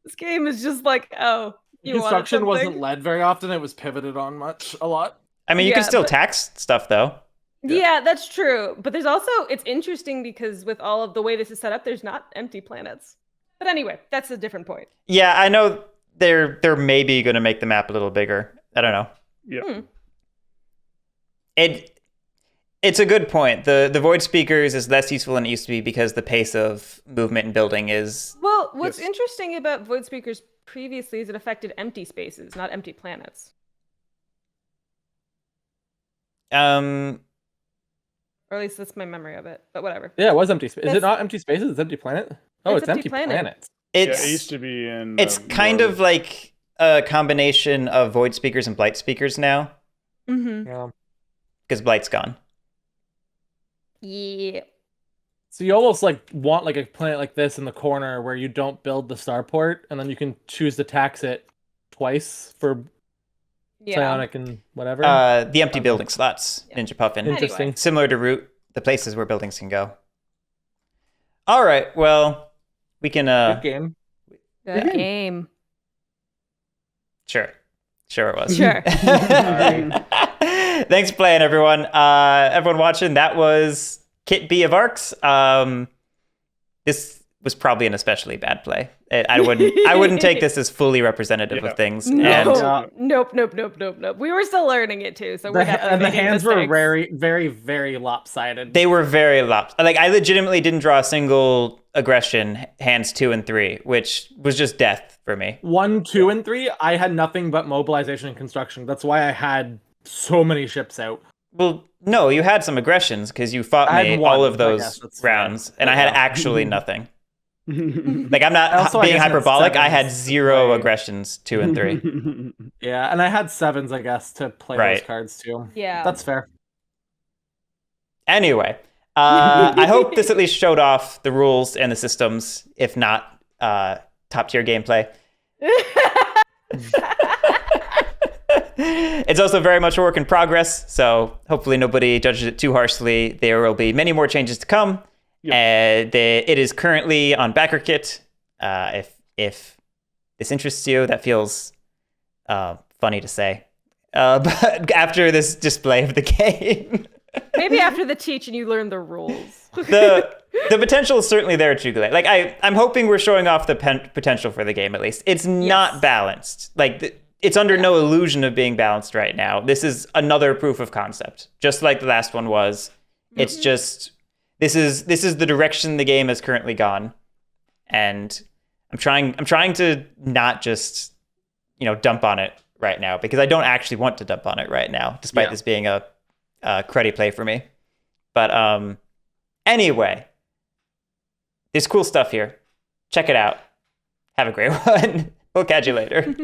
This game is just like, oh, you wanted Construction wasn't something? led very often. It was pivoted on a lot. I mean, you can Yeah, still but- tax stuff though. Yeah, that's true. But there's also, it's interesting because with all of the way this is set up, there's not empty planets. But anyway, that's a different point. Yeah, I know they're maybe going to make the map a little bigger. I don't know. Yeah. It's a good point. The void speakers is less useful than it used to be because the pace of movement and building is Well, what's Yes. interesting about void speakers previously is it affected empty spaces, not empty planets. Or at least that's my memory of it. But whatever. Yeah, it was empty space. Is it That's- not empty spaces? It's empty planet? Oh, It's it's, empty empty planet. planet. it's Yeah, it used to be in. it's kind of like a combination of void speakers and blight speakers now Mm-hmm. Yeah. because blight's gone. Yeah. So you almost like want like a planet like this in the corner where you don't build the starport, and then you can choose to tax it twice for Yeah. psionic and whatever. The empty building slots, Yeah. Ninja Puffin. Anyway. Interesting. Similar to Root, the places where buildings can go. All right, well, we can Good game. Good Mhm. game. Sure it was. Sure. Thanks for playing, everyone. Everyone watching, that was Kit B of Arcs. This was probably an especially bad play. I wouldn't take this as fully representative Yeah. of things. No. And Yeah. Nope. We were still learning it too, so we're definitely And the making hands were mistakes. very, very, very lopsided. they were very like I legitimately didn't draw a single aggression hands 2 and 3, which was just death for me. 1, 2, and 3, I had nothing but mobilization and construction. That's why I had so many ships out. Well, no, you had some aggressions because you fought I had me one, all of I those guess, that's fair. rounds, and I had Yeah. actually nothing. Like I'm not Also, I being guess I had hyperbolic. I had sevens, 0 right. aggressions 2 and 3. Yeah, and I had 7s, I guess, to play Right. those cards too. Yeah. That's fair. Anyway, I hope this at least showed off the rules and the systems, if not top tier gameplay. It's also very much a work in progress, so hopefully nobody judges it too harshly. There will be many more changes to come. It is currently on BackerKit. If this interests you, that feels funny to say. But after this display of the game, Maybe after the teach and you learn the rules. the potential is certainly there, Chugale. Like I'm hoping we're showing off the potential for the game at least. It's not balanced. Like it's under no illusion of being balanced right now. This is another proof of concept, just like the last one was. It's Mhm. just this is the direction the game has currently gone, and I'm trying to not just dump on it right now, because I don't actually want to dump on it right now, despite Yeah. this being a cruddy play for me. But anyway, there's cool stuff here. Check it out. Have a great one. We'll catch you later.